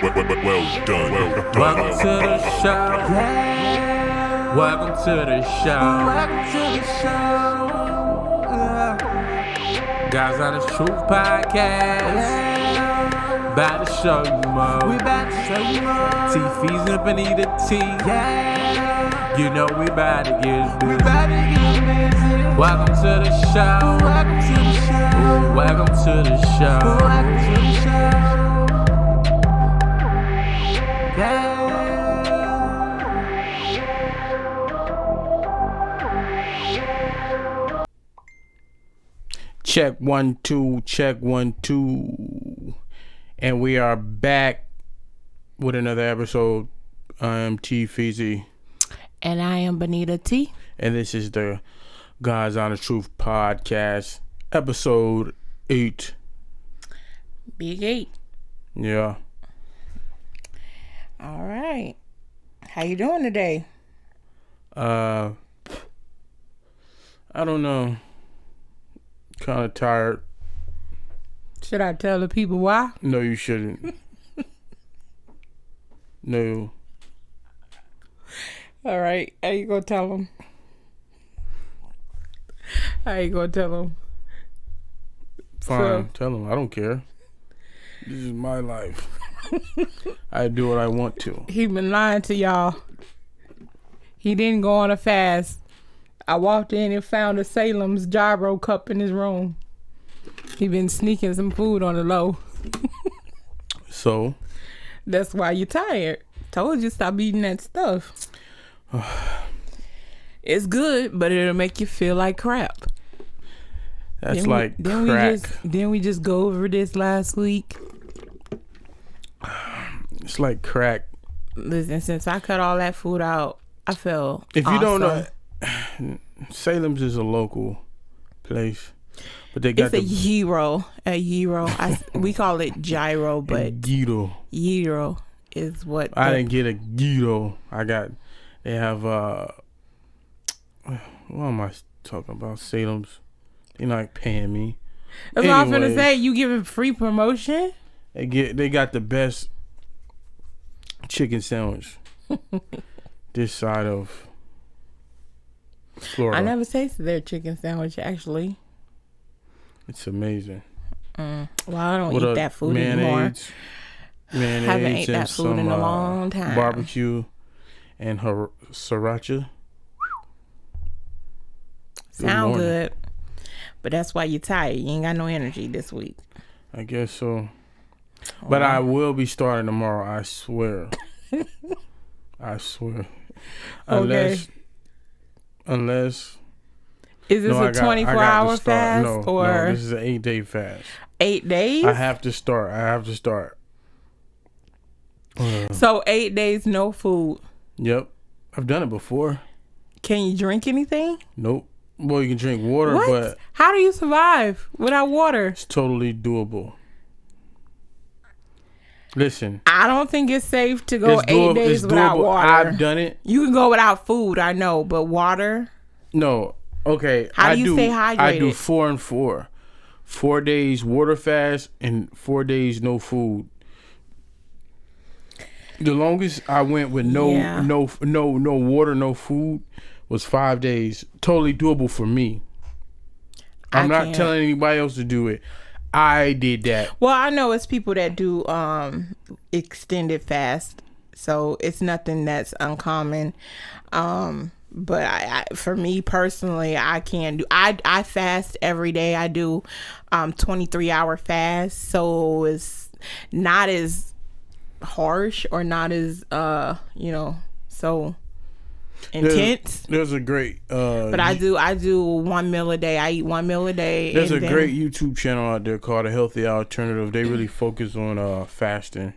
Well done. Welcome to the show. Yeah. Welcome to the show. Welcome to the show. Guys on the Truth Podcast. Yeah. About to show you more. We about to show you more. T-Fees and Benita T. Yeah. You know we about to get We busy. about to get busy. Welcome to the show. Welcome to the show. Welcome to the show. Welcome to the show. Yeah. Check 1 2, check 1 2. And we are back with another episode. I am T-Feezy. And I am Benita T. And this is the God's Honest Truth Podcast, episode 8. Big 8. Yeah. All right. How you doing today? I don't know. Kind of tired. Should I tell the people why? No, you shouldn't. No. All right. How you gonna tell them? How you gonna tell them? Fine. Tell them. I don't care. This is my life. I do what I want to. He been lying to y'all. He didn't go on a fast. I walked in and found a Salem's gyro cup in his room. He been sneaking some food on the low. So? That's why you're tired. Told you stop eating that stuff. It's good, but it'll make you feel like crap. That's Didn't like crack. Didn't we just go over this last week? It's like crack. Listen, since I cut all that food out, I feel If you awesome. don't know, Salem's is a local place, but they got It's a gyro. We call it gyro, but gyro. gyro is what I didn't get a gyro. They have what am I talking about? Salem's. They're not paying me. That's what I'm Anyways, finna say. You giving free promotion? They got the best chicken sandwich this side of Florida. I never tasted their chicken sandwich, actually. It's amazing. Well, I don't With eat a that food anymore. Mayonnaise Haven't ate and that food in a long time. Barbecue and her sriracha. Sound morning. good. But that's why you're tired. You ain't got no energy this week. I guess so. But I will be starting tomorrow. I swear. I swear. Unless. Is this a 24-hour fast or no, this is an 8-day fast. 8 days? I have to start. So 8 days, no food. Yep. I've done it before. Can you drink anything? Nope. Well, you can drink water, What? but How do you survive without water? it's totally doable. Listen. I don't think it's safe to go It's 8 days it's without doable. water. I've done it. You can go without food, I know, but water? No. Okay. How do you stay hydrated? I do 4 and 4. 4 days water fast and 4 days no food. The longest I went with no water, no food was 5 days. Totally doable for me. I'm not telling anybody else to do it. I did that. Well, I know it's people that do extended fast, so it's nothing that's uncommon. But I for me personally, I can't do. I fast every day. I do 23-hour fast, so it's not as harsh or not as so intense. There's a great But I do 1 meal a day. I eat 1 meal a day. There's a great YouTube channel out there called A Healthy Alternative. They really focus on fasting.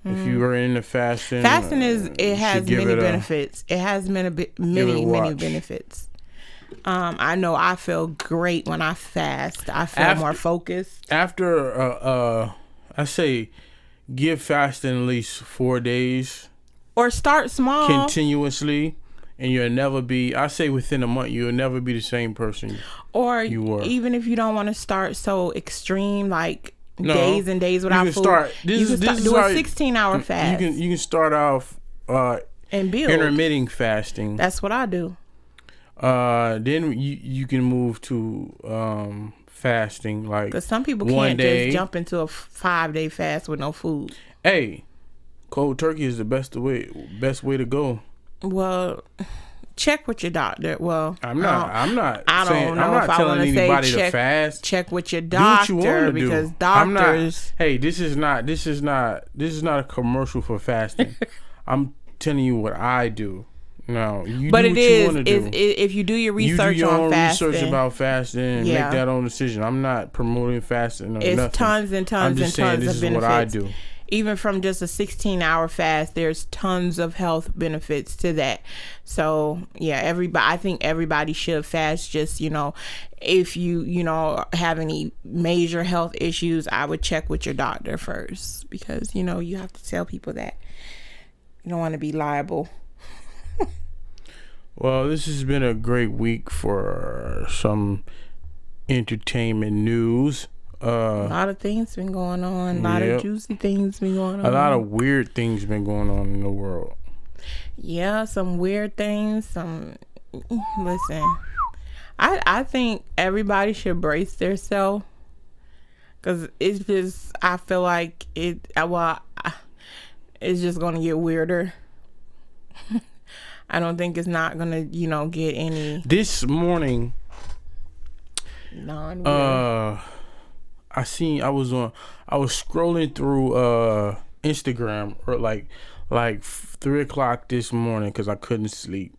If you are into fasting, has many benefits. It has many benefits. I know I feel great when I fast. I feel more focused. After I say give fasting at least 4 days or start small continuously, and you'll never be, I say within a month, you'll never be the same person or you were. Even if you don't want to start so extreme, like days and days without food. Do a 16-hour fast. You can start off and build intermittent fasting. That's what I do. Then you can move to fasting, like, because some people can't just jump into a 5-day fast with no food. Hey, cold turkey is the best way to go. Well, check with your doctor. Well, I'm not telling anybody to fast. Check with your doctor, because doctors. This is not a commercial for fasting. I'm telling you what I do. No, you but do it what is. You want to do. If you do your research you do your on own fasting, research about fasting, and make that own decision. I'm not promoting fasting or it's nothing. Tons and tons and tons of benefits. What I do. Even from just a 16-hour fast, there's tons of health benefits to that. So yeah, I think everybody should fast. Just, if you have any major health issues, I would check with your doctor first, because you have to tell people that you don't want to be liable. Well, this has been a great week for some entertainment news. A lot of things been going on. A lot of juicy things been going on. A lot of weird things been going on in the world. Yeah, some weird things. Listen, I think everybody should brace themselves, because it's just, I feel like it's just going to get weirder. I don't think it's not going to, get any. This morning, non-weird. I was scrolling through Instagram or like 3:00 this morning, because I couldn't sleep.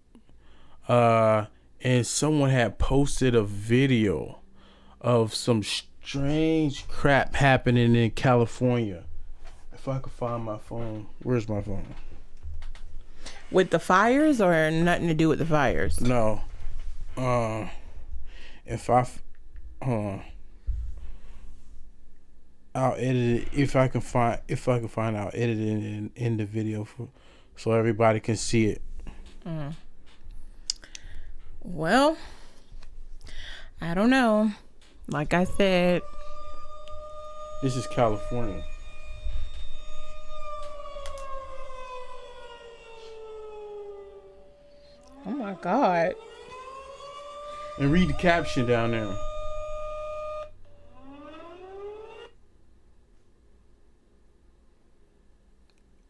And someone had posted a video of some strange crap happening in California. If I could find my phone. Where's my phone? With the fires, or nothing to do with the fires? No. I'll edit it if I can find. I'll edit it in the video so everybody can see it. Well, I don't know. Like I said, this is California. Oh my God. And read the caption down there.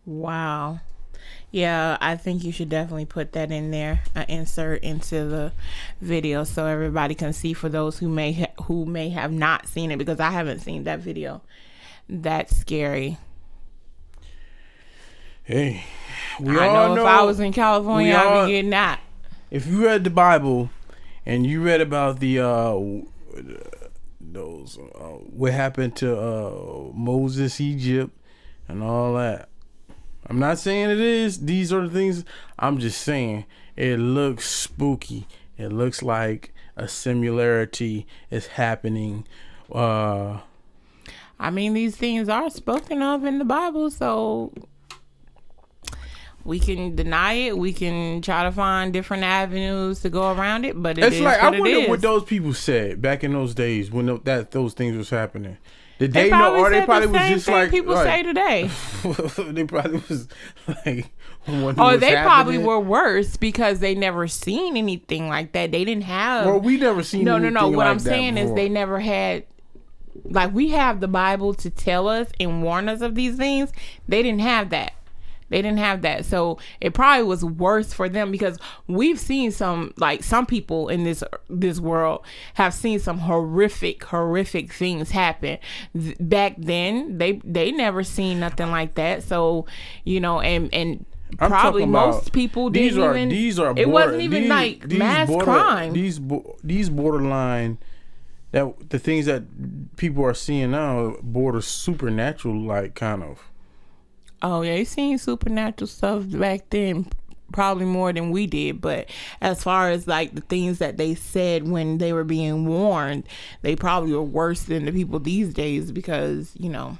Wow. Yeah, I think you should definitely put that in there, insert into the video, so everybody can see, for those who may have not seen it, because I haven't seen that video. That's scary. Hey, I know if I was in California, I'd be getting that. If you read the Bible and you read about the what happened to Moses, Egypt, and all that, I'm not saying it is. These are the things. I'm just saying it looks spooky. It looks like a similarity is happening. I mean, these things are spoken of in the Bible, so we can deny it. We can try to find different avenues to go around it, but it's like, I wonder what those people said back in those days when those things was happening. Did they know, or they probably was just like people say today? They probably was like, or they probably were worse because they never seen anything like that. They didn't have. Well, we never seen. No. What like I'm saying is they never had. Like, we have the Bible to tell us and warn us of these things. They didn't have that. So it probably was worse for them, because we've seen some people in this world have seen some horrific things happen. Back then, they never seen nothing like that. So, and probably most people didn't even. It wasn't even like mass crime. These borderline. That the things that people are seeing now border supernatural, like, kind of. Oh yeah, you seen supernatural stuff back then, probably more than we did. But as far as like the things that they said when they were being warned, they probably were worse than the people these days, because like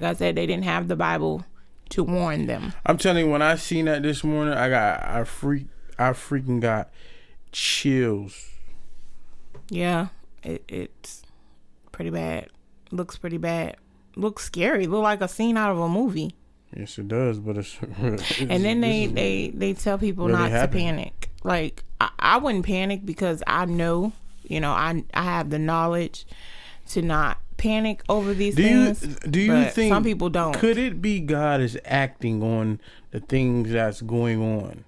I said, they didn't have the Bible to warn them. I'm telling you, when I seen that this morning, I freaking got chills. Yeah, it's pretty bad. Looks pretty bad. Looks scary. Look like a scene out of a movie. Yes, it does, but it's and then they tell people not to panic. Like, I wouldn't panic because I know, I have the knowledge to not panic over these things. Do you think some people don't? Could it be God is acting on the things that's going on?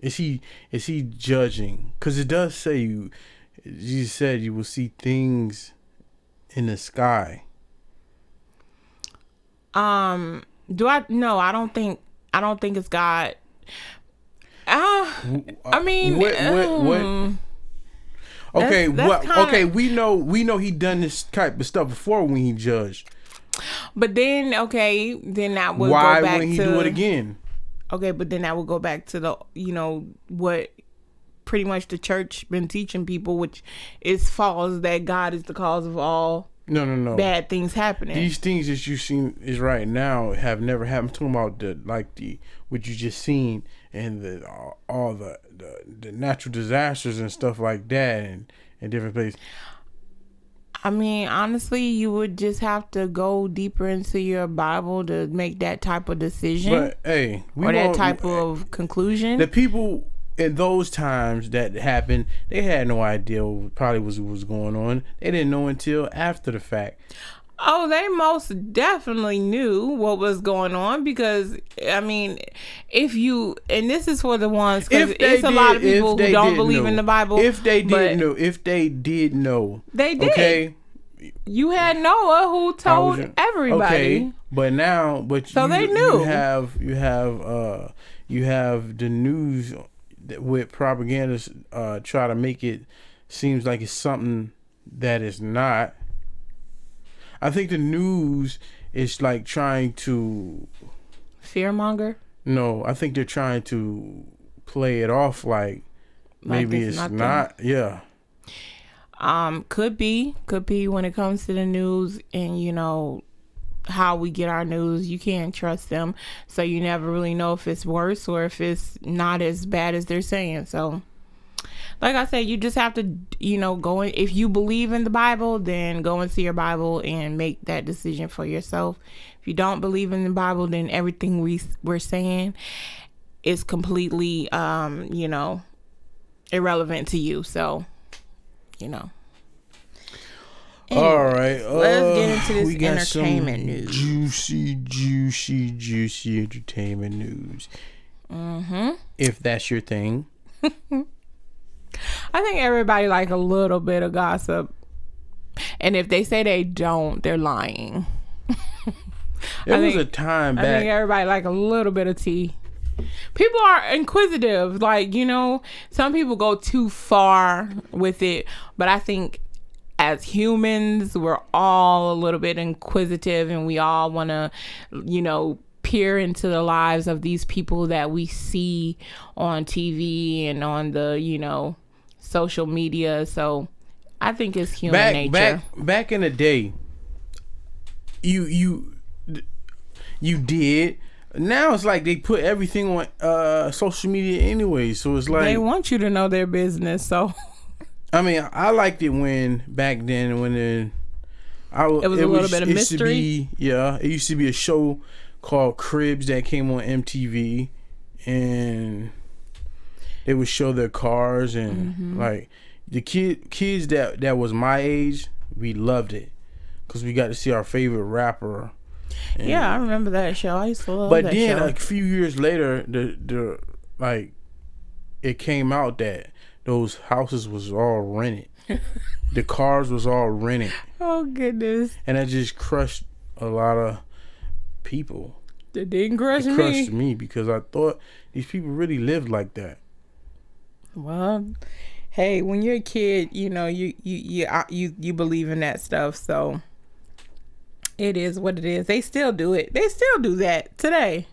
Is he judging? Because it does say Jesus said you will see things in the sky. No, I don't think it's God. I mean, what? Okay, okay, we know he done this type of stuff before when he judged. But then, then that would why go back wouldn't he to, do it again? Okay, but then that would go back to the what pretty much the church been teaching people, which is false, that God is the cause of all no bad things happening. These things that you seen is right now have never happened. I'm talking about what you just seen and all the natural disasters and stuff like that and different places. I mean, honestly, you would just have to go deeper into your Bible to make that type of decision. But hey, that type of conclusion. The people in those times that happened, they had no idea what was going on. They didn't know until after the fact. Oh, they most definitely knew what was going on because, I mean, and this is for the ones, because it's a lot of people who don't believe in the Bible. If they did know. They did. Okay. You had Noah who told everybody. Okay, so they knew. You have the news with propagandists try to make it seems like it's something that is not. I think the news is like trying to fearmonger. No, I think they're trying to play it off like maybe it's not. Yeah. Could be when it comes to the news and how we get our news. You can't trust them, so you never really know if it's worse or if it's not as bad as they're saying. So like I said, you just have to, go in. If you believe in the Bible, then go into your Bible and make that decision for yourself. If you don't believe in the Bible, then everything we're saying is completely, irrelevant to you. So, Anyway, all right. Let's get into this entertainment news. Juicy entertainment news. Mm-hmm. If that's your thing. I think everybody like a little bit of gossip, and if they say they don't, they're lying. There was a time back. I think everybody like a little bit of tea. People are inquisitive, like some people go too far with it, but I think as humans, we're all a little bit inquisitive, and we all want to, peer into the lives of these people that we see on TV and on the, social media. So I think it's human nature. Back in the day, you did. Now it's like they put everything on social media anyway. So it's like they want you to know their business. So I mean, I liked it back then it was a little bit of mystery. It used to be a show called Cribs that came on MTV, and they would show their cars and like the kids that was my age, we loved it because we got to see our favorite rapper. Yeah, I remember that show. I used to love that show. But then a few years later, it came out that those houses was all rented. The cars was all rented. Oh goodness! And that just crushed a lot of people. It didn't crush me. It crushed me because I thought these people really lived like that. Well, hey, when you're a kid, you believe in that stuff, so it is what it is. They still do it. They still do that today.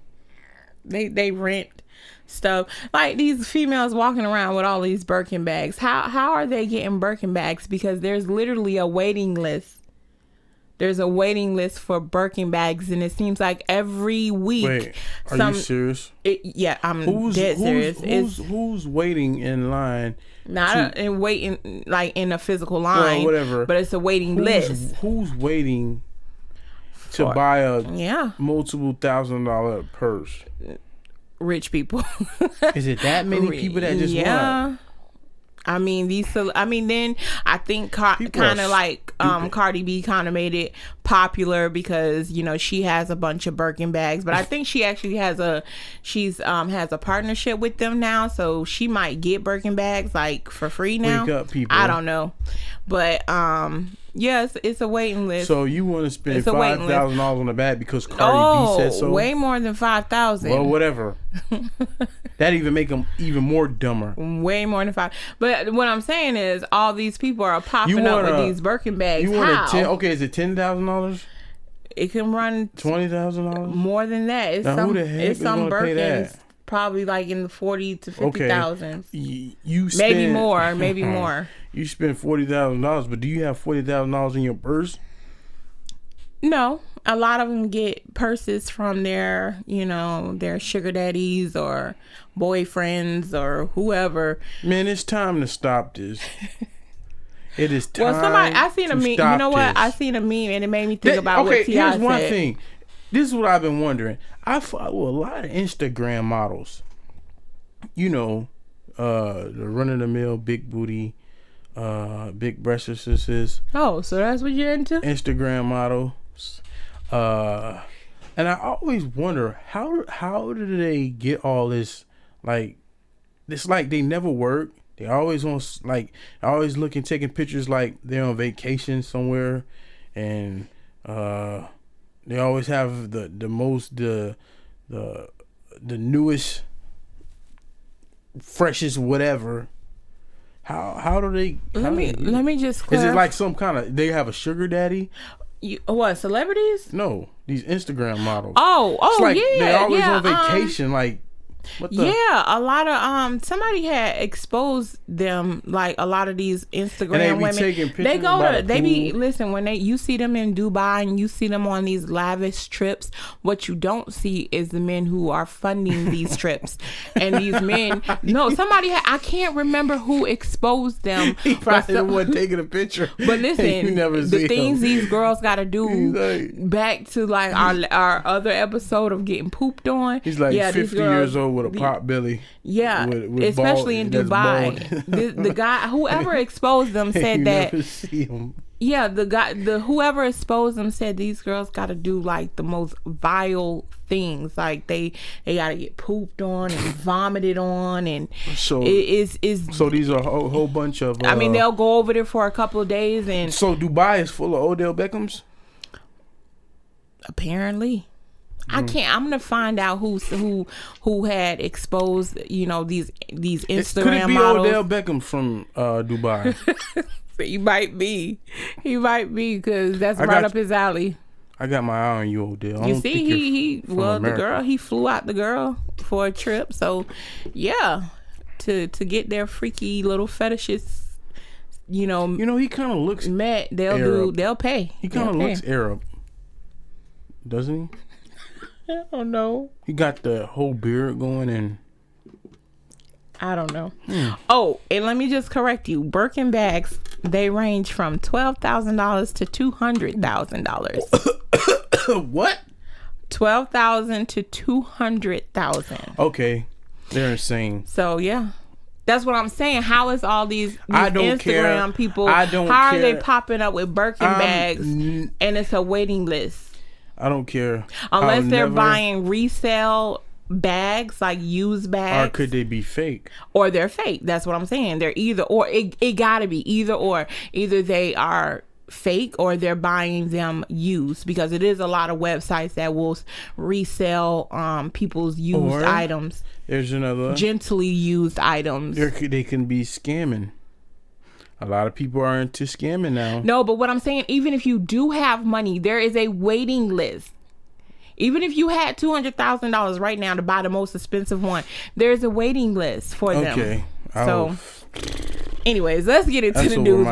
They rent stuff. Like these females walking around with all these Birkin bags. How are they getting Birkin bags? Because there's literally a waiting list. There's a waiting list for Birkin bags, and it seems like every week. Wait, are you serious? Yeah, I'm dead serious. Who's waiting in line? Not waiting like in a physical line, whatever. But it's a waiting list. Who's waiting to buy a multiple $1,000 purse. Rich people. Is it that many people that just want? I mean, then I think kind of like Cardi B kind of made it popular because, you know, she has a bunch of Birkin bags, but I think she actually has a partnership with them now, so she might get Birkin bags like for free now. Wake up, people. I don't know, but yes, it's a waiting list. So you want to spend $5,000 on a bag because Cardi B said so? Way more than $5,000. Well, whatever. That even make them even more dumber. Way more than $5,000. But what I'm saying is, all these people are popping up with these Birkin bags. You want okay? Is it $10,000? It can run $20,000. More than that. It's now, who the heck is some Birkins. Pay that? Probably like in the 40 to 50,000. You spend, maybe more. Maybe more. You spend $40,000, but do you have $40,000 in your purse? No, a lot of them get purses from their, you know, their sugar daddies or boyfriends or whoever. Man, it's time to stop this. It is time. Well, I seen a meme. You know what? I seen a meme and it made me think about what T.I. said. Here's one thing. This is what I've been wondering. I follow a lot of Instagram models. You know, the run-of-the-mill big booty, big breastises. Oh, so that's what you're into? Instagram models. And I always wonder how do they get all this? Like, it's like they never work. They always always looking, taking pictures like they're on vacation somewhere, and they always have the newest, freshest whatever. How do they? Let me just clarify. Is it like some kind of, they have a sugar daddy? What, celebrities? No, these Instagram models. Oh, it's like yeah. They're always on vacation. Like, what the? Yeah, a lot of somebody had exposed them, like a lot of these Instagram women. Listen, when you see them in Dubai and you see them on these lavish trips, what you don't see is the men who are funding these trips. And these men, I can't remember who exposed them. He probably the one taking a picture. But listen, the things these girls got to do, back to like our other episode of getting pooped on. He's like 50 years old with a pot belly. Yeah, with especially in Dubai. The guy, whoever exposed them, said that. Never see him. Yeah, whoever exposed them said these girls got to do like the most vile things. Like they got to get pooped on and vomited on, and so so these are a whole bunch of. I mean, they'll go over there for a couple of days, and so Dubai is full of Odell Beckhams. Apparently. I can't. I'm gonna find out who had exposed, you know, these Instagram could it be models. Odell Beckham from Dubai? He might be because that's right up his alley. I got my eye on you, Odell. You see, the girl, he flew out the girl for a trip. So yeah, to get their freaky little fetishes, you know, he kind of looks met. They'll pay. He kind of looks Arab, doesn't he? I don't know. He got the whole beard going, and I don't know. Oh, and let me just correct you. Birkin bags, they range from $12,000 to $200,000. What? $12,000 to $200,000. Okay, they're insane. So yeah, that's what I'm saying. How is all these Instagram care. people? How are they popping up with Birkin bags? And it's a waiting list. I don't care. Unless they're buying resale bags, like used bags. Or could they be fake? Or they're fake. That's what I'm saying. They're either or. It gotta be either or. Either they are fake or they're buying them used, because it is a lot of websites that will resell people's used items. There's another. Gently used items. They can be scamming. A lot of people are into scamming now. No, but what I'm saying, even if you do have money, there is a waiting list. Even if you had $200,000 right now to buy the most expensive one, there's a waiting list for them. Okay. So, anyways, let's get into the news.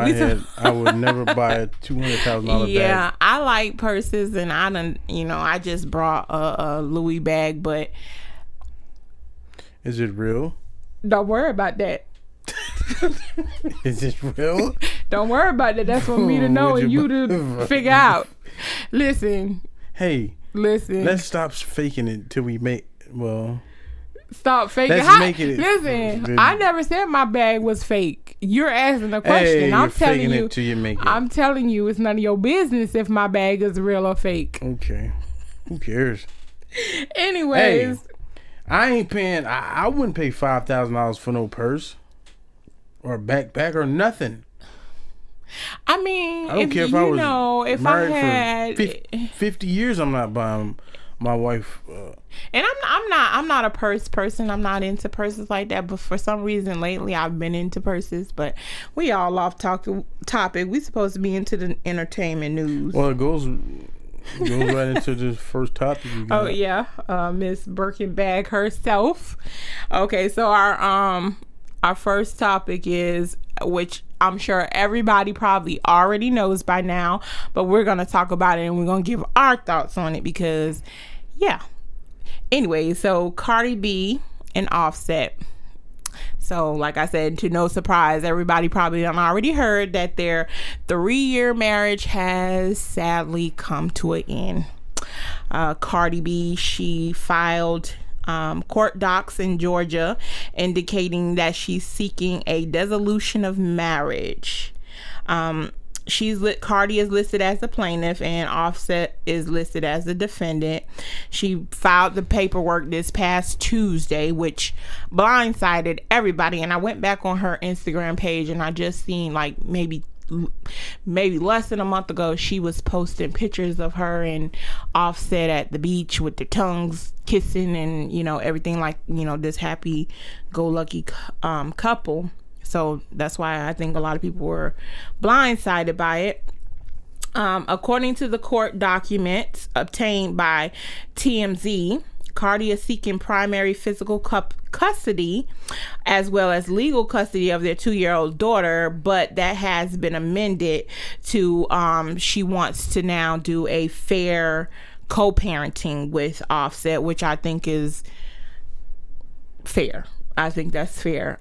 I would never buy a $200,000 bag. Yeah, I like purses, and I just brought a Louis bag, but. Is it real? Don't worry about that. Is it real? Don't worry about that. That's for me to know and you to figure out. Listen, Hey, listen. Let's stop faking it till we make. Well, stop faking. Let's make it. Listen, I never said my bag was fake. You're asking a question. Hey, I'm telling you. It till you make it. I'm telling you, it's none of your business if my bag is real or fake. Okay, who cares? Anyways, hey, I ain't paying. I wouldn't pay $5,000 for no purse or backpack or nothing. I mean, I don't care if I was if married I had for 50 years, I'm not buying my wife. And I'm not a purse person. I'm not into purses like that. But for some reason lately, I've been into purses. But we all off topic. We supposed to be into the entertainment news. Well, it goes right into the first topic. Oh yeah, Miss Birkenbag herself. Okay, so our first topic is, which I'm sure everybody probably already knows by now, but we're going to talk about it and we're going to give our thoughts on it because, yeah. Anyway, so Cardi B and Offset. So, like I said, to no surprise, everybody probably done already heard that their 3-year marriage has sadly come to an end. Cardi B, she filed court docs in Georgia indicating that she's seeking a dissolution of marriage. Cardi is listed as the plaintiff and Offset is listed as the defendant. She filed the paperwork this past Tuesday, which blindsided everybody. And I went back on her Instagram page and I just seen like maybe less than a month ago, she was posting pictures of her and Offset at the beach with their tongues kissing and, everything like, this happy-go-lucky couple. So that's why I think a lot of people were blindsided by it. According to the court documents obtained by TMZ, Cardi is seeking primary physical custody as well as legal custody of their 2-year-old daughter, but that has been amended to she wants to now do a fair co-parenting with Offset, which I think is fair. I think that's fair.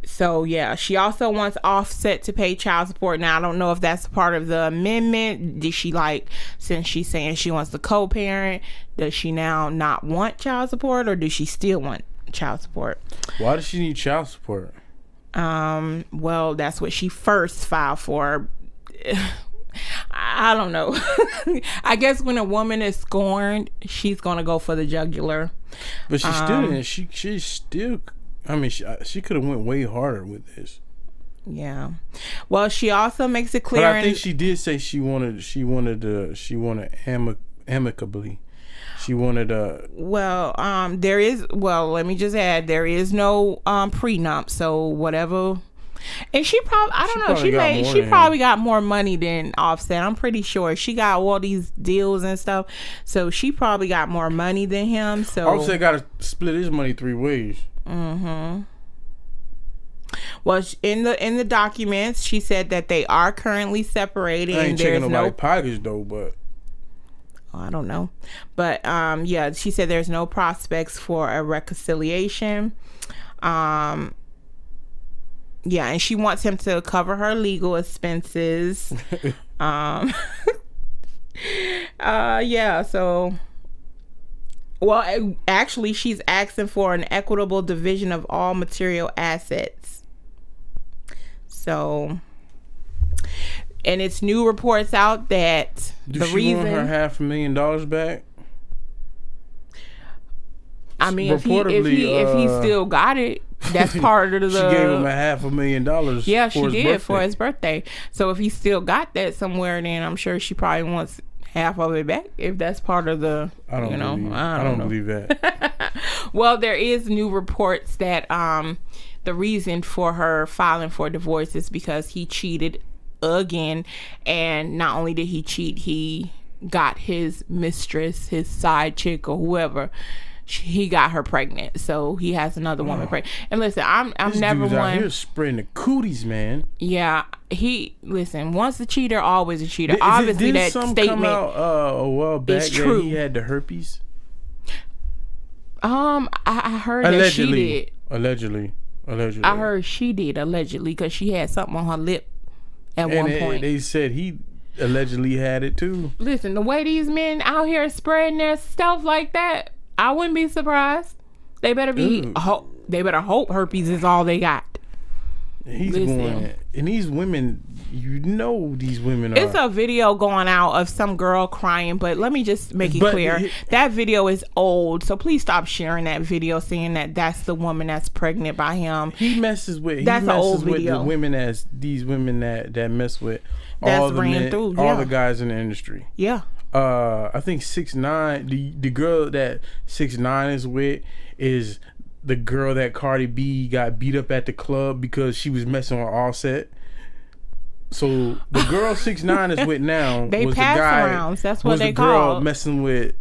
So yeah, she also wants Offset to pay child support. Now I don't know if that's part of the amendment. Did she since she's saying she wants to co-parent, does she now not want child support, or does she still want child support? Why does she need child support? Well, that's what she first filed for. I don't know. I guess when a woman is scorned, she's gonna go for the jugular. But she still didn't. She's still. I mean, she could have went way harder with this. Yeah. Well, she also makes it clear. But I think she did say she wanted amicably. She wanted Well, let me just add, there is no prenup, so whatever. And she probably, I don't know, she probably got more money than Offset. I'm pretty sure she got all these deals and stuff, so she probably got more money than him. So Offset got to split his money 3 ways. Mm-hmm. Well, in the documents, she said that they are currently separating. I ain't checking nobody's pockets though, but I don't know. But yeah, she said there's no prospects for a reconciliation. Yeah, and she wants him to cover her legal expenses. Yeah, so. Well, actually, she's asking for an equitable division of all material assets. So, and it's new reports out that want her $500,000 back? I mean, if he still got it, that's part of the. She gave him $500,000. Yeah, she did for his birthday. So if he still got that somewhere, then I'm sure she probably wants half of it back, if that's part of the. I don't believe that. Well, there is new reports that the reason for her filing for divorce is because he cheated again, and not only did he cheat, he got his mistress, his side chick, or whoever. He got her pregnant, so he has another woman pregnant. And listen, I'm never one out here spreading the cooties, man. Yeah, once a cheater, always a cheater. Obviously, that statement come out a while back is true. That he had the herpes. I heard that she did. Allegedly. I heard she did allegedly because she had something on her lip at one point. They said he allegedly had it too. Listen, the way these men out here spreading their stuff like that, I wouldn't be surprised. They better be. They better hope herpes is all they got. He's going, and these women, these women are. It's a video going out of some girl crying, but let me just make it clear. That video is old, so please stop sharing that video saying that that's the woman that's pregnant by him. He messes with the women these women that mess with all the men, all the guys in the industry. Yeah. I think 6ix9ine, the girl that 6ix9ine is with is the girl that Cardi B got beat up at the club because she was messing with Offset. So the girl 6ix9ine is with now they was pass the guy. Arounds. That's what was they the girl call messing with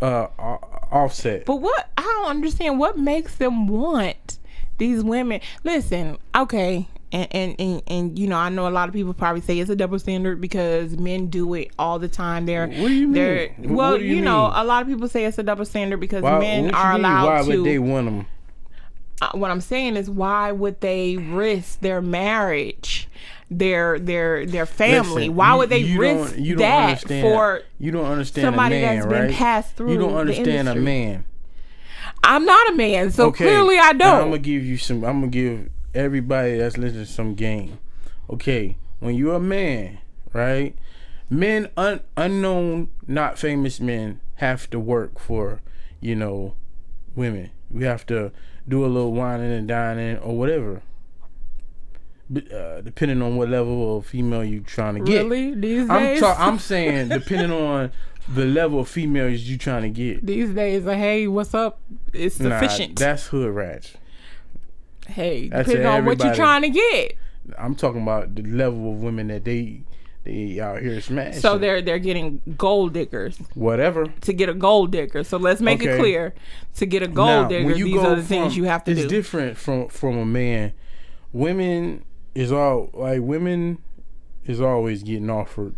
Offset. But what I don't understand what makes them want these women. Listen, okay. And you know, I know a lot of people probably say it's a double standard because men do it all the time. What do you mean? Well, you know, a lot of people say it's a double standard because men are allowed to. Why would they want them? What I'm saying is, why would they risk their marriage, their family? Listen, why would they risk that for? You don't understand somebody a man, that's right? been passed through. You don't understand a man. I'm not a man, so clearly I don't. Now I'm gonna give everybody that's listening some game. Okay, when you're a man, right? Men, unknown, not famous men have to work for, women. We have to do a little whining and dining or whatever, depending on what level of female you trying to get. Really? These days? I'm saying depending on the level of females you trying to get. These days, hey, what's up? It's sufficient. Nah, that's hood rats. Hey, depending on what you're trying to get. I'm talking about the level of women that they out here smashing. So they're getting gold diggers. Whatever. To get a gold digger. So let's make it clear. To get a gold digger, these are the things you have to do. It's different from a man. Women is always getting offers.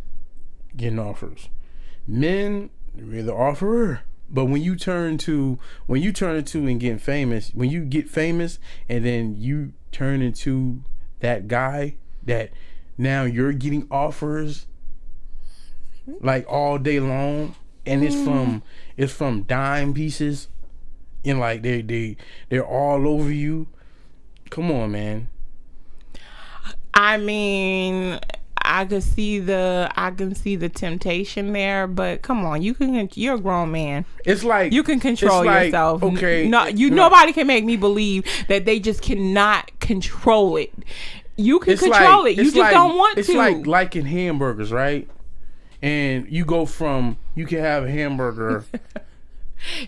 Men, you're the offerer. But when you turn into and getting famous, when you get famous and then you turn into that guy that now you're getting offers like all day long, and it's from dime pieces, and like they're all over you. Come on, man. I mean, I can see the temptation there, but come on, you're a grown man. It's like you can control yourself. Okay, nobody can make me believe that they just cannot control it. You can control it. You just don't want to. It's like liking hamburgers, right? And you can have a hamburger.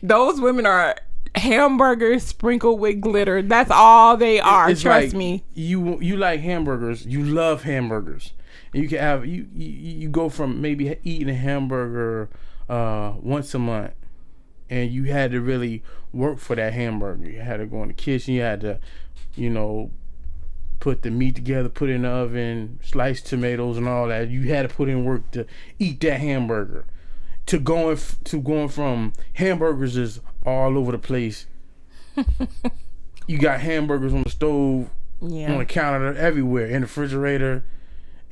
Those women are hamburgers sprinkled with glitter. That's all they are. Trust me. You like hamburgers. You love hamburgers. And you can have you go from maybe eating a hamburger once a month, and you had to really work for that hamburger. You had to go in the kitchen. You had to, put the meat together, put it in the oven, slice tomatoes and all that. You had to put in work to eat that hamburger. To going from hamburgers is all over the place. You got hamburgers on the stove, on the counter, everywhere, in the refrigerator,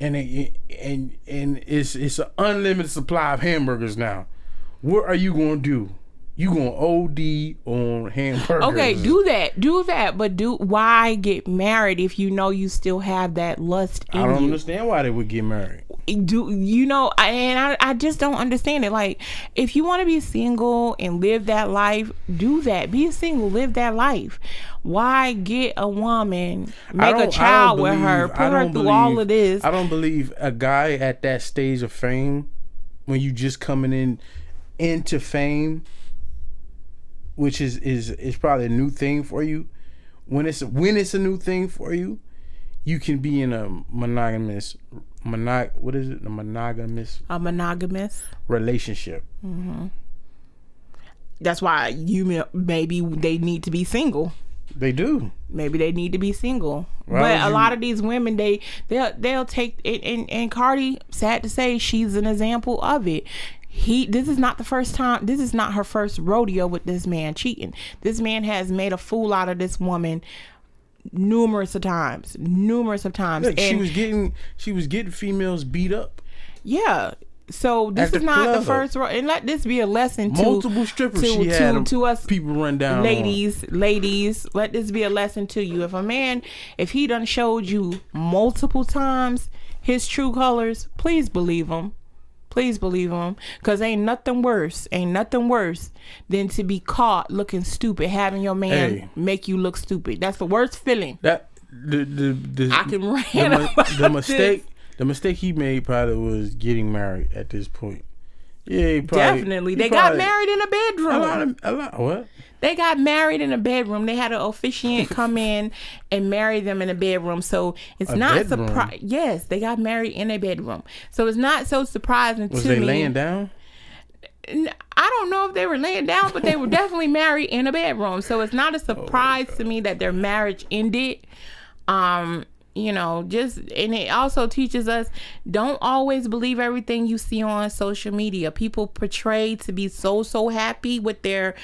and it's an unlimited supply of hamburgers now. What are you gonna do? You gonna OD on hamburgers? Okay, do that, but why get married if you know you still have that lust in you? I don't understand why they would get married. I just don't understand it. Like, if you want to be single and live that life, do that. Be single, live that life. Why get a woman, make a child with her, put her through all of this? I don't believe a guy at that stage of fame, when you just coming into fame, which is probably a new thing for you. When it's a new thing for you, you can be in a monogamous relationship. Mm-hmm. That's why maybe they need to be single. They do. Maybe they need to be single. But a lot of these women, they'll take it, and Cardi, sad to say, she's an example of it. This is not the first time. This is not her first rodeo with this man cheating. This man has made a fool out of this woman numerous of times. Look, she was getting females beat up. Yeah. So this is not the first, and let this be a lesson to multiple strippers. To us people run down. Ladies, let this be a lesson to you. If a man, if he done showed you multiple times his true colors, please believe him. Please believe him, because ain't nothing worse than to be caught looking stupid, having your man make you look stupid. That's the worst feeling. That I can rant about the mistake he made probably was getting married at this point. Yeah, definitely. They got married in a bedroom. A lot. What? They got married in a bedroom. They had an officiant come in and marry them in a bedroom. So it's not surprising. Yes, they got married in a bedroom. So it's not so surprising to me. Was they laying down? I don't know if they were laying down, but they were definitely married in a bedroom. So it's not a surprise to me that their marriage ended. You know, and it also teaches us, don't always believe everything you see on social media. People portray to be so happy with their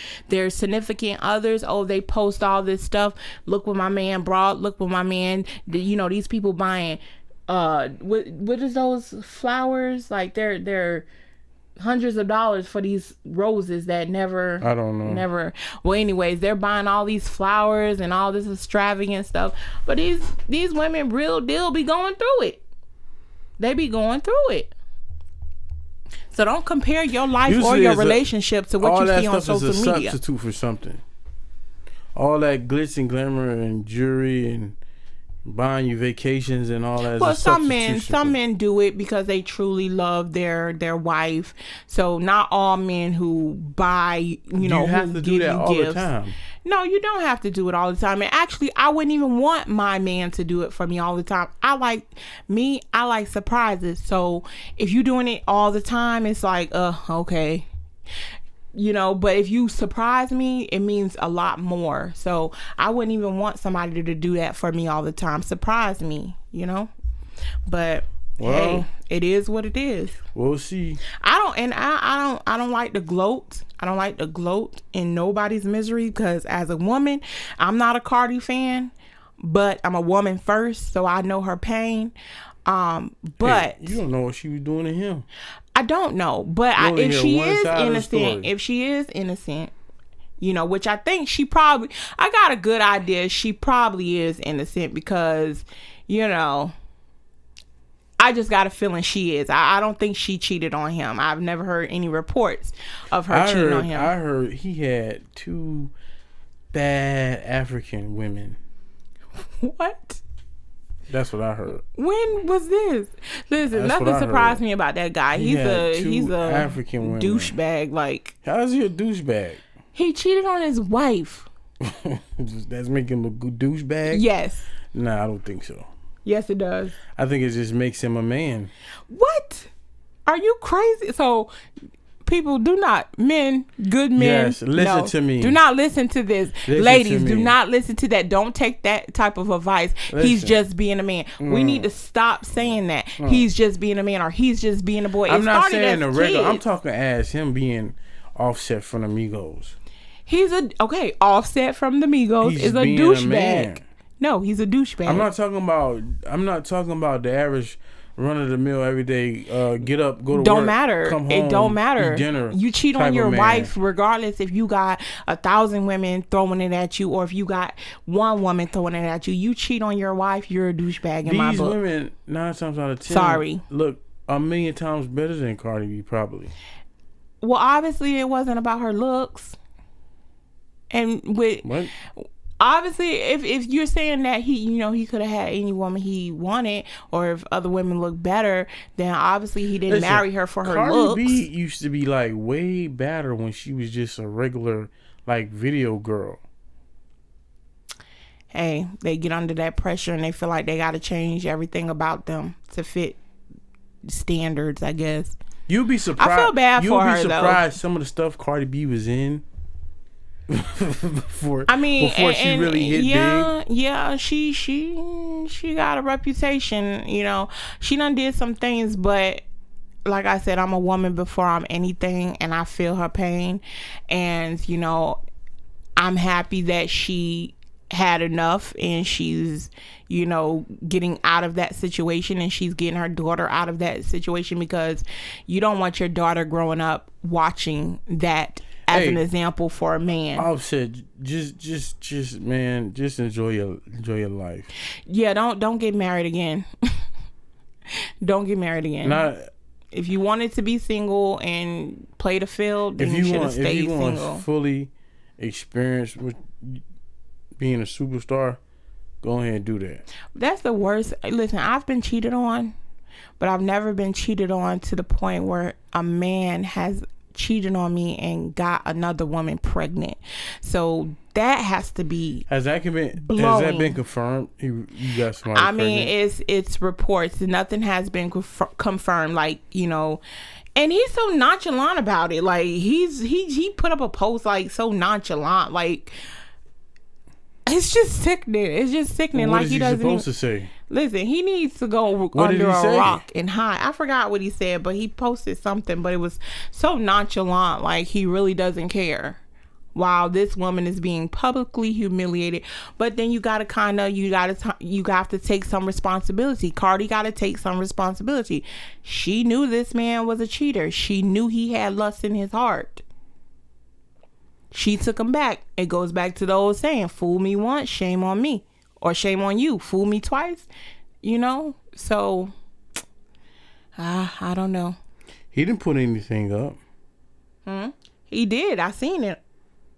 significant others. Oh, they post all this stuff. Look what my man brought. Look what my man, these people buying, what is those flowers? Like they're hundreds of dollars for these roses that never, I don't know, never. Well, anyways, they're buying all these flowers and all this extravagant stuff, but these women real deal be going through it. They be going through it. So don't compare your life or your relationship to what you see on social media. All that stuff is a substitute for something. All that glitz and glamour and jewelry and buying you vacations and all that. Well, some men do it because they truly love their wife. So not all men who buy, you have to do that all the time. No, you don't have to do it all the time. And actually, I wouldn't even want my man to do it for me all the time. I like surprises. So if you're doing it all the time, it's like, okay. But if you surprise me, it means a lot more. So I wouldn't even want somebody to do that for me all the time. Surprise me, But hey, it is what it is. We'll see. I don't like to gloat. I don't like to gloat in nobody's misery, because as a woman, I'm not a Cardi fan, but I'm a woman first, so I know her pain. But hey, you don't know what she was doing to him. I don't know, but if she is innocent, which I think I got a good idea. She probably is innocent because, I just got a feeling she is. I don't think she cheated on him. I've never heard any reports of her cheating on him. I heard he had 2 bad African women. What? That's what I heard. When was this? Listen, nothing surprised me about that guy. He's a African douchebag. Like, how is he a douchebag? He cheated on his wife. That's making him a good douchebag? Yes. Nah, I don't think so. Yes, it does. I think it just makes him a man. What? Are you crazy? So people, good men. Yes, listen to me. Do not listen to this. Ladies, do not listen to that. Don't take that type of advice. Listen. He's just being a man. We need to stop saying that. He's just being a man, or he's just being a boy. I'm not saying the regular. I'm talking as him being Offset from the Migos. Offset from the Migos is a douchebag. No, he's a douchebag. I'm not talking about the average run of the mill everyday, get up, go to don't work, matter. Come home, it don't matter. Eat dinner. You cheat on your wife regardless if you got 1,000 women throwing it at you or if you got one woman throwing it at you. You cheat on your wife, you're a douchebag in my book. These women 9 times out of 10 sorry look 1,000,000 times better than Cardi B probably. Well, obviously it wasn't about her looks. And with what? Obviously, if you're saying that he could have had any woman he wanted, or if other women look better, then obviously he didn't marry her for her looks. Cardi B used to be like way better when she was just a regular like video girl. Hey, they get under that pressure and they feel like they got to change everything about them to fit standards, I guess. You'd be surprised. I feel bad for her, though. You'd be surprised some of the stuff Cardi B was in. before she really hit big. Yeah, she got a reputation, She done did some things, but like I said, I'm a woman before I'm anything, and I feel her pain. And I'm happy that she had enough and she's, getting out of that situation, and she's getting her daughter out of that situation, because you don't want your daughter growing up watching that as an example for a man. I've said just man, just enjoy your life. Yeah, don't get married again. Don't get married again. If you wanted to be single and play the field, then you should have stayed single. If you want fully experience with being a superstar, go ahead and do that. That's the worst. Listen, I've been cheated on, but I've never been cheated on to the point where a man has cheated on me and got another woman pregnant. So that has to be Has that been confirmed? You got somebody pregnant? It's reports. Nothing has been confirmed. Like, and he's so nonchalant about it. Like he put up a post like so nonchalant. Like, it's just sickening. It's just sickening. What like is he doesn't supposed to say? Listen, he needs to go under a rock and hide. I forgot what he said, but he posted something, but it was so nonchalant, like he really doesn't care. While this woman is being publicly humiliated, but then you have to take some responsibility. Cardi got to take some responsibility. She knew this man was a cheater. She knew he had lust in his heart. She took him back. It goes back to the old saying, fool me once, shame on me. Or shame on you. Fool me twice. So, I don't know. He didn't put anything up. He did. I seen it.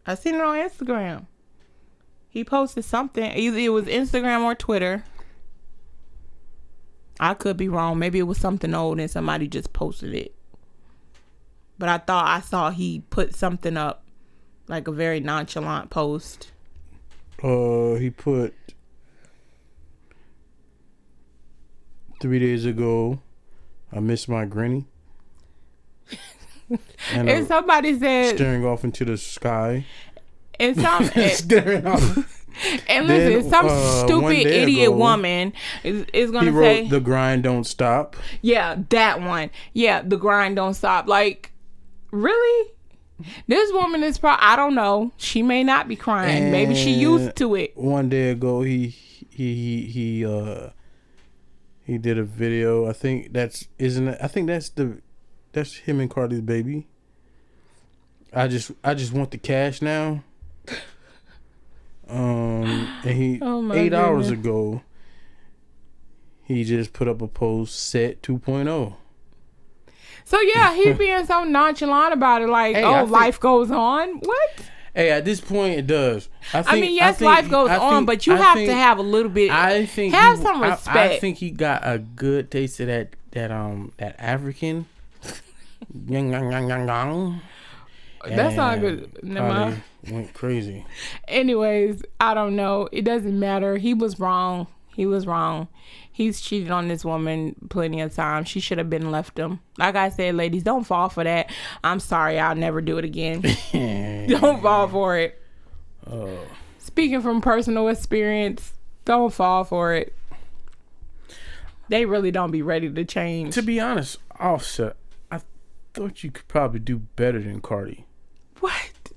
I seen it on Instagram. He posted something. Either it was Instagram or Twitter. I could be wrong. Maybe it was something old and somebody just posted it. But I thought I saw he put something up. Like a very nonchalant post. He put 3 days ago, I miss my granny. And somebody said staring off into the sky. And staring off. And listen, some stupid idiot woman is gonna say the grind don't stop. Yeah, that one. Yeah, the grind don't stop. Like, really? This woman is I don't know. She may not be crying. And maybe she used to it. One day ago, he did a video. I think that's him and Cardi's baby. I just want the cash now. And he 8 hours ago, he just put up a post, set 2.0. So yeah, he's being so nonchalant about it, like, life goes on. What? Hey, at this point, it does. I mean, life goes on, but you have to have a little bit. Have some respect. I think he got a good taste of that African. That's not good. Probably went crazy. Anyways, I don't know. It doesn't matter. He was wrong. He's cheated on this woman plenty of times. She should have been left him. Like I said, ladies, don't fall for that. I'm sorry, I'll never do it again. Don't fall for it. Speaking from personal experience, don't fall for it. They really don't be ready to change. To be honest, Offset, I thought you could probably do better than Cardi. What?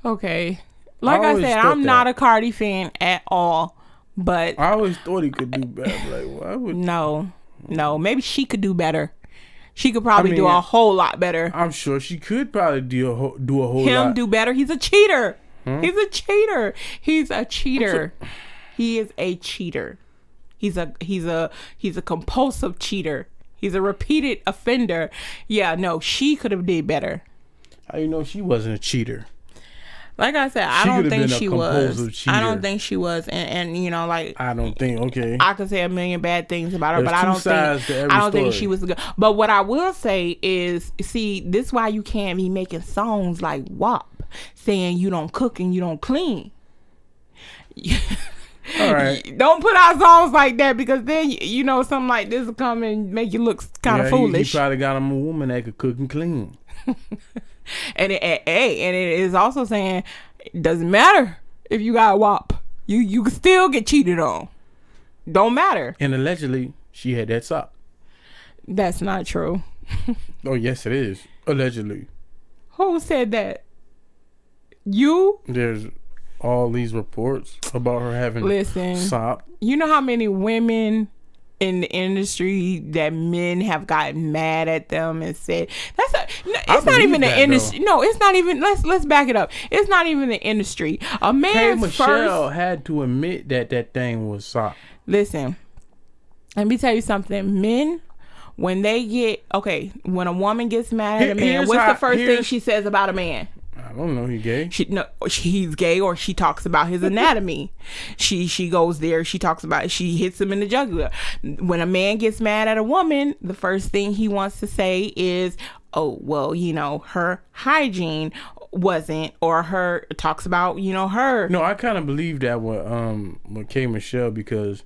Okay. Like I said, I'm not a Cardi fan at all. But I always thought he could do better. Like, why would? No. Maybe she could do better. She could probably do a whole lot better. I'm sure she could probably do a whole lot. Him do better. He's a cheater. He's a cheater. He is a cheater. He's a compulsive cheater. He's a repeated offender. Yeah, no, she could have did better. How you know she wasn't a cheater? Like I said, I don't think she was. I don't think she was, and like I don't think. Okay, I could say a million bad things about her, but I don't think she was good. But what I will say is, see, this is why you can't be making songs like WAP, saying you don't cook and you don't clean. All right. Don't put out songs like that, because then something like this will come and make you look kind of foolish. He probably got him a woman that could cook and clean. And it is also saying it doesn't matter if you got WAP. You can still get cheated on. Don't matter. And allegedly, she had that sock. That's not true. Oh, yes, it is. Allegedly. Who said that? You? all these reports about her having SOP. You know how many women in the industry that men have gotten mad at them and said it's not even the industry. No, it's not even. Let's back it up. It's not even the industry. A man Michelle had to admit that thing was SOP. Listen, let me tell you something. Men, when when a woman gets mad at a man, what's the first thing she says about a man? I don't know. He's gay. He's gay, or she talks about his anatomy. she goes there. She talks about. She hits him in the jugular. When a man gets mad at a woman, the first thing he wants to say is, "Oh, well, her hygiene wasn't," or her talks about her. No, I kind of believe that with K Michelle, because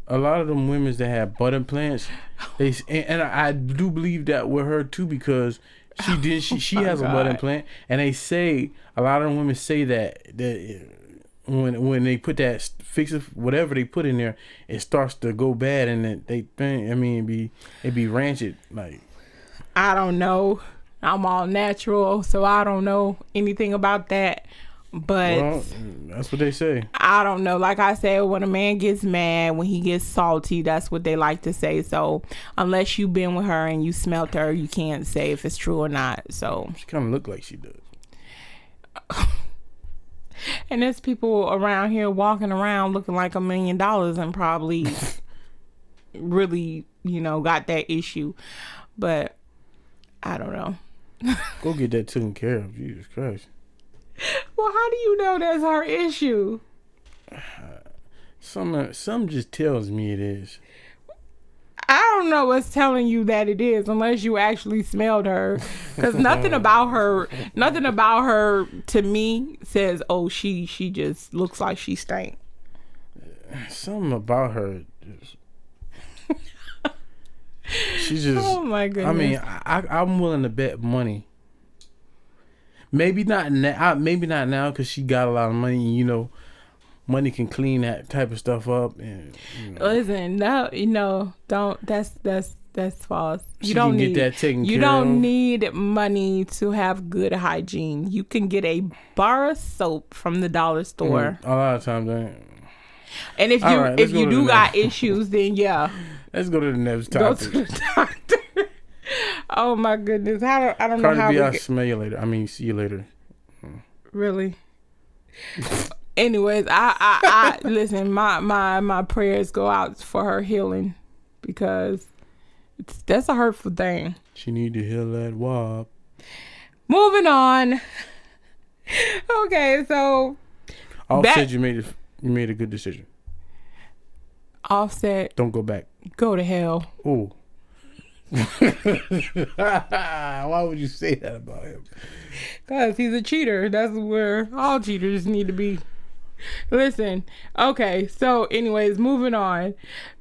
a lot of them women that have butt implants, and I do believe that with her too, because she has a butt implant, and they say a lot of them women say that when they put that fix it, whatever they put in there, it starts to go bad, and then they think, I mean, it be rancid. Like, I don't know. I'm all natural, so I don't know anything about that. But that's what they say. I don't know. Like I said, when a man gets mad, when he gets salty, that's what they like to say. So unless you've been with her and you smelt her, you can't say if it's true or not. So she kind of look like she does. And there's people around here walking around looking like $1 million and probably really, got that issue. But I don't know. Go get that taken care of. Jesus Christ. Well, how do you know that's her issue? Some just tells me it is. I don't know what's telling you that it is, unless you actually smelled her. Because nothing about her to me says, oh, she just looks like she stank. Something about her. She's just. Oh my goodness. I mean, I'm willing to bet money. Maybe not now. Maybe not now, because she got a lot of money. And, money can clean that type of stuff up. And listen, no, don't. That's false. You don't need that taken care of. You don't need money to have good hygiene. You can get a bar of soap from the dollar store. A lot of times, and if you do got issues, then yeah. Let's go to the next topic. Go to the doctor. Oh my goodness! I don't know how. Cardi B, I'll smell you later. I mean, see you later. Really. Anyways, I listen. My prayers go out for her healing, because that's a hurtful thing. She need to heal that wop. Moving on. Okay, so Offset, you made a good decision. Offset, don't go back. Go to hell. Oh. Why would you say that about him? Because he's a cheater. That's where all cheaters need to be. Listen, okay, so anyways, moving on.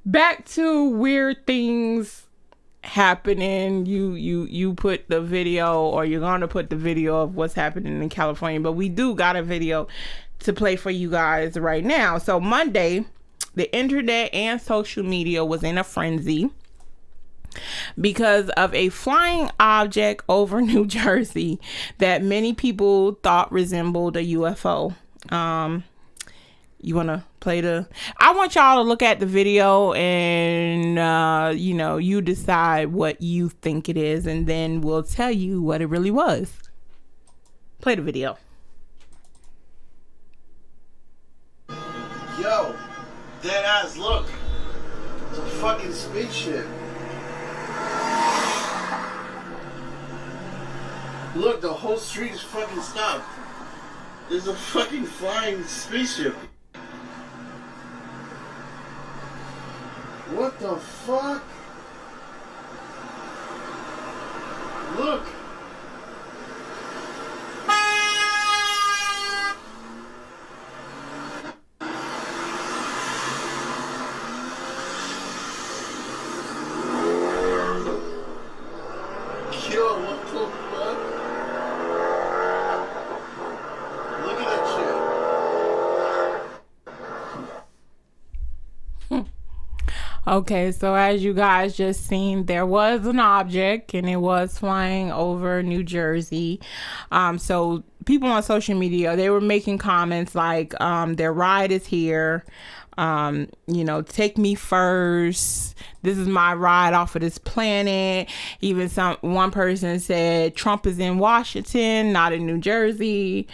Back to weird things happening. You put the video, or you're gonna put the video of what's happening in California, but we do got a video to play for you guys right now. So Monday, the internet and social media was in a frenzy because of a flying object over New Jersey that many people thought resembled a UFO. You want to play I want y'all to look at the video and, you decide what you think it is, and then we'll tell you what it really was. Play the video. Yo, dead ass, look. It's a fucking spaceship. Look, the whole street is fucking stopped. There's a fucking flying spaceship. What the fuck? Look. Yo, what the fuck? Look at that shit. Okay, so as you guys just seen, there was an object and it was flying over New Jersey. So people on social media, they were making comments like, their ride is here. Take me first. This is my ride off of this planet. Even one person said Trump is in Washington, not in New Jersey.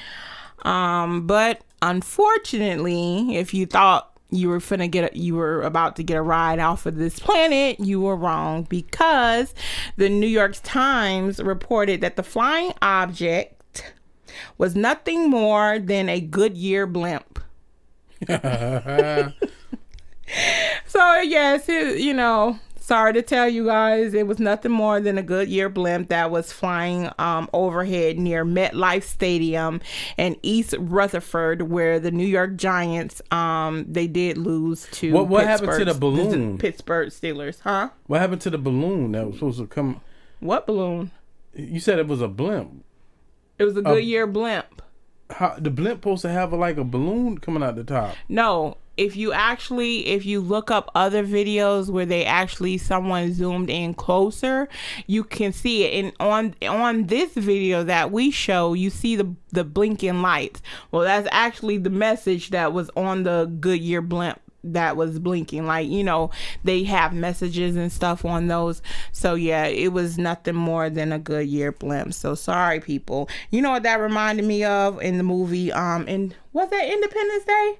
But unfortunately, if you thought you were about to get a ride off of this planet, you were wrong, because the New York Times reported that the flying object was nothing more than a Goodyear blimp. So yes, sorry to tell you guys, it was nothing more than a Goodyear blimp that was flying overhead near MetLife Stadium in East Rutherford, where the New York Giants they did lose to what happened to the balloon? Pittsburgh Steelers, huh? What happened to the balloon that was supposed to come? What balloon? You said it was a blimp. It was a Goodyear blimp. How the blimp supposed to have like a balloon coming out the top? No. If you look up other videos where someone zoomed in closer, you can see it. And on this video that we show, you see the blinking lights. Well, that's actually the message that was on the Goodyear blimp that was blinking. Like, they have messages and stuff on those. So yeah, it was nothing more than a Goodyear blimp. So sorry, people. You know what that reminded me of in the movie? Was that Independence Day?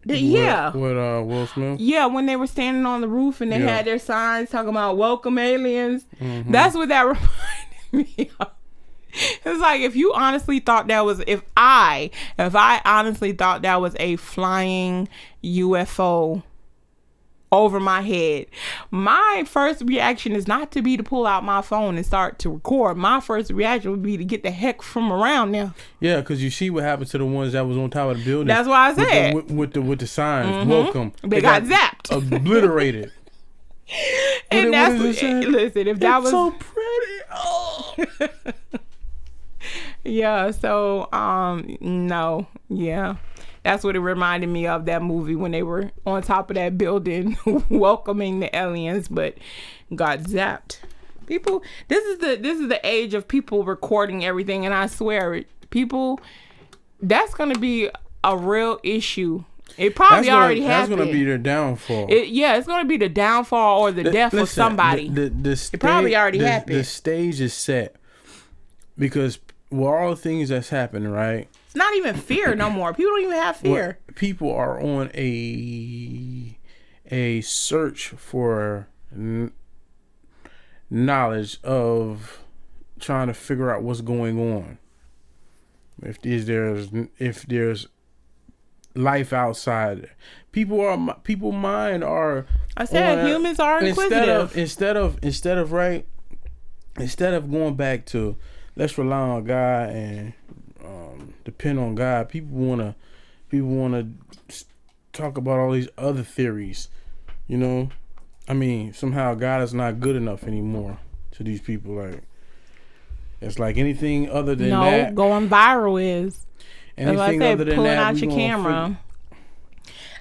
With Will Smith? Yeah, when they were standing on the roof and they had their signs talking about welcome aliens. Mm-hmm. That's what that reminded me of. It's like, if you honestly thought that was, if I honestly thought that was a flying UFO over my head, my first reaction is not to pull out my phone and start to record. My first reaction would be to get the heck from around there. Yeah, because you see what happened to the ones that was on top of the building. That's why I said with the signs, mm-hmm. welcome. They got zapped, obliterated. And listen, if that was so pretty. Oh. Yeah. So no. Yeah. That's what it reminded me of, that movie, when they were on top of that building welcoming the aliens, but got zapped. People, this is the age of people recording everything, and I swear, people, that's gonna be a real issue. It probably already happened. That's gonna be their downfall. It's gonna be the downfall or the death of somebody. It probably already happened. The stage is set because with all the things that's happening, right? It's not even fear no more. People don't even have fear. Well, people are on a search for knowledge of trying to figure out what's going on. If there's life outside, people mind are. I said humans are inquisitive. Instead of going back to let's rely on God and depend on God, people wanna talk about all these other theories. I mean, somehow God is not good enough anymore to these people. Like, it's like anything other than that. No, going viral is. Anything other than pulling that, out your camera.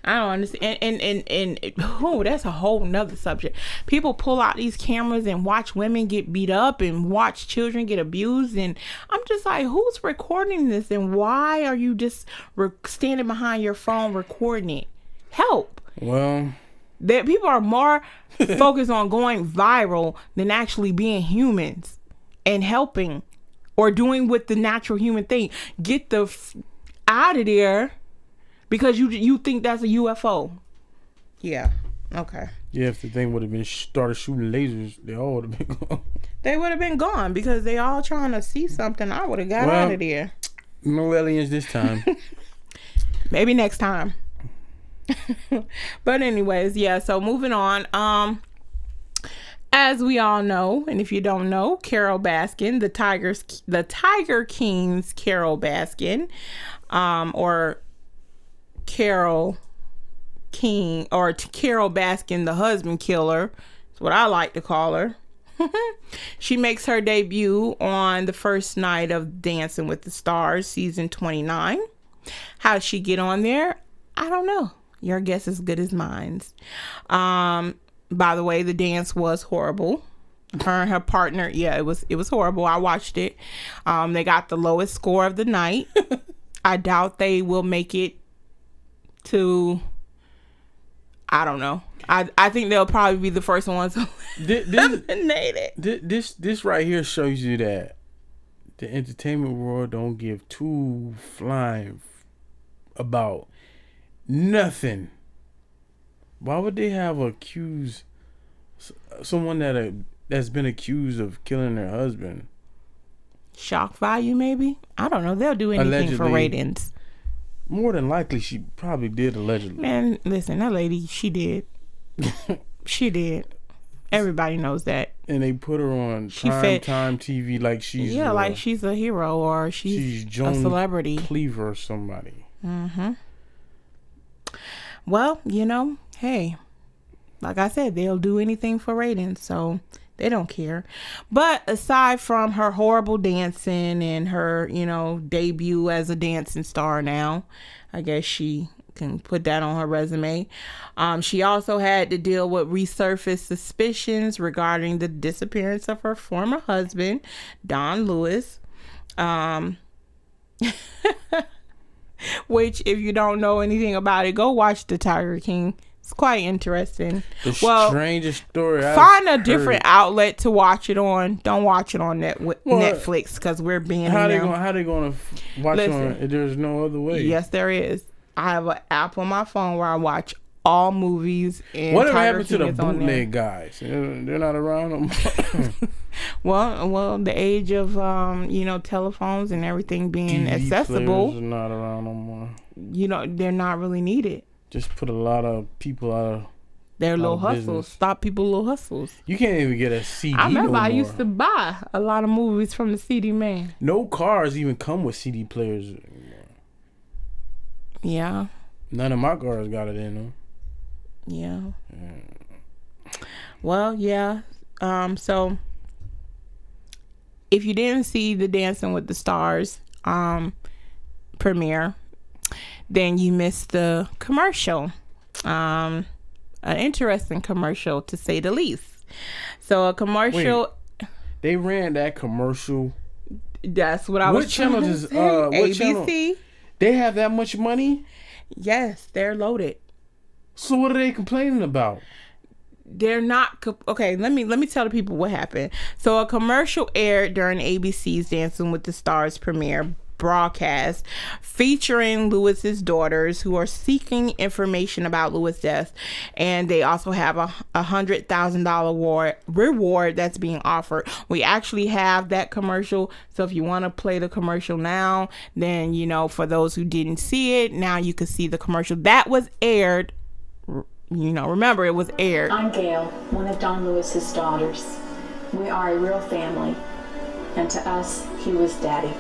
I don't understand. And that's a whole nother subject. People pull out these cameras and watch women get beat up and watch children get abused. And I'm just like, who's recording this? And why are you just standing behind your phone recording it? Help. Well, that people are more focused on going viral than actually being humans and helping or doing with the natural human thing. Get the out of there. Because you think that's a UFO. Yeah. Okay. Yeah, if the thing would have been started shooting lasers, they all would have been gone. They would have been gone because they all trying to see something. I would have got out of there. No aliens this time. Maybe next time. But anyways, yeah, so moving on. As we all know, and if you don't know, Carole Baskin, the Tiger King's Carole Baskin, or Carole King, or Carole Baskin, the husband killer, is what I like to call her. She makes her debut on the first night of Dancing with the Stars, season 29. How did she get on there? I don't know. Your guess is as good as mine. By the way, the dance was horrible. Her and her partner, yeah, it was horrible. I watched it. They got the lowest score of the night. I doubt they will make it to, I don't know. I think they'll probably be the first ones eliminated. This right here shows you that the entertainment world don't give two flying about nothing. Why would they have accused someone that's been accused of killing their husband? Shock value, maybe? I don't know. They'll do anything allegedly, for ratings. More than likely, she probably did allegedly. Man, listen, that lady, she did. She did. Everybody knows that. And they put her on time TV like she's like she's a hero or she's a celebrity. Cleaver or somebody. Mm-hmm. Well, hey, like I said, they'll do anything for ratings, so they don't care. But aside from her horrible dancing and her, debut as a dancing star now, I guess she can put that on her resume. She also had to deal with resurfaced suspicions regarding the disappearance of her former husband, Don Lewis. Which, if you don't know anything about it, go watch The Tiger King. It's quite interesting. The strangest story. Find a different outlet to watch it on. Don't watch it on Netflix because we're being. How they going to watch it on? There's no other way. Yes, there is. I have an app on my phone where I watch all movies. And whatever happened to the bootleg guys? They're not around no more. Well, the age of telephones and everything being TV accessible, players are not around no more. They're not really needed. Just put a lot of people out of their little hustles. Business. Stop people little hustles. You can't even get a CD. I remember I used to buy a lot of movies from the CD man. No cars even come with CD players anymore. Yeah. None of my cars got it in them. Yeah. Well, yeah. So if you didn't see the Dancing with the Stars premiere, then you missed the commercial. An interesting commercial, to say the least. So a commercial. Wait, they ran that commercial. That's what I was trying to say. ABC. Channel? They have that much money? Yes, they're loaded. So what are they complaining about? They're not okay. Let me tell the people what happened. So a commercial aired during ABC's Dancing with the Stars premiere broadcast featuring Lewis's daughters who are seeking information about Lewis' death, and they also have a $100,000 reward that's being offered. We actually have that commercial, so if you want to play the commercial now, then for those who didn't see it, now you can see the commercial that was aired. Remember, it was aired. I'm Gail, one of Don Lewis's daughters. We are a real family, and to us, he was daddy.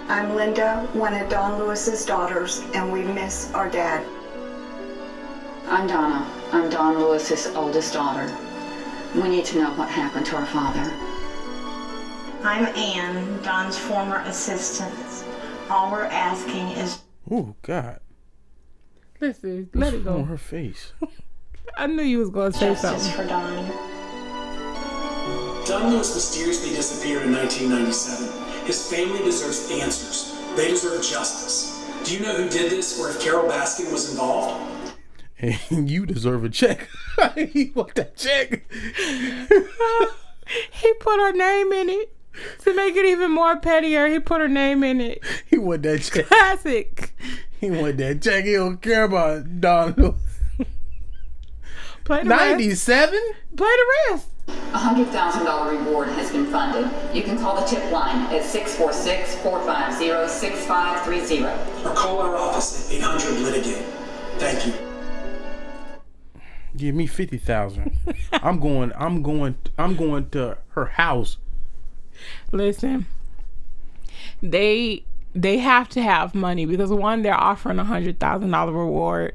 I'm Linda, one of Don Lewis's daughters, and we miss our dad. I'm Donna. I'm Don Lewis's oldest daughter. We need to know what happened to our father. I'm Ann, Don's former assistant. All we're asking is... Oh, God. Listen, let it go. On her face. I knew you was going to say something. Justice for Don. Don Lewis mysteriously disappeared in 1997. His family deserves answers. They deserve justice. Do you know who did this or if Carole Baskin was involved? And you deserve a check. He want that check. He put her name in it. To make it even more pettier, he put her name in it. He want that check. Classic. He want that check. He don't care about Don Lewis. Play the 97? Play the rest. A $100,000 reward has been funded. You can call the tip line at 646-450-6530. Or call our office at 800-LITIGATE. Thank you. Give me 50,000. I'm going to her house. Listen. They have to have money because one, they're offering a $100,000 reward.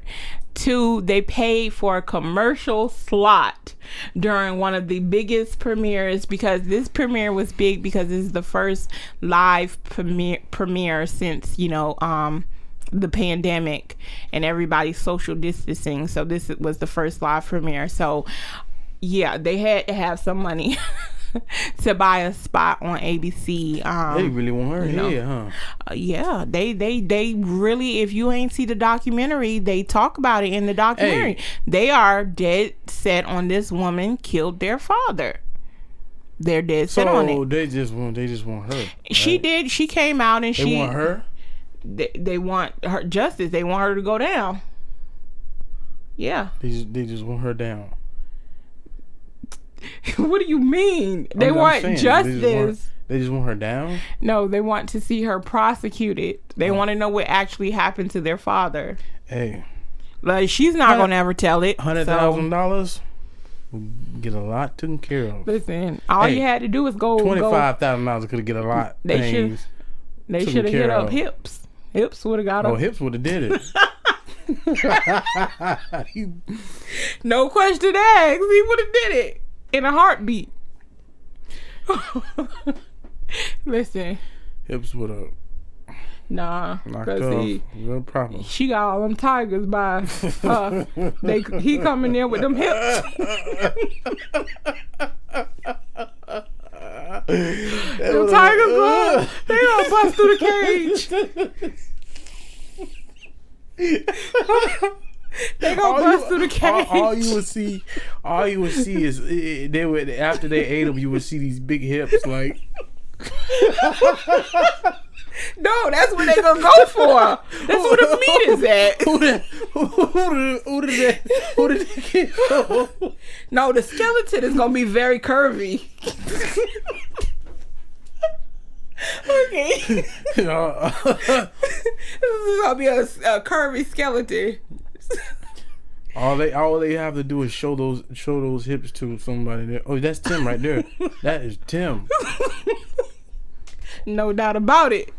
Two, they paid for a commercial slot during one of the biggest premieres, because this premiere was big because this is the first live premiere since the pandemic and everybody's social distancing. So this was the first live premiere. So Yeah, they had to have some money to buy a spot on ABC. They really want her here, huh? Yeah, they really. If you ain't see the documentary, they talk about it in the documentary. Hey. They are dead set on this woman killed their father. They're dead set on it. So they just want her. Right? She did. She came out and they want her. They want her justice. They want her to go down. Yeah. They just want her down. What do you mean? They want justice. They just want her down? No, they want to see her prosecuted. They want to know what actually happened to their father. Hey. Like, she's not going to ever tell it. $100,000 will get a lot taken care of. Listen, all you had to do is go. $25,000 could get a lot. They should have hit up Hips. Hips would have got him. Oh, Hips would have did it. No question asked. He would have did it in a heartbeat. Listen. Hips would have. Nah, because no problem. She got all them tigers by her. He coming in with them hips. Them tigers go, they gonna bust through the cage. They gonna bust through the cage. All you would see is they would, after they ate them, you would see these big hips like. No, that's what they gonna go for. That's where the meat is at. Who did they get? No, the skeleton is gonna be very curvy. Okay. This is gonna be a curvy skeleton. All they have to do is show those hips to somebody there. Oh, that's Tim right there. That is Tim. No doubt about it.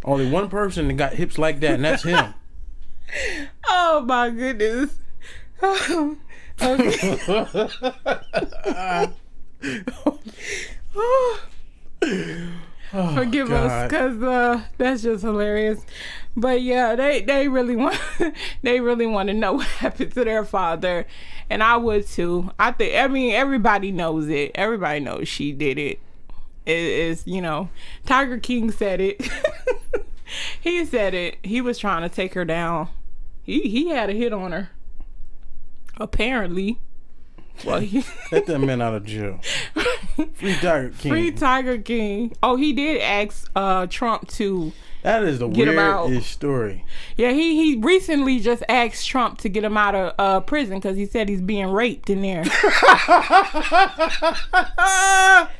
Only one person that got hips like that, and that's him. Oh my goodness. Okay. Forgive us, because that's just hilarious. But yeah, they really want to know what happened to their father, and I would too. I mean everybody knows it. Everybody knows she did it. It's, Tiger King said it. He said it. He was trying to take her down. He had a hit on her. Apparently. Well, let that man out of jail. Free Tiger King. Free Tiger King. Oh, he did ask Trump to. That is the weirdest story. Yeah, he recently just asked Trump to get him out of prison because he said he's being raped in there.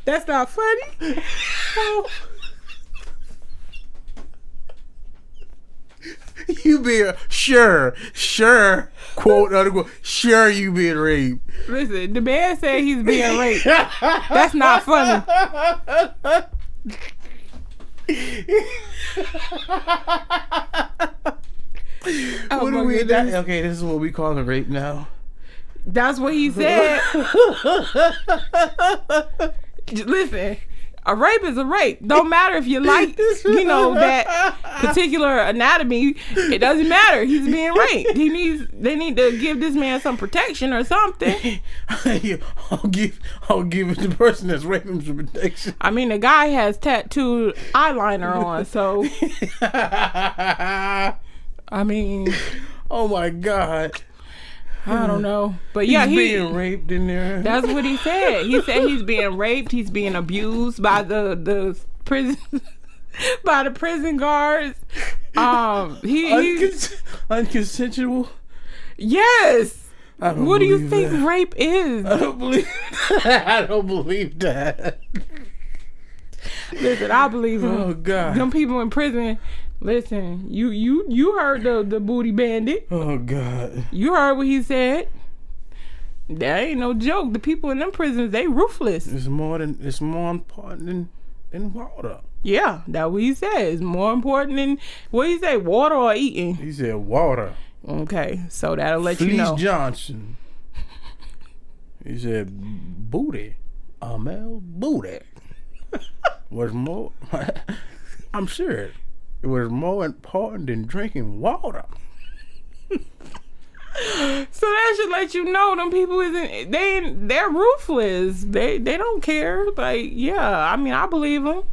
That's not funny. You being sure, quote unquote, sure you being raped. Listen, the man said he's being raped. That's not funny. What do we? Okay, this is what we call a rape now. That's what he said. Listen, a rape is a rape. Don't matter if you like, that particular anatomy. It doesn't matter. He's being raped. They need to give this man some protection or something. I'll give it to the person that's raping him some protection. I mean, the guy has tattooed eyeliner on, so. I mean. Oh my God. I don't know, but yeah, he's being raped in there. That's what he said. He said he's being raped. He's being abused by the prison, by the prison guards. Unconsensual. Yes. What do you think rape is? I don't believe that. Listen, I believe him. Oh God. Them people in prison. Listen, you heard the booty bandit. Oh God. You heard what he said. That ain't no joke. The people in them prisons, they ruthless. It's more important than water. Yeah, that's what he said. It's more important than what he say, water or eating. He said water. Okay, so that'll let Fleece you know. Johnson. He said booty. Amel booty. Was more. I'm sure. It was more important than drinking water. So that should let you know them people they're ruthless. They don't care. Like, yeah, I mean, I believe them.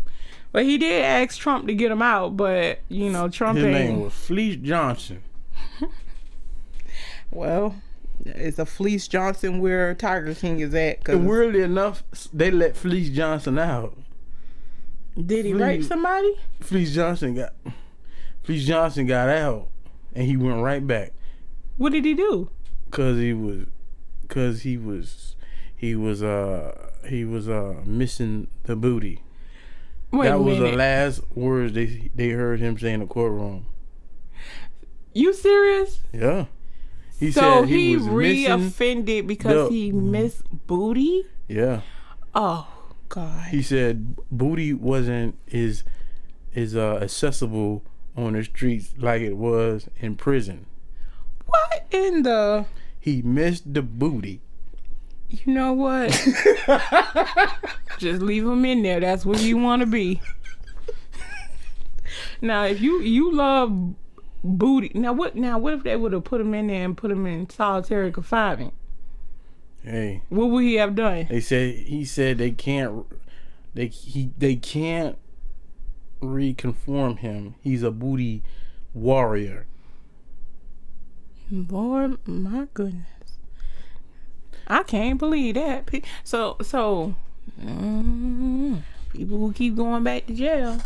But he did ask Trump to get him out, but you know, Trump His name was Fleece Johnson. Well, it's a Fleece Johnson where Tiger King is at. And weirdly enough, they let Fleece Johnson out. Did he rape somebody? Fleece Johnson got out, and he went right back. What did he do? Cause he was missing the booty. That was the last words they heard him say in the courtroom. You serious? Yeah. He so said he was re-offended because he missed booty? Yeah. Oh God. He said booty wasn't as accessible on the streets like it was in prison. What in the? He missed the booty. You know what? Just leave him in there. That's where you want to be. Now, if you love booty, now what if they would have put him in there and put him in solitary confinement? Hey, what would he have done? He said they can't reconform him. He's a booty warrior. Lord, my goodness. I can't believe that. So people who keep going back to jail.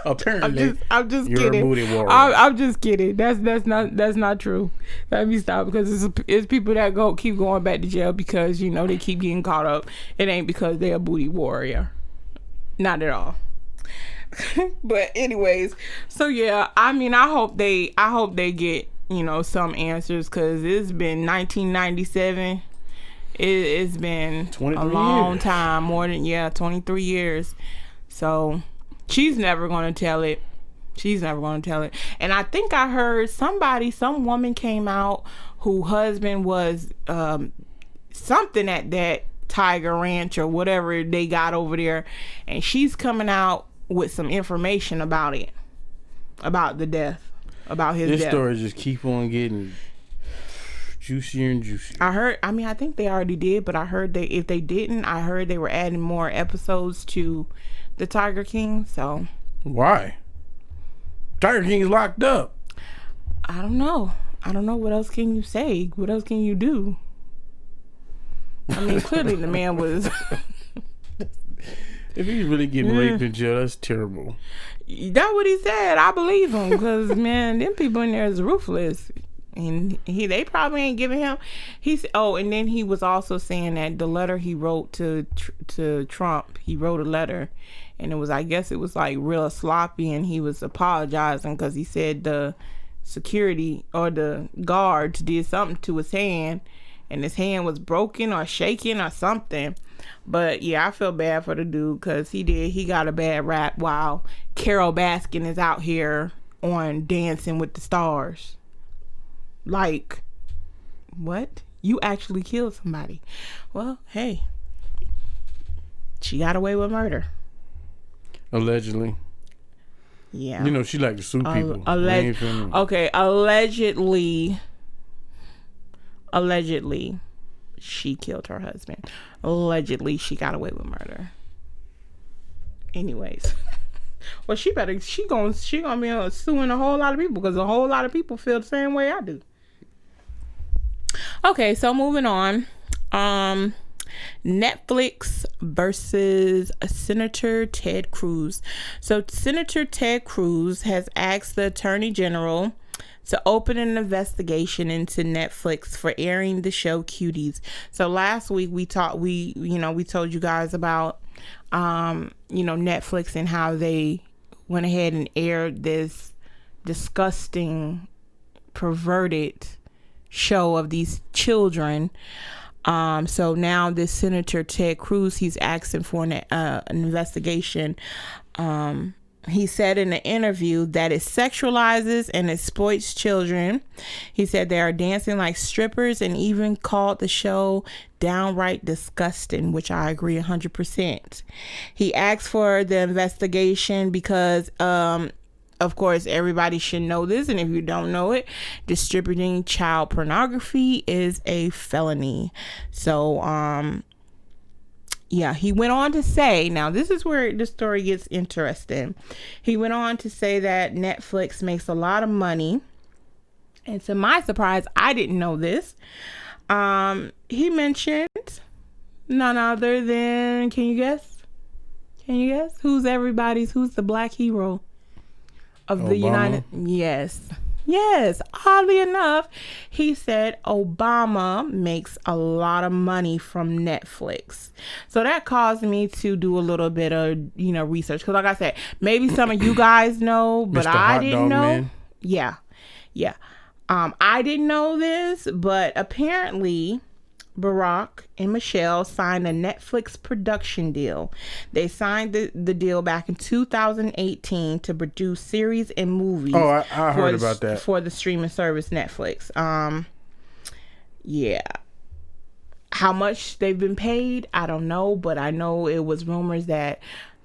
Apparently, I'm just you're kidding. A booty warrior. I'm just kidding. That's not true. Let me stop, because it's people that keep going back to jail because, you know, they keep getting caught up. It ain't because they're a booty warrior. Not at all. But anyways, so yeah, I mean, I hope they get, you know, some answers, because it's been 1997. It's been a long time, more than 23 years. So she's never gonna tell it. And I think I heard some woman came out whose husband was something at that Tiger Ranch or whatever they got over there, and she's coming out with some information about it, about the death, about his death. This story just keep on getting juicier and juicier. I think they already did, but I heard if they didn't, I heard they were adding more episodes to the Tiger King. So why? Tiger King is locked up. I don't know. What else can you say? What else can you do? I mean, clearly the man was. If he's really getting raped in jail, that's terrible. That's what he said. I believe him, because man, them people in there is ruthless, and they probably ain't giving him. And then he was also saying that the letter he wrote to Trump, he wrote a letter, and I guess it was like real sloppy, and he was apologizing because he said the security or the guards did something to his hand, and his hand was broken or shaking or something. But yeah, I feel bad for the dude, because he got a bad rap while Carole Baskin is out here on Dancing with the Stars. Like, what? You actually killed somebody. Well, hey, she got away with murder. Allegedly. Yeah. You know, she like to sue people. Okay, allegedly, she killed her husband. Allegedly, she got away with murder. Anyways, well, she gonna be suing a whole lot of people, because a whole lot of people feel the same way I do. Okay, so moving on. Netflix versus Senator Ted Cruz. So Senator Ted Cruz has asked the Attorney General to open an investigation into Netflix for airing the show Cuties. So last week we told you guys about Netflix and how they went ahead and aired this disgusting, perverted show of these children. So now this Senator Ted Cruz, he's asking for an investigation. He said in an interview that it sexualizes and exploits children. He said they are dancing like strippers, and even called the show downright disgusting, which I agree 100%. He asked for the investigation because of course, everybody should know this, and if you don't know it, distributing child pornography is a felony. So, yeah, he went on to say, now this is where the story gets interesting. He went on to say that Netflix makes a lot of money. And to my surprise, I didn't know this. He mentioned none other than, can you guess? Who's the black hero of the Obama? Yes. Oddly enough, he said Obama makes a lot of money from Netflix. So that caused me to do a little bit of, research. Because like I said, maybe some of you guys know, but I didn't know. Man. Yeah. I didn't know this, but apparently Barack and Michelle signed a Netflix production deal. They signed the deal back in 2018 to produce series and movies. Oh, I heard about that. For the streaming service Netflix. Yeah. How much they've been paid, I don't know, but I know it was rumors that,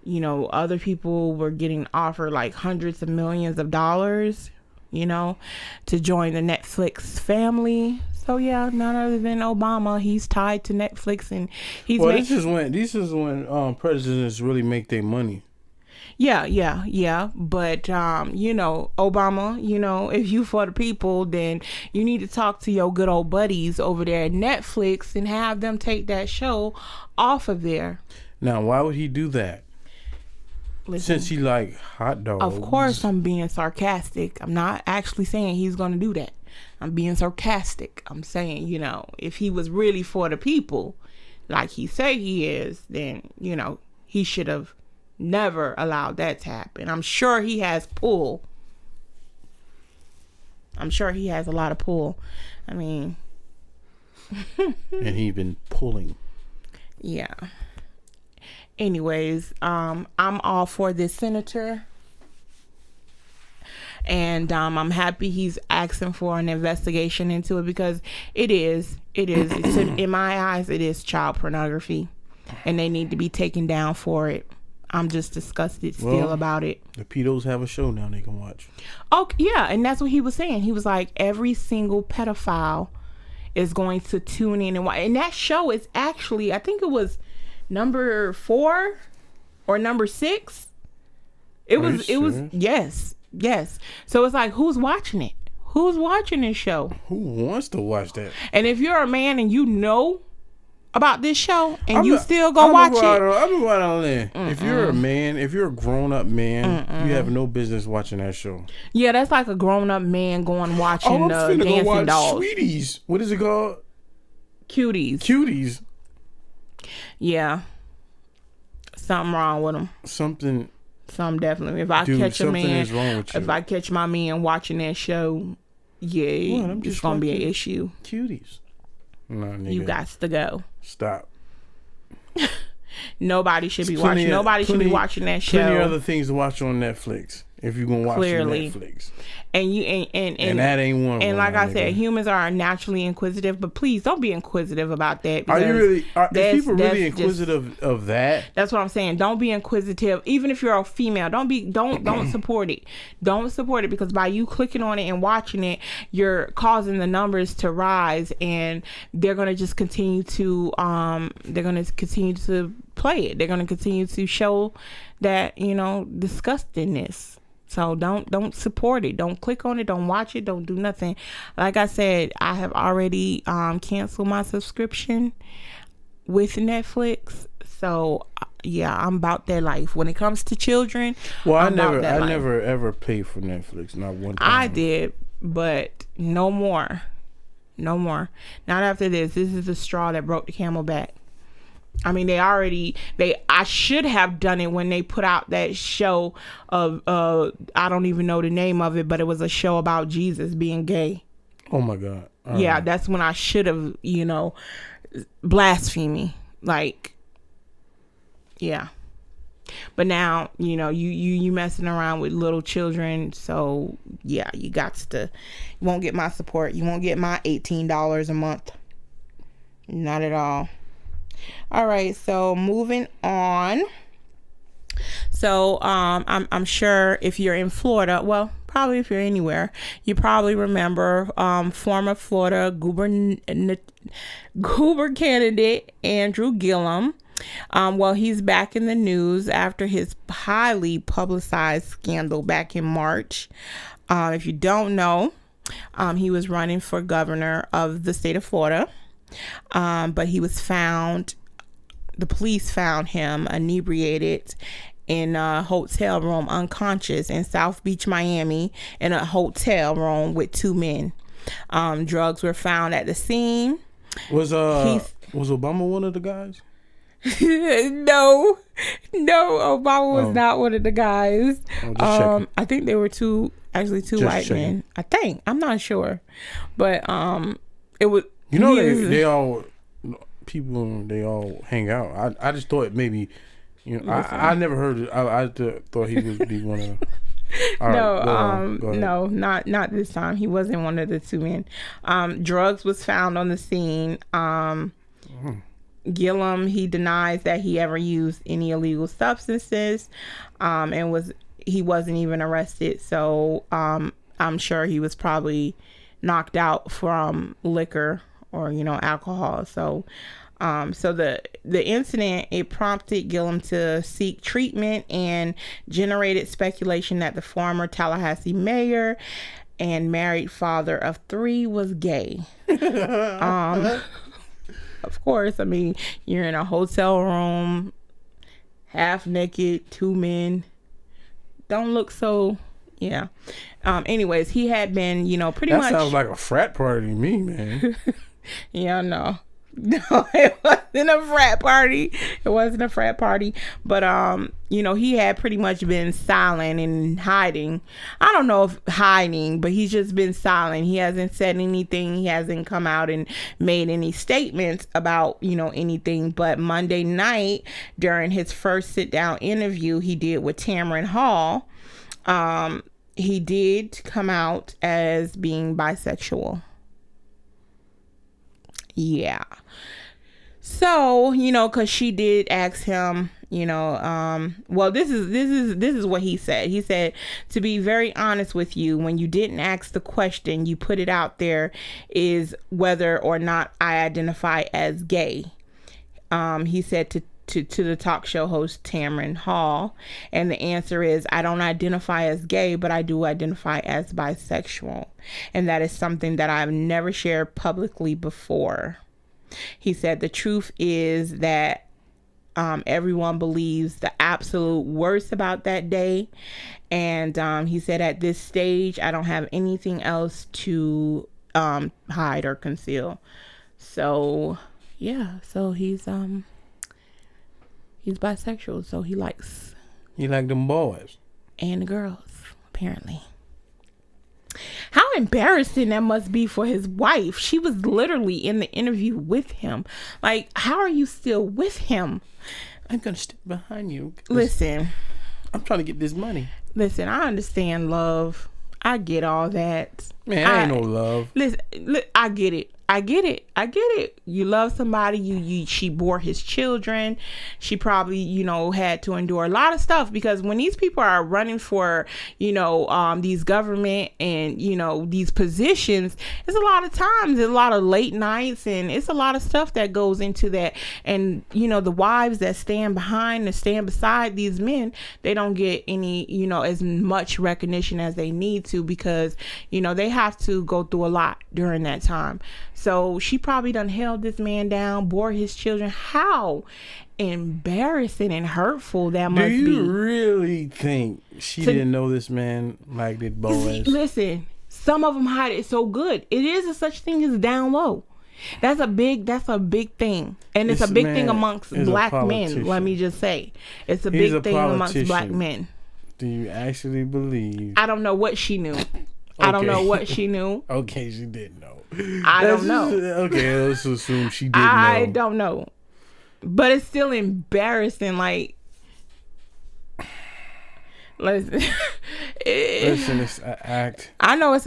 other people were getting offered like hundreds of millions of dollars, to join the Netflix family. So yeah, none other than Obama. He's tied to Netflix, and he's. Well, this is when presidents really make their money. Yeah. But Obama, if you for the people, then you need to talk to your good old buddies over there at Netflix and have them take that show off of there. Now, why would he do that? Listen, since he like hot dogs. Of course, I'm being sarcastic. I'm not actually saying he's going to do that. I'm being sarcastic. I'm saying, if he was really for the people, like he say he is, then, he should have never allowed that to happen. I'm sure he has pull. I'm sure he has a lot of pull. I mean. And he been pulling. Yeah. Anyways, I'm all for this senator. And I'm happy he's asking for an investigation into it, because it is in my eyes, it is child pornography, and they need to be taken down for it. I'm just disgusted still about it. The pedos have a show now they can watch. Oh yeah, and that's what he was saying. He was like, every single pedophile is going to tune in and watch. And that show is actually, I think it was number 4 or number 6. It was yes. So it's like, who's watching it? Who's watching this show? Who wants to watch that? And if you're a man and you know about this show and you still go watch it, I'm going on there. If you're a man, if you're a grown-up man, you have no business watching that show. Yeah, that's like a grown-up man going watching the Dancing go watch Dolls. Sweeties. What is it called? Cuties. Yeah. Something wrong with them. Something definitely. If I catch a man, is wrong with you. If I catch my man watching that show, it's gonna be an issue. Cuties. No, nigga. You got to go. Stop. Nobody should be watching. Nobody should be watching that show. Plenty of other things to watch on Netflix if you're gonna watch Netflix. And that ain't one. And like I said, humans are naturally inquisitive, but please don't be inquisitive about that. Are you really? Are people really inquisitive of that? That's what I'm saying. Don't be inquisitive, even if you're a female. Don't support it. Don't support it, because by you clicking on it and watching it, you're causing the numbers to rise, and they're gonna just continue to play it. They're gonna continue to show that disgustingness. So don't support it. Don't click on it. Don't watch it. Don't do nothing. Like I said, I have already canceled my subscription with Netflix. So yeah, I'm about that life. When it comes to children, I never ever paid for Netflix. Not one time. I did, but no more. Not after this. This is the straw that broke the camel back. I mean, I should have done it when they put out that show of, I don't even know the name of it, but it was a show about Jesus being gay. Oh my God. Yeah, that's when I should have, blasphemy. Like, yeah. But now, you messing around with little children. So yeah, you won't get my support. You won't get my $18 a month. Not at all. All right, so moving on. So I'm sure if you're in Florida, well, probably if you're anywhere, you probably remember former Florida Goober candidate Andrew Gillum. Well, he's back in the news after his highly publicized scandal back in March. If you don't know, he was running for governor of the state of Florida, but he was found. The police found him inebriated in a hotel room, unconscious in South Beach, Miami, in a hotel room with 2 men. Drugs were found at the scene. Was Obama one of the guys? No, Obama was not one of the guys. I think they were two white men. I think, I'm not sure, but it was. You know, they all hang out. I just thought maybe, you know, I never heard it. I thought he would be one of. No, not this time. He wasn't one of the 2 men. Drugs was found on the scene. Gillum, he denies that he ever used any illegal substances, and he wasn't even arrested. So I'm sure he was probably knocked out from liquor or, you know, alcohol. So the incident, it prompted Gillum to seek treatment and generated speculation that the former Tallahassee mayor and married father of 3 was gay. Of course, I mean, you're in a hotel room, half naked, 2 men. Don't look so, yeah. Anyways, he had been, you know, pretty much. That sounds like a frat party to me, man. Yeah, no, it wasn't a frat party. It wasn't a frat party. But, you know, he had pretty much been silent and hiding. I don't know if hiding, but he's just been silent. He hasn't said anything. He hasn't come out and made any statements about, you know, anything. But Monday night, during his first sit-down interview he did with Tamron Hall, he did come out as being bisexual. Yeah. So, you know, because she did ask him, you know, well, this is what he said. He said, to be very honest with you, when you didn't ask the question, you put it out there, is whether or not I identify as gay. He said to the talk show host Tamron Hall, and the answer is, I don't identify as gay, but I do identify as bisexual, and that is something that I've never shared publicly before. He said the truth is that everyone believes the absolute worst about that day, and he said at this stage I don't have anything else to hide or conceal. So yeah, so he's bisexual, so he like them boys and the girls, apparently. How embarrassing that must be for his wife. She was literally in the interview with him. Like, how are you still with him? I'm gonna stick behind you. Listen, I'm trying to get this money. Listen, I understand love. I get all that. Man, I ain't no love. Listen, I get it. You love somebody. She bore his children. She probably, you know, had to endure a lot of stuff, because when these people are running for, you know, these government and, you know, these positions, it's a lot of times, there's a lot of late nights, and it's a lot of stuff that goes into that. And, you know, the wives that stand beside these men, they don't get any, you know, as much recognition as they need to, because, you know, they have to go through a lot during that time. So she probably done held this man down, bore his children. How embarrassing and hurtful that must be. Do you really think she didn't know this man liked it boys? Listen, some of them hide it so good. It is a such thing as down low. That's a big thing. And it's a big thing amongst black men. Let me just say. It's a big thing amongst black men. Do you actually believe? I don't know what she knew. I don't know what she knew. Okay, she didn't know. I don't know. Okay, let's assume she didn't know. I don't know. But it's still embarrassing. Like, listen, it's an act. I know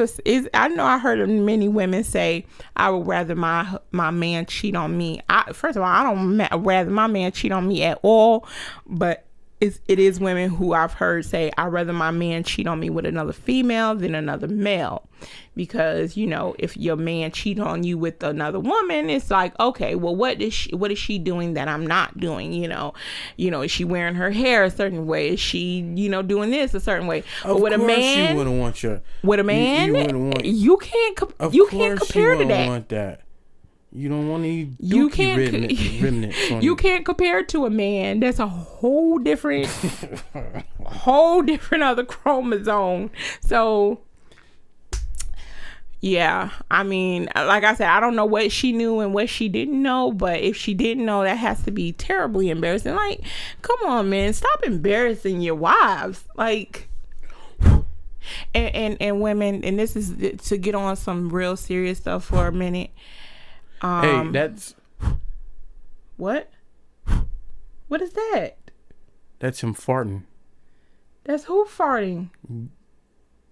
I know I heard many women say, I would rather my man cheat on me. First of all, I don't rather my man cheat on me at all. But it is women who I've heard say, I'd rather my man cheat on me with another female than another male. Because, you know, if your man cheat on you with another woman, it's like, okay, well, what is she doing that I'm not doing? You know, is she wearing her hair a certain way? Is she, you know, doing this a certain way? Of with a man, you wouldn't want your. With a man, you can't compare to that. Want that. You don't want any you can't remnants on you can't compare it to a man. That's a whole different other chromosome. So yeah, I mean, like I said, I don't know what she knew and what she didn't know, but if she didn't know, that has to be terribly embarrassing. Like, come on, man, stop embarrassing your wives. Like, and women, and this is to get on some real serious stuff for a minute. Hey, that's what? What is that? That's him farting. That's who farting?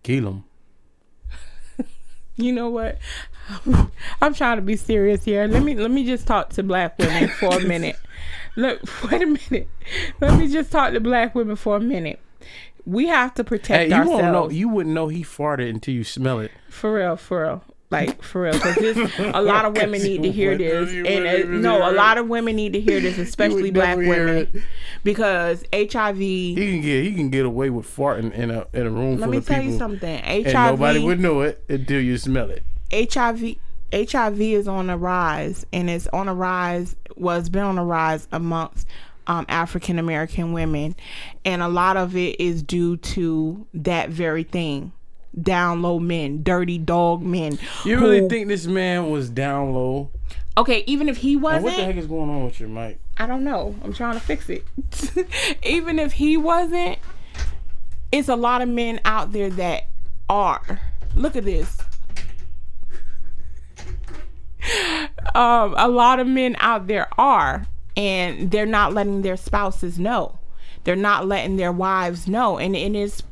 Gilum. You know what? I'm trying to be serious here. Let me just talk to black women for a minute. Look, wait a minute. Let me just talk to black women for a minute. We have to protect ourselves. You wouldn't know he farted until you smell it. For real. Like, for real, because a lot of women need to hear this, and a lot of women need to hear this, especially black women, because HIV. He can get away with farting in a room full of people. Let me tell you something. HIV, and nobody would know it until you smell it. HIV is on a rise, and it's on a rise. It's been on a rise amongst African American women, and a lot of it is due to that very thing. Down low men, dirty dog men. You really think this man was down low? Okay, even if he wasn't. Now what the heck is going on with your mic? I don't know. I'm trying to fix it. Even if he wasn't, it's a lot of men out there that are. Look at this. A lot of men out there are, and they're not letting their spouses know. They're not letting their wives know, and it's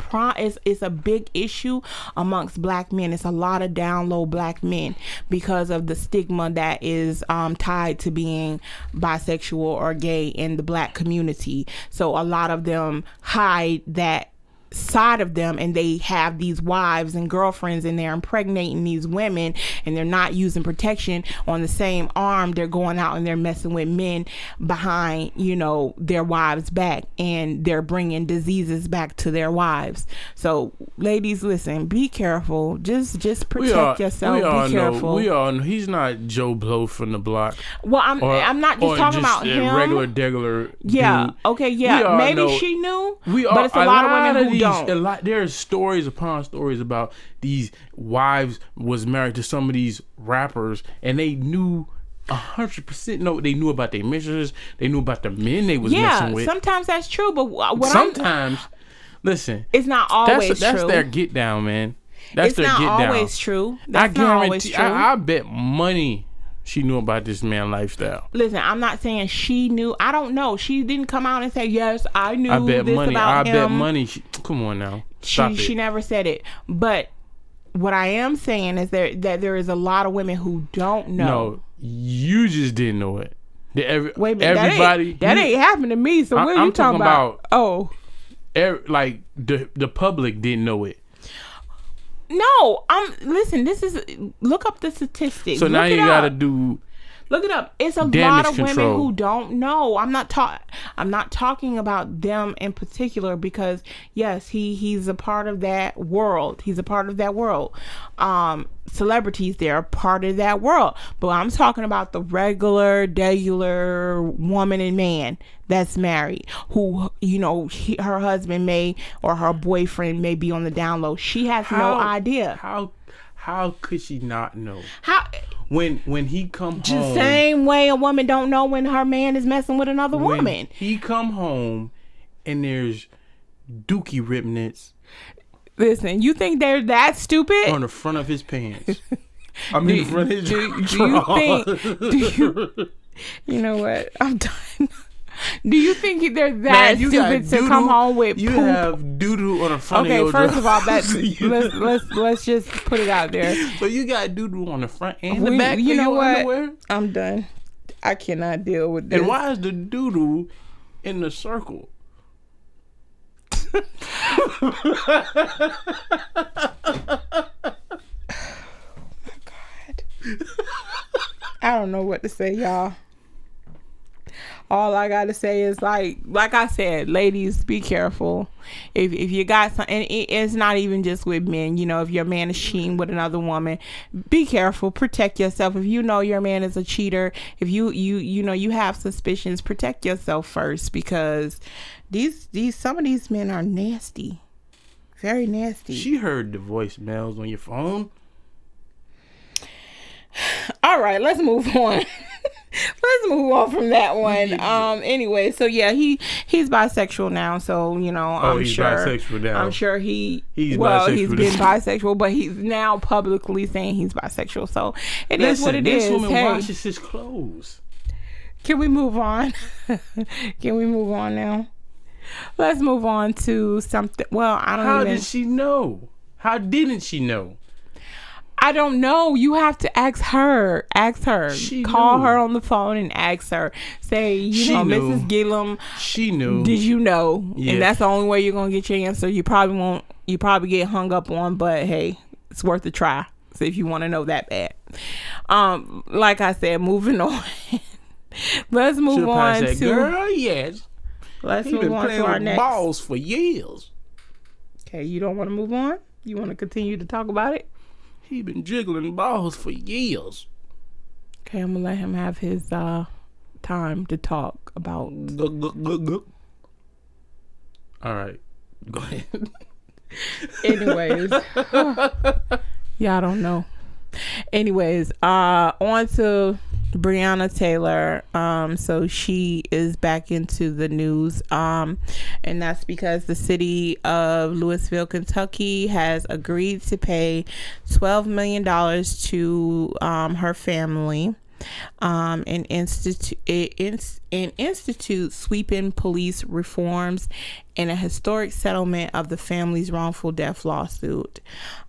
a big issue amongst black men. It's a lot of down low black men because of the stigma that is tied to being bisexual or gay in the black community. So a lot of them hide that side of them, and they have these wives and girlfriends, and they're impregnating these women, and they're not using protection. On the same arm, they're going out and they're messing with men behind, their wives' back, and they're bringing diseases back to their wives. So ladies, listen, be careful. Just protect yourself. Be careful. We all know he's not Joe Blow from the block. Well, I'm not just talking about him. Regular yeah dude. Okay, yeah, maybe she knew, but it's a lot of women who don't. There's stories upon stories about these wives was married to some of these rappers, and they knew 100%. No, they knew about their mistresses. They knew about the men they was messing with. Sometimes that's true, but listen, it's not always true. That's their get down, man. That's their get down. It's not always true. That's not always true. I bet money she knew about this man lifestyle. Listen, I'm not saying she knew. I don't know. She didn't come out and say, yes, I knew this about him. I bet money. Come on now. She never said it. But what I am saying is that there is a lot of women who don't know. No, you just didn't know it. Wait a minute, everybody. That ain't happened to me. So what are you talking about? Oh. Like the public didn't know it. No, listen, look up the statistics. So now you gotta do. Look it up. It's a lot of women who don't know. I'm not talking about them in particular, because yes, he's a part of that world. He's a part of that world. Celebrities, they're a part of that world. But I'm talking about the regular woman and man that's married, who, her husband may, or her boyfriend may be on the down low. She has no idea. How could she not know? How? When he come home, the same way a woman don't know when her man is messing with another woman. He come home and there's dookie remnants. Listen, you think they're that stupid? On the front of his pants. I mean, the front of his you know what? I'm done. Do you think they're that stupid to come home with you poop? have doo-doo on the front of your first of all, let's just put it out there. So you got doo-doo on the front and the back of your underwear? I'm done. I cannot deal with this. And why is the doo-doo in the circle? I don't know what to say, y'all. All I gotta say is like I said, ladies, be careful. If you got some, and it's not even just with men. You know, if your man is cheating with another woman, be careful. Protect yourself. If you know your man is a cheater, if you know you have suspicions, protect yourself first, because some of these men are nasty, very nasty. She heard the voicemails on your phone. All right, let's move on. Let's move on from that one. Anyway, so yeah, he's bisexual now. So you know, he's bisexual now. I'm sure he's been bisexual, but he's now publicly saying he's bisexual. So it is what it is. This woman washes his clothes. Can we move on? Can we move on now? Let's move on to something. Well, I don't. How did she know? How didn't she know? I don't know. You have to ask her. Call her on the phone and ask her. Say, Mrs. Gillum. She knew. Did you know? Yeah. And that's the only way you're gonna get your answer. You probably won't. You probably get hung up on, but hey, it's worth a try. So if you want to know that bad, like I said, moving on. Let's move on to. Girl, yes. Let's move on to our next. Balls for years. Okay, you don't want to move on? You want to continue to talk about it? He been jiggling balls for years. Okay, I'm gonna let him have his time to talk about. All right, go ahead. Anyways, y'all don't know. Anyways, on to Breonna Taylor. So she is back into the news, and that's because the city of Louisville, Kentucky has agreed to pay $12 million to her family and institute sweeping police reforms and a historic settlement of the family's wrongful death lawsuit.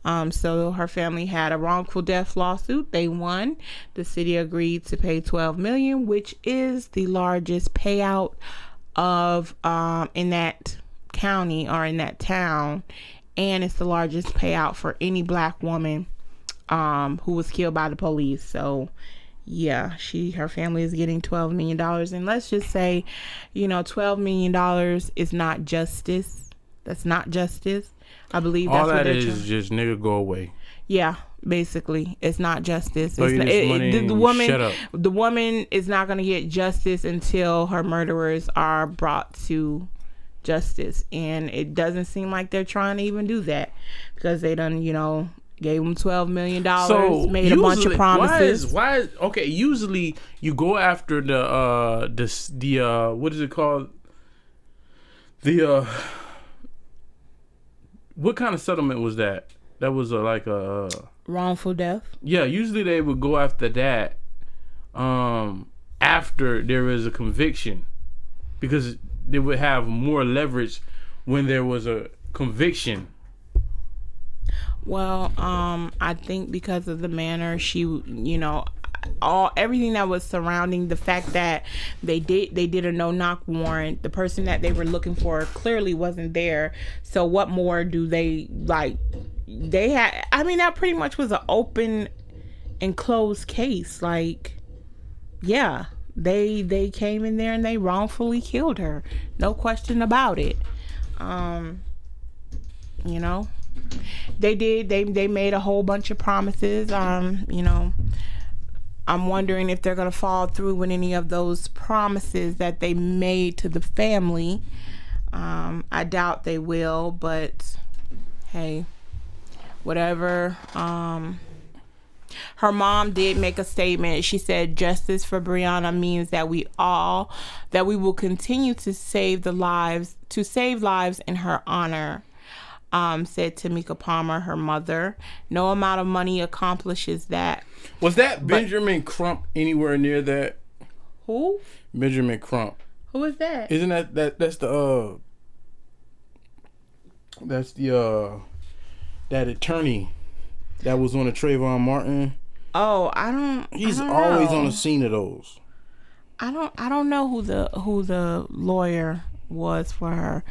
So her family had a wrongful death lawsuit. They won. The city agreed to pay $12 million, which is the largest payout of in that county or in that town, and it's the largest payout for any black woman who was killed by the police. So yeah, her family is getting $12 million. And let's just say, $12 million is not justice. That's not justice. I believe that's all what that is just nigga go away. Yeah, basically, it's not justice. So The woman is not going to get justice until her murderers are brought to justice. And it doesn't seem like they're trying to even do that, because they done, gave them $12 million, made a bunch of promises. Why is okay? Usually you go after the what is it called? What kind of settlement was that? That was like a wrongful death. Yeah, usually they would go after that after there is a conviction, because they would have more leverage when there was a conviction. Well, I think because of the manner she, everything that was surrounding the fact that they did a no-knock warrant. The person that they were looking for clearly wasn't there. So what more do they like? They had. I mean, that pretty much was an open and closed case. Like, yeah, they came in there and they wrongfully killed her. No question about it. They did. They made a whole bunch of promises. I'm wondering if they're gonna follow through with any of those promises that they made to the family. I doubt they will, but hey, whatever. Her mom did make a statement. She said, "Justice for Breonna means that we will continue to save lives in her honor." Said Tamika Palmer, her mother. No amount of money accomplishes that. Was that Benjamin Crump anywhere near that? Who? Benjamin Crump. Who is that? Isn't that's the that attorney that was on the Trayvon Martin? Oh, He's I don't always know. on the scene of those. I don't know who the lawyer was for her.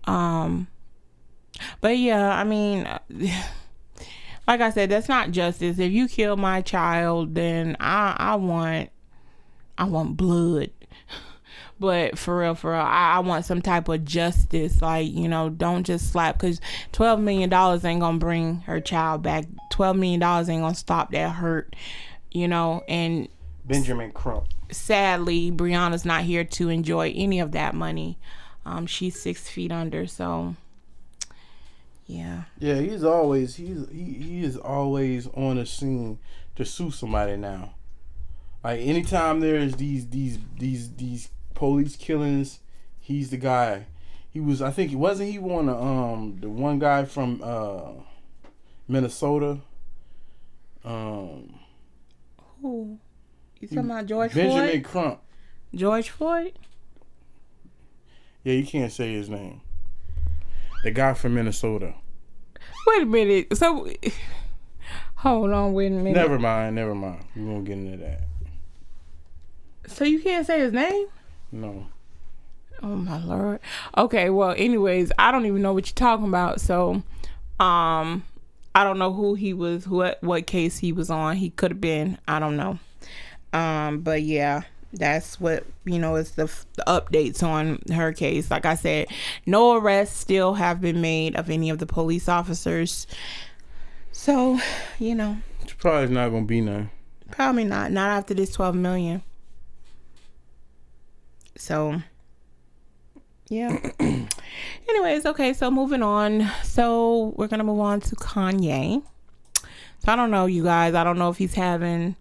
But yeah, I mean, like I said, that's not justice. If you kill my child, then I want blood. But for real, I want some type of justice. Like, you know, don't just slap, because $12 million ain't gonna bring her child back. $12 million ain't gonna stop that hurt, you know. And Benjamin Crump. Sadly, Breonna's not here to enjoy any of that money. She's 6 feet under, so yeah. Yeah, he is always on the scene to sue somebody now. Like, anytime there's these police killings, he's the guy. He was, I think, wasn't he one of the one guy from Minnesota? Who? You talking about George Floyd? Benjamin Crump. George Floyd? Yeah, you can't say his name. The guy from Minnesota. Wait a minute. So, hold on, wait a minute. Never mind. We won't get into that. So you can't say his name? No. Oh my Lord. Okay, well, anyways, I don't even know what you're talking about. So, I don't know who he was, what case he was on. He could have been, I don't know. But yeah, that's what, you know, is the updates on her case. Like I said, no arrests still have been made of any of the police officers. So, you know, it's probably not gonna be none. Probably not after this 12 million. So yeah. Anyways, okay, so moving on. So we're gonna move on to Kanye. So I don't know, you guys, I don't know if he's having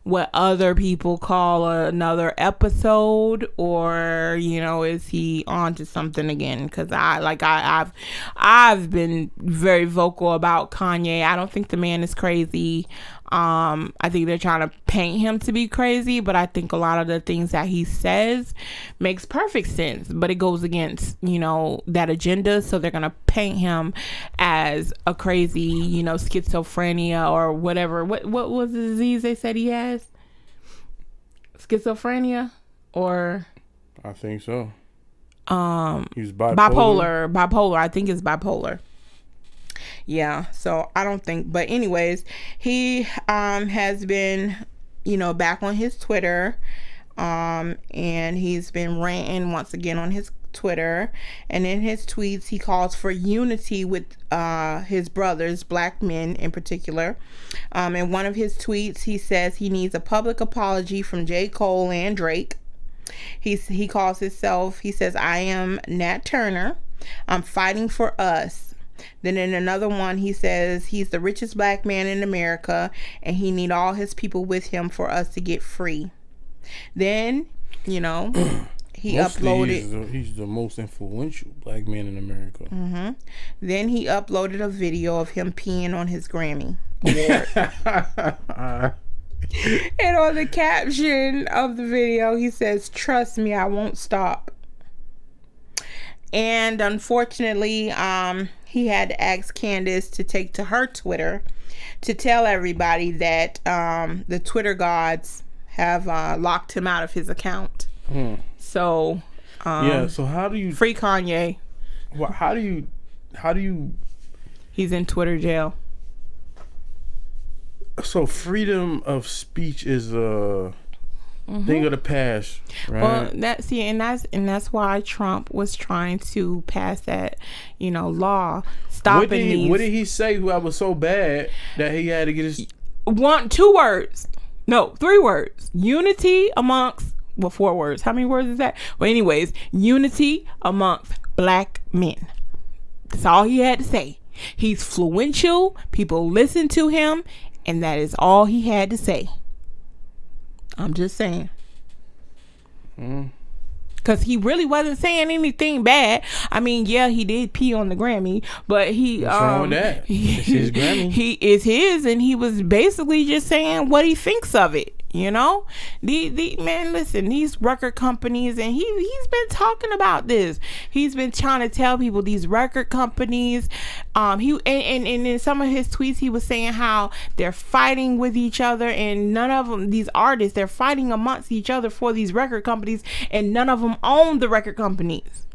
what other people call another episode, or, you know, is he on to something again? Because I've been very vocal about Kanye. I don't think the man is crazy. I think they're trying to paint him to be crazy, but I think a lot of the things that he says makes perfect sense, but it goes against, you know, that agenda. So they're gonna paint him as a crazy, you know, schizophrenia or whatever. What was the disease they said he has? Schizophrenia, or I think so. He's bipolar. I think it's bipolar. Yeah, so I don't think, but anyways, he has been, you know, back on his Twitter, and he's been ranting once again on his Twitter, and in his tweets he calls for unity with his brothers, black men in particular. In one of his tweets he says he needs a public apology from J. Cole and Drake. He calls himself, he says, "I am Nat Turner. I'm fighting for us." Then in another one, he says he's the richest black man in America and he need all his people with him for us to get free. Then, you know, he uploaded... He's the most influential black man in America. Mm-hmm. Then he uploaded a video of him peeing on his Grammy award. And on the caption of the video, he says, "Trust me, I won't stop." And unfortunately, he had to ask Candace to take to her Twitter to tell everybody that the Twitter gods have locked him out of his account. So yeah. So how do you free Kanye? Well, how do you? He's in Twitter jail. So freedom of speech is a thing of the past, right? Well, that's why Trump was trying to pass that, you know, law stopping What did he say that was so bad that he had to get his 3 words? Unity amongst, well, 4 words. How many words is that? Well, anyways, unity amongst black men. That's all he had to say. He's influential. People listen to him, and that is all he had to say. I'm just saying. Because he really wasn't saying anything bad. I mean, yeah, he did pee on the Grammy, but he... What's wrong with that? It's his Grammy. It's his, and he was basically just saying what he thinks of it. You know, the man, listen, these record companies, and he's been talking about this. He's been trying to tell people, these record companies, and in some of his tweets he was saying how they're fighting with each other, and none of them, these artists, they're fighting amongst each other for these record companies, and none of them own the record companies.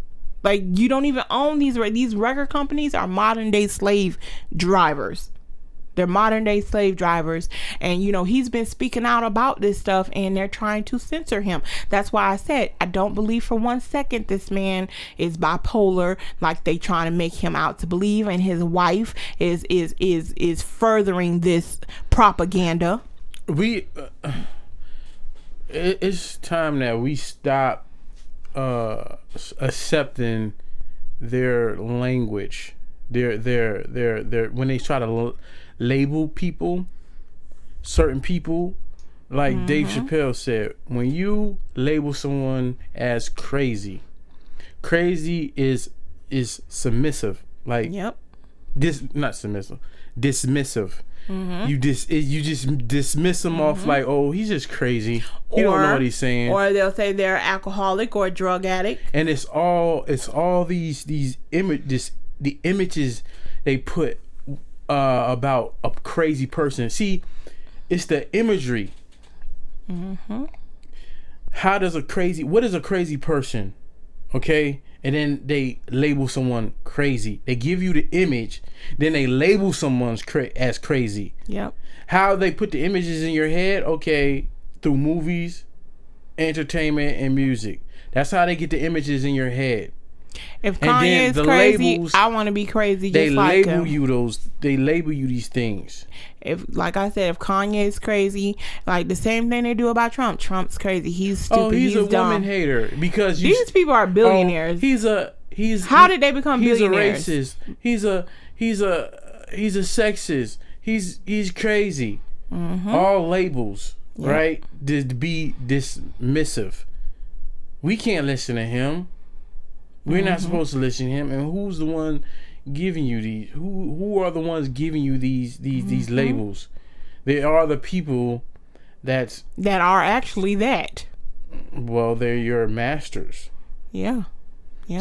Like, you don't even own these record companies are modern day slave drivers. They're modern day slave drivers. And, you know, he's been speaking out about this stuff, and they're trying to censor him. That's why I said, I don't believe for 1 second this man is bipolar like they trying to make him out to believe. And his wife is furthering this propaganda. It's time that we stop accepting their language. Their when they try to label people, certain people, like Dave Chappelle said, when you label someone as crazy is submissive. Like, not submissive, dismissive. You just dismiss them off like, oh, he's just crazy. He don't know what he's saying. Or they'll say they're alcoholic or a drug addict. And it's all these images, the images they put about a crazy person. See, it's the imagery. What is a crazy person? Okay, and then they label someone crazy. They give you the image, then they label someone as crazy. Yep. How they put the images in your head? Okay, through movies, entertainment, and music. That's how they get the images in your head. If Kanye is crazy, labels, I want to be crazy just like him. They label you these things. If, like I said, if Kanye is crazy, like the same thing they do about Trump. Trump's crazy. He's stupid. Oh, he's a dumb. woman hater because these people are billionaires. How did they become billionaires? He's a racist. He's a sexist. He's crazy. All labels, right? To be dismissive. We can't listen to him. We're not supposed to listen to him. And who's the one giving you these? Who are the ones giving you these labels? They are the people that are actually that. Well, they're your masters. Yeah.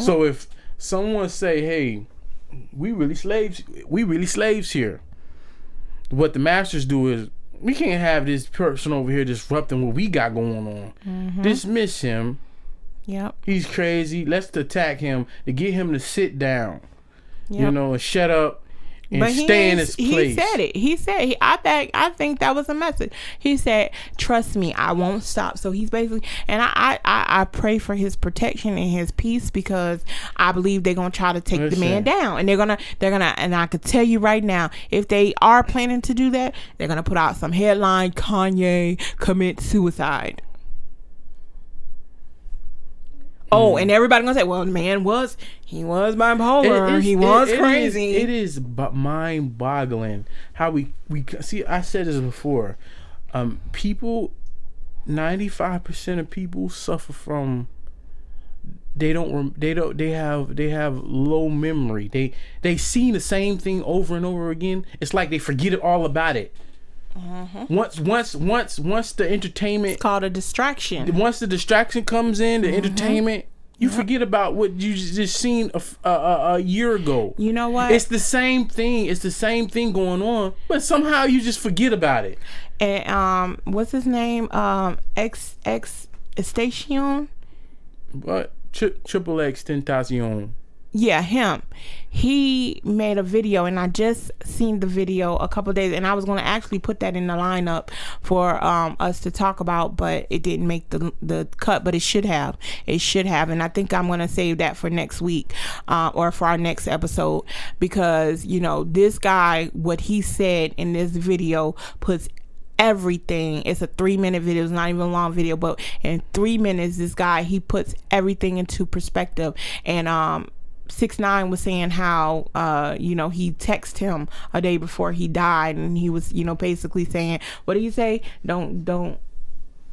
So if someone say, "Hey, we really slaves here," what the masters do is, we can't have this person over here disrupting what we got going on. Dismiss him. Yep. He's crazy. Let's attack him to get him to sit down. You know, and shut up and stay in his place. He said it. He said, I think that was a message. He said, "Trust me, I won't stop." So he's basically, and I pray for his protection and his peace, because I believe they're gonna try to take the man down, and they're gonna, and I could tell you right now, if they are planning to do that, they're gonna put out some headline: Kanye commit suicide. Oh, and everybody gonna say, "Well, the man was bipolar. He was crazy." It is mind-boggling how we see. I said this before. 95% of people suffer from. They have low memory. They see the same thing over and over again. It's like they forget it all about it. Once the entertainment, it's called a distraction. Once the distraction comes in, the entertainment, you forget about what you just seen a year ago. You know what? It's the same thing. It's the same thing going on, but somehow you just forget about it. And what's his name? X Station. What? Triple X Tentacion. Yeah, him. He made a video, and I just seen the video a couple of days, and I was going to actually put that in the lineup for us to talk about, but it didn't make the cut, but it should have. And I think I'm going to save that for next week, or for our next episode, because, you know, this guy, what he said in this video puts everything. It's a 3-minute video. It's not even a long video, but in 3 minutes, this guy, he puts everything into perspective. And 6ix9ine was saying how he texted him a day before he died, and he was basically saying, what did he say? Don't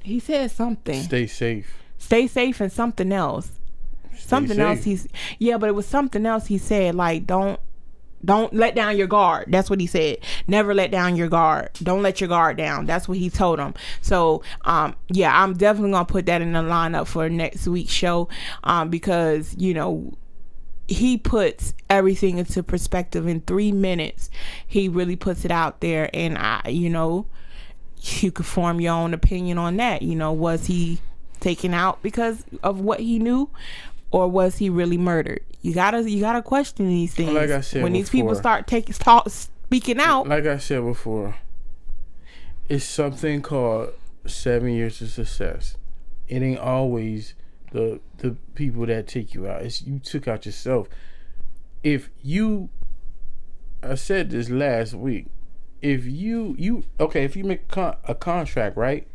he said something, stay safe and something else but it was something else he said, like don't let down your guard. That's what he said. Never let down your guard. Don't let your guard down. That's what he told him. So I'm definitely gonna put that in the lineup for next week's show, because he puts everything into perspective in 3 minutes. He really puts it out there, and you could form your own opinion on that. Was he taken out because of what he knew, or was he really murdered? You gotta question these things. Like I said when before, these people start speaking out. Like I said before, it's something called 7 years of success. It ain't always the people that take you out. It's you took out yourself. I said this last week. If you make a contract, right?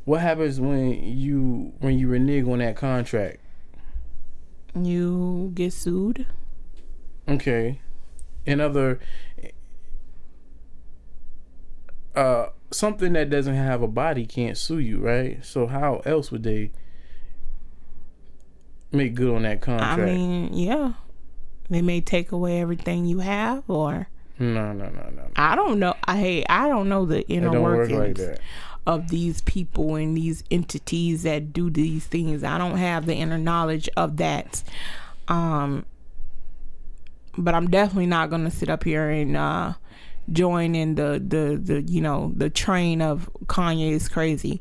What happens when you renege on that contract? You get sued. Okay. Something that doesn't have a body can't sue you, right? So how else would they make good on that contract? I mean, yeah. They may take away everything you have, or No. I don't know. I don't know the inner workings like that. of these people and these entities that do these things. I don't have the inner knowledge of that. But I'm definitely not gonna sit up here and join in the train of Kanye is crazy.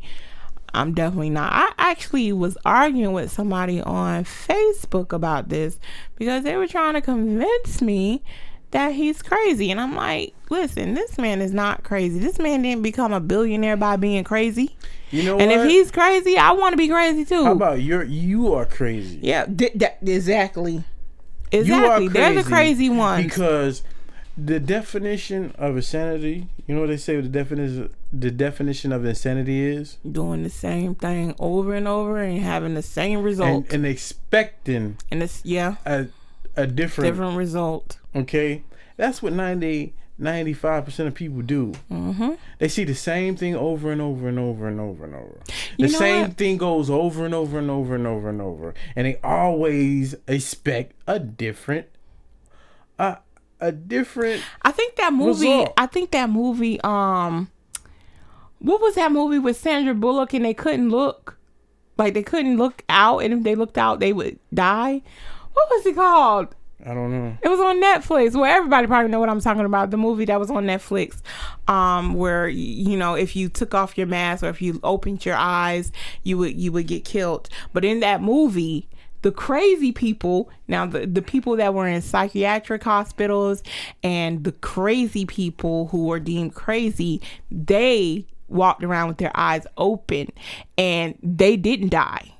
I'm definitely not. I actually was arguing with somebody on Facebook about this because they were trying to convince me that he's crazy. And I'm like, listen, this man is not crazy. This man didn't become a billionaire by being crazy. You know and what? if he's crazy, I want to be crazy too. How about you are crazy? Yeah, exactly. You are crazy. They're the crazy ones. Because the definition of insanity, you know what they say the definition of insanity is? Doing the same thing over and over and having the same result. And expecting a different result. Okay? That's what 95% of people do. Mm-hmm. They see the same thing over and over and over and over and over. The same thing goes over and over and over and over and over. And they always expect a different I think that movie result. What was that movie with Sandra Bullock and they couldn't look out, and if they looked out they would die? What was it called? I don't know. It was on Netflix. Well, everybody probably know what I'm talking about. The movie that was on Netflix, where if you took off your mask or if you opened your eyes, you would get killed. But in that movie, the crazy people, now the people that were in psychiatric hospitals and the crazy people who were deemed crazy, they walked around with their eyes open and they didn't die.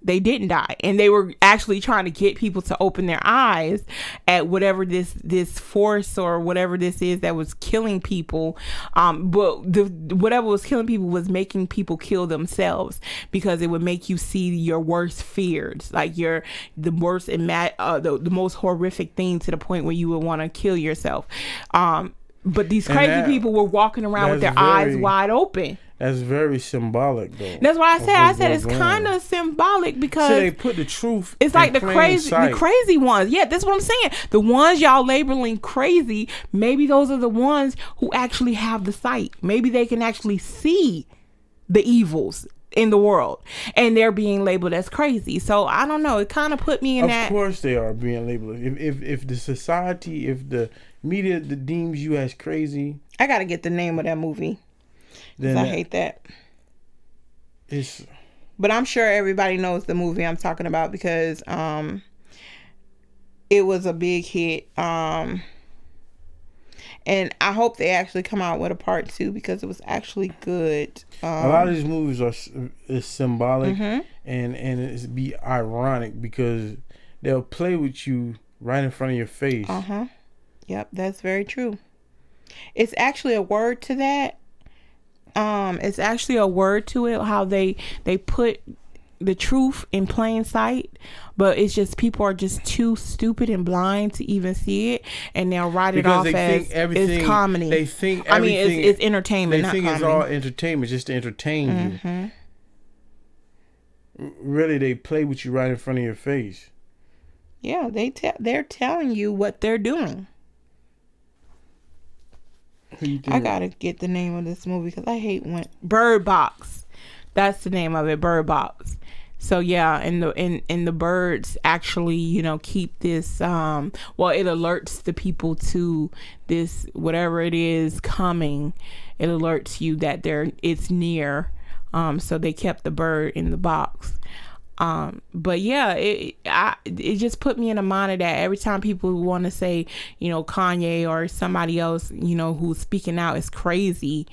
And they were actually trying to get people to open their eyes at whatever this force or whatever this is that was killing people. But whatever was killing people was making people kill themselves, because it would make you see your worst fears, like the worst and the most horrific thing, to the point where you would want to kill yourself. But these crazy people were walking around with their eyes wide open. That's very symbolic, though. That's why I said it's kind of symbolic, because so they put the truth. It's like the crazy ones. Yeah, that's what I'm saying. The ones y'all labeling crazy, maybe those are the ones who actually have the sight. Maybe they can actually see the evils in the world, and they're being labeled as crazy. So I don't know. It kind of put me in that. Of course, they are being labeled. If the society, if the media deems you as crazy, I gotta get the name of that movie. Then I hate that. But I'm sure everybody knows the movie I'm talking about, because it was a big hit. And I hope they actually come out with a part 2, because it was actually good. A lot of these movies is symbolic, mm-hmm. and it's be ironic, because they'll play with you right in front of your face. Yep, that's very true. It's actually a word to that. It's actually a word to it, how they put the truth in plain sight, but it's just people are just too stupid and blind to even see it, and they'll write it off as it's comedy. They think it's entertainment. They think it's all entertainment, just to entertain you. Really, they play with you right in front of your face. Yeah, they're telling you what they're doing. I gotta get the name of this movie, because I hate when Bird Box. That's the name of it, Bird Box. So yeah, and the birds actually, keep this. It alerts the people to this, whatever it is coming. It alerts you that it's near. So they kept the bird in the box. But yeah, it just put me in the mind of that. Every time people want to say, Kanye or somebody else, who's speaking out is crazy,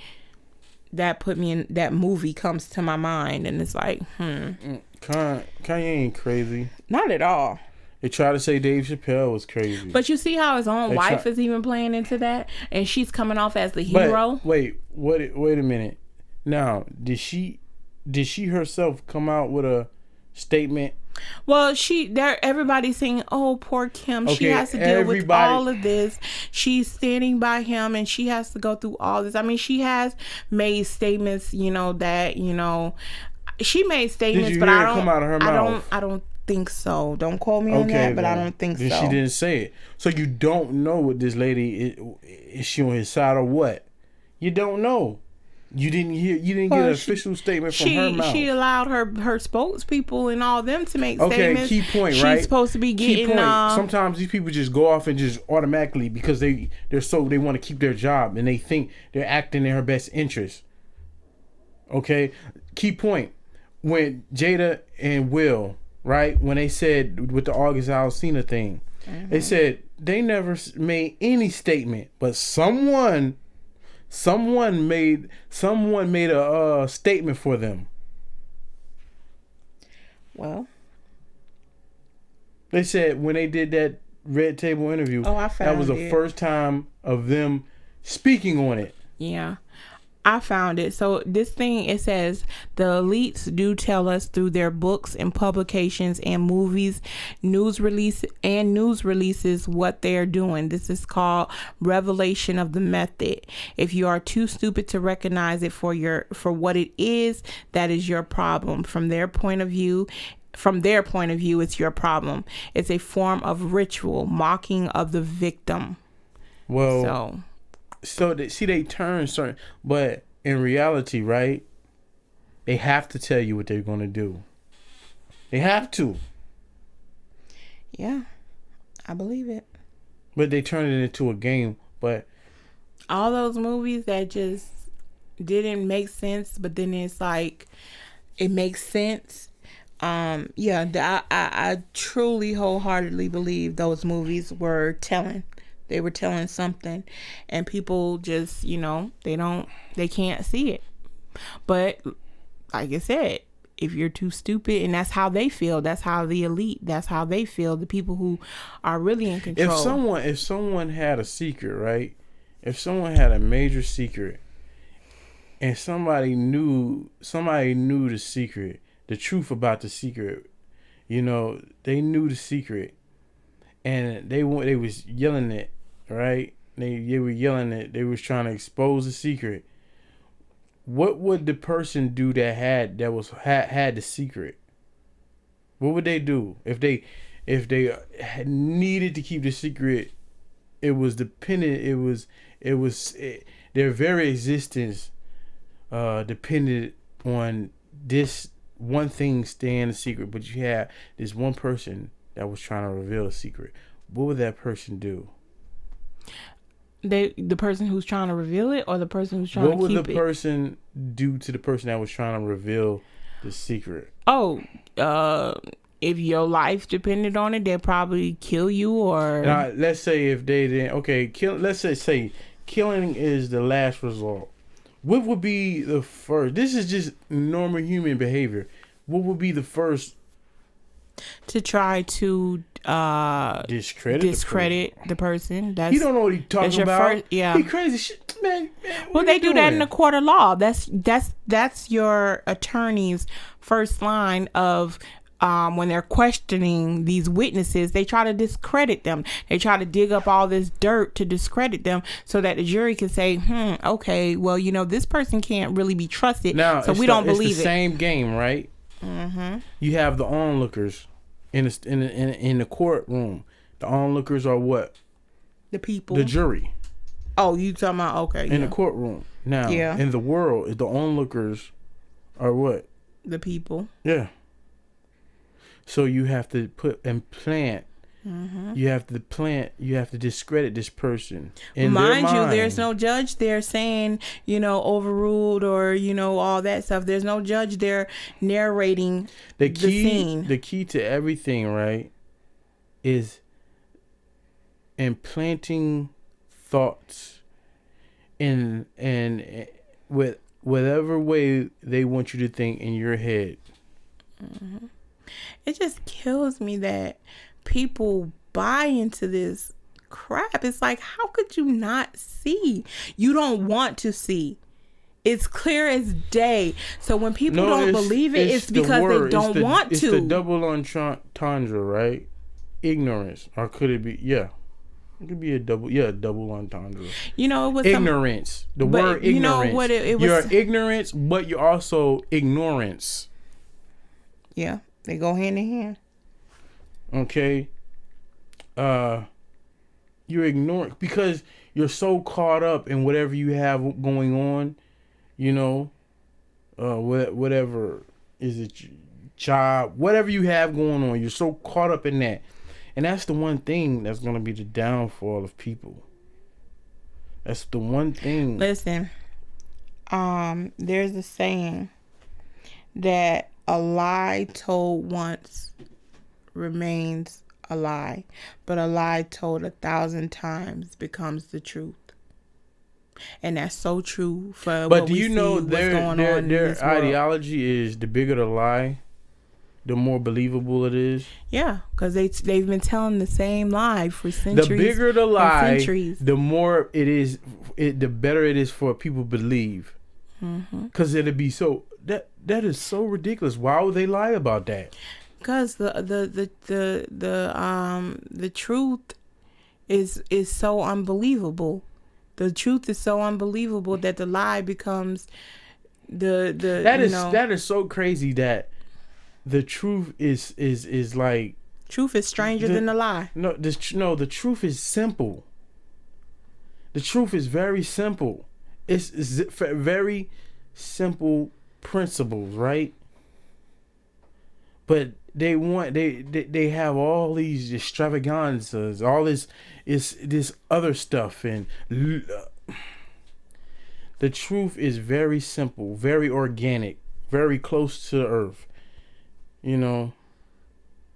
that put me in, that movie comes to my mind, and it's like, Kanye ain't crazy. Not at all. They try to say Dave Chappelle was crazy. But you see how his own wife is even playing into that, and she's coming off as the hero. But wait a minute. Now, did she herself come out with a statement? Well, everybody's saying, "Oh, poor Kim. Okay, she has to deal with all of this. She's standing by him, and she has to go through all this." I mean, she has made statements, she made statements, but I don't come out of her mouth? I don't think so. Don't quote me on that, but I don't think so. She didn't say it, so you don't know what this lady is she on his side or what? You don't know. You didn't get an official statement from her mouth. She allowed her spokespeople and all them to make statements. Key point, right? She's supposed to be getting. Key point. Sometimes these people just go off and just automatically, because they want to keep their job and they think they're acting in her best interest. Okay, key point. When Jada and Will, right, when they said with the August Alsina thing, they said they never made any statement, but someone made a statement for them. Well, they said when they did that Red Table interview, that was the first time of them speaking on it. Yeah, I found it. So this thing, it says the elites do tell us through their books and publications and movies, news releases what they're doing. This is called revelation of the method. If you are too stupid to recognize it for what it is, that is your problem. From their point of view, it's your problem. It's a form of ritual, mocking of the victim. Well, so they turn certain, but in reality, right? They have to tell you what they're going to do. They have to. Yeah, I believe it. But they turn it into a game. But all those movies that just didn't make sense, but then it's like it makes sense. I truly wholeheartedly believe those movies were telling. They were telling something, and people just, they can't see it. But like I said, if you're too stupid, and that's how they feel, that's how the elite, that's how they feel, the people who are really in control. If someone had a secret, right? If someone had a major secret, and somebody knew the secret, the truth about the secret, they knew the secret, and they was yelling it, right? They were yelling it. They was trying to expose the secret. What would the person do that had the secret? What would they do if they needed to keep the secret? It was dependent. Their very existence depended on this one thing staying a secret. But you had this one person that was trying to reveal a secret. What would that person do? The person who's trying to reveal it, or the person who's trying to keep it? What would the person do to the person that was trying to reveal the secret? If your life depended on it, they'd probably kill you, or... Now, let's say if they didn't... Okay, let's say killing is the last result. What would be the first... This is just normal human behavior. What would be the first... To try to discredit the person. He don't know what he's talking about. He crazy shit, man. Well, they do that in the court of law. That's your attorney's first line of when they're questioning these witnesses. They try to discredit them. They try to dig up all this dirt to discredit them, so that the jury can say, okay, well, this person can't really be trusted. Now, so we don't believe it. It's the same game, right? Mm-hmm. You have the onlookers in the courtroom. The onlookers are what? The people. The jury. Oh, you talking about, okay. In the courtroom. Now, in the world, the onlookers are what? The people. Yeah. So you have to plant You have to discredit this person. Mind you, there's no judge there saying, overruled or, all that stuff. There's no judge there narrating the scene. The key to everything, right, is implanting thoughts in with whatever way they want you to think in your head. It just kills me that people buy into this crap. It's like, how could you not see? You don't want to see. It's clear as day. So when people don't believe it, it's because they don't want to. It's the double entendre, right? Ignorance. Or could it be? Yeah. It could be a double entendre. It was ignorance. The word ignorance. You know what it was? You're ignorance, but you're also ignorance. Yeah, they go hand in hand. Okay. You're ignoring because you're so caught up in whatever you have going on, whatever is it, job, whatever you have going on, you're so caught up in that. And that's the one thing that's going to be the downfall of people. That's the one thing. Listen, there's a saying that a lie told once remains a lie, but a lie told 1,000 times becomes the truth. And that's so true for but do you know their ideology is the bigger the lie, the more believable it is. Yeah, because they've been telling the same lie for centuries. The bigger the lie, the more it is, the better it is for people to believe. Because it'd be so that is so ridiculous. Why would they lie about that? Because the truth is so unbelievable. The truth is so unbelievable that the lie becomes that is so crazy that the truth is like truth is stranger than the lie. The truth is simple. The truth is very simple. It's very simple principles, right? But they have all these extravaganzas, all this other stuff, and the truth is very simple, very organic, very close to the earth.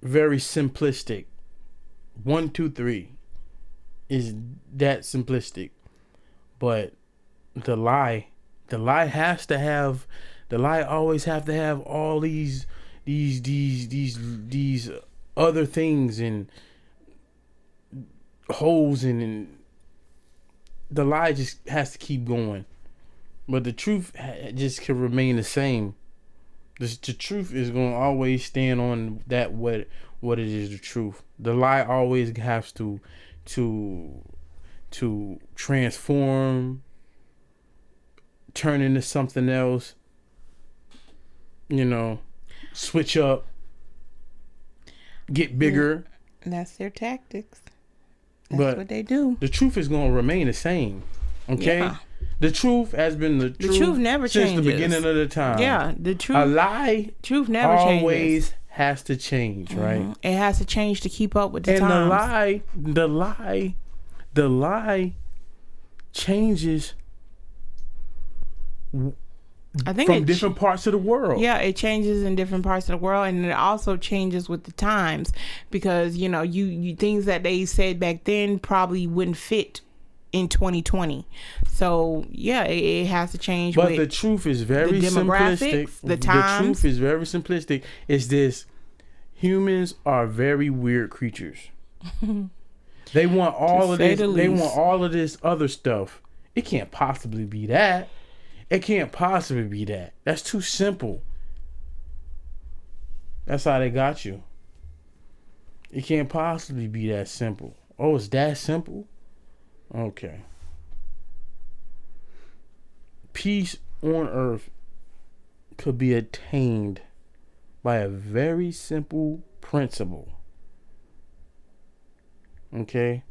Very simplistic. 1, 2, 3 is that simplistic. But the lie always have to have all these other things and holes and the lie just has to keep going. But the truth just can remain the same. The truth is going to always stand on that what it is, the truth. The lie always has to transform, turn into something else, switch up, get bigger. That's their tactics. That's what they do. The truth is going to remain the same. Okay? Yeah. The truth has been the truth never since changes. The beginning of the time. Yeah, the truth. A lie truth never always has to change, right? It has to change to keep up with the times. And the lie changes. I think from different parts of the world. Yeah, it changes in different parts of the world, and it also changes with the times because you things that they said back then probably wouldn't fit in 2020. So yeah, it has to change. But with the truth is very simplistic. The times. The truth is very simplistic. It's this: humans are very weird creatures. They want all of this. They want all of this other stuff. It can't possibly be that. It can't possibly be that. That's too simple. That's how they got you. It can't possibly be that simple. Oh, it's that simple? Okay. Peace on earth could be attained by a very simple principle. Okay?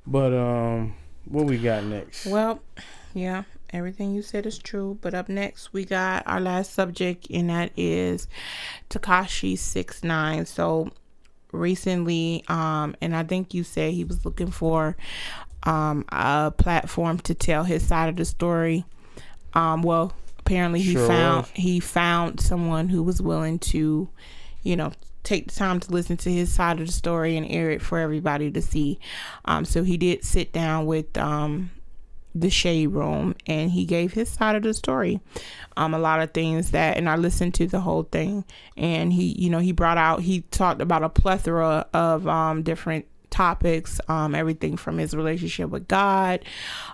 But what we got next? Well, yeah. everything you said is true. But up next, we got our last subject, and that is Tekashi 6ix9ine. So recently, and I think you said he was looking for a platform to tell his side of the story. Well, apparently he found someone who was willing to, take the time to listen to his side of the story and air it for everybody to see. So he did sit down with the Shade Room, and he gave his side of the story. A lot of things and I listened to the whole thing, and he talked about a plethora of different topics, everything from his relationship with God,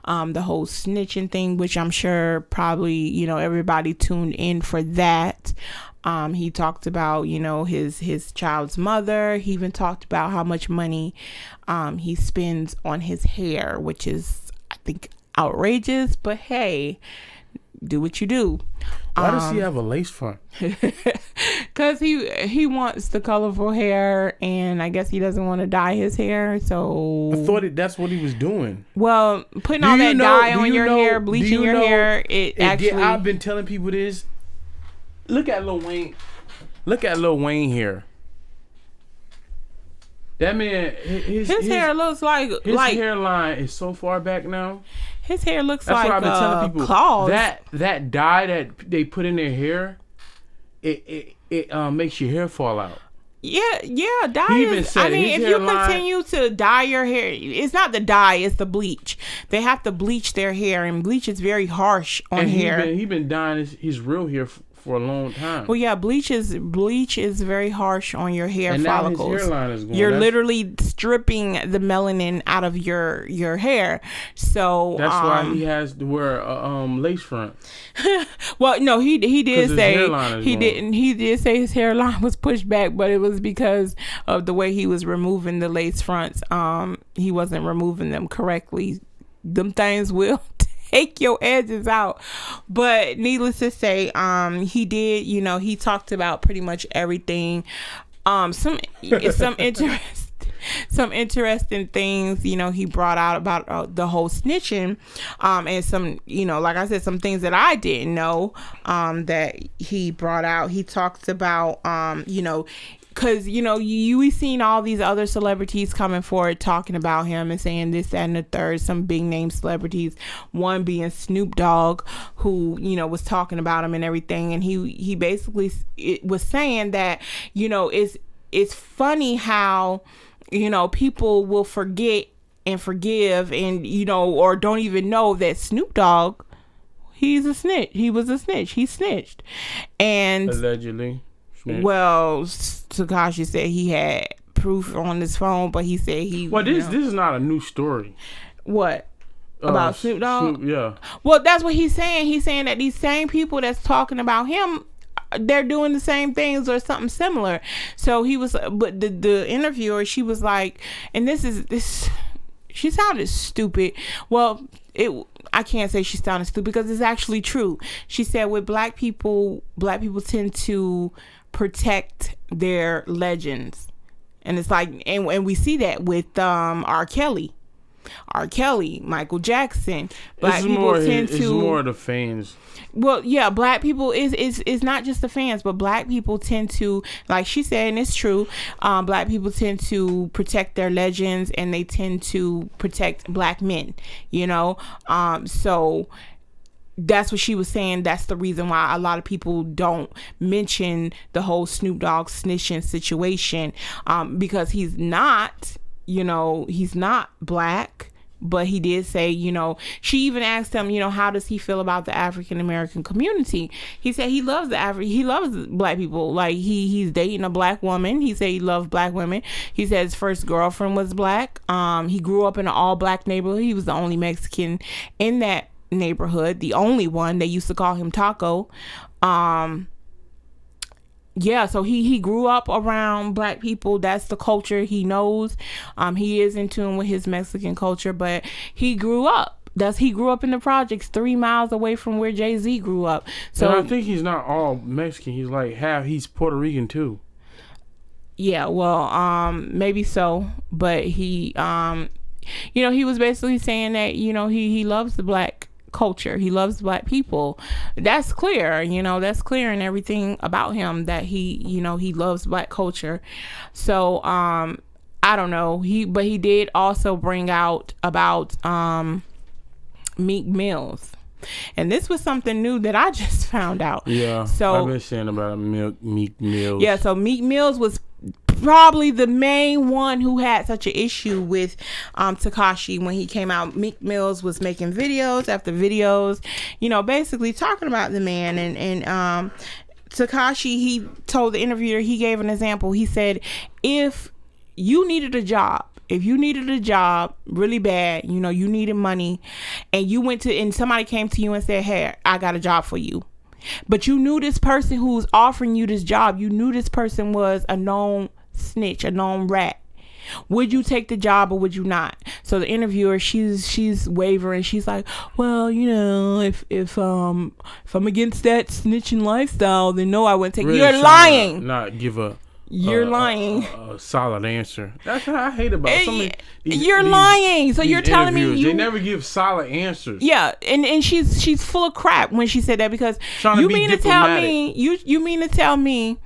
the whole snitching thing, which I'm sure probably everybody tuned in for that. He talked about his child's mother. He even talked about how much money he spends on his hair, which is, I think, outrageous, but hey, do what you do. Why does he have a lace front? Because he wants the colorful hair, and I guess he doesn't want to dye his hair. So I thought that's what he was doing. Well, putting all that dye on your hair, bleaching your hair, I've been telling people this. Look at Lil Wayne. Look at Lil Wayne here. That man, his hair looks like his hairline is so far back now. His hair looks That's like what I've been telling people. claws. That dye that they put in their hair, it makes your hair fall out. Yeah, dye. He even said if you continue to dye your hair, it's not the dye, it's the bleach. They have to bleach their hair, and bleach is very harsh on hair. He been dyeing his real hair for a long time. Well, yeah, bleach is very harsh on your hair follicles. Now his hairline is going. You're literally stripping the melanin out of your hair. So that's why he has to wear a lace front. Well, no, he did say he did say his hairline was pushed back, but it was because of the way he was removing the lace fronts. He wasn't removing them correctly. Them things will take your edges out. But needless to say, he did, he talked about pretty much everything. Some interesting things, he brought out about the whole snitching, and some, like I said, some things that I didn't know, that he brought out. He talked about, because we've seen all these other celebrities coming forward talking about him and saying this, that, and the third. Some big name celebrities, one being Snoop Dogg, who was talking about him and everything, and he basically was saying that it's funny how people will forget and forgive, and or don't even know that Snoop Dogg, he's a snitch. He was a snitch. He snitched, and allegedly. Well, Tekashi said he had proof on his phone, but he said he. Well, this is not a new story. What about Snoop Dogg? Yeah. Well, that's what he's saying. He's saying that these same people that's talking about him, they're doing the same things or something similar. So he was, but the interviewer, she was like, and this. She sounded stupid. Well, I can't say she sounded stupid because it's actually true. She said with black people tend to protect their legends, and it's like, and we see that with R. Kelly, Michael Jackson. Black people tend to. It's more the fans. Well, yeah, black people is not just the fans, but black people tend to, like she said, and it's true. Black people tend to protect their legends, and they tend to protect black men. So that's what she was saying. That's the reason why a lot of people don't mention the whole Snoop Dogg snitching situation, because he's not black. But he did say, she even asked him, how does he feel about the African American community? He said he loves he loves black people. Like he's dating a black woman. He said he loves black women. He said his first girlfriend was black. He grew up in an all black neighborhood. He was the only Mexican in that neighborhood, the only one. They used to call him Taco. Yeah, so he grew up around black people. That's the culture he knows. He is in tune with his Mexican culture, but he grew up. He grew up in the projects 3 miles away from where Jay-Z grew up. So and I think he's not all Mexican. He's like he's Puerto Rican too. Yeah, well, maybe so, but he he was basically saying that he loves the black culture. He loves black people. That's clear, that's clear in everything about him, that he loves black culture. So, I don't know. He did also bring out about, Meek Mills. And this was something new that I just found out. Yeah. So I've been saying about Meek Mills. Yeah, so Meek Mills was probably the main one who had such an issue with Tekashi when he came out. Meek Mills was making videos after videos, basically talking about the man. And Tekashi, he told the interviewer, he gave an example. He said, if you needed a job really bad, you needed money, and somebody came to you and said, hey, I got a job for you, but you knew this person who's offering you this job, you knew this person was a known snitch, a known rat, would you take the job or would you not? So the interviewer, she's wavering. She's like, well, if I'm against that snitching lifestyle, then no, I wouldn't take it. You're lying. Not give You're lying. A solid answer. That's what I hate about some of You're lying. So you're telling me they never give solid answers. Yeah, and she's full of crap when she said that, because you mean to tell me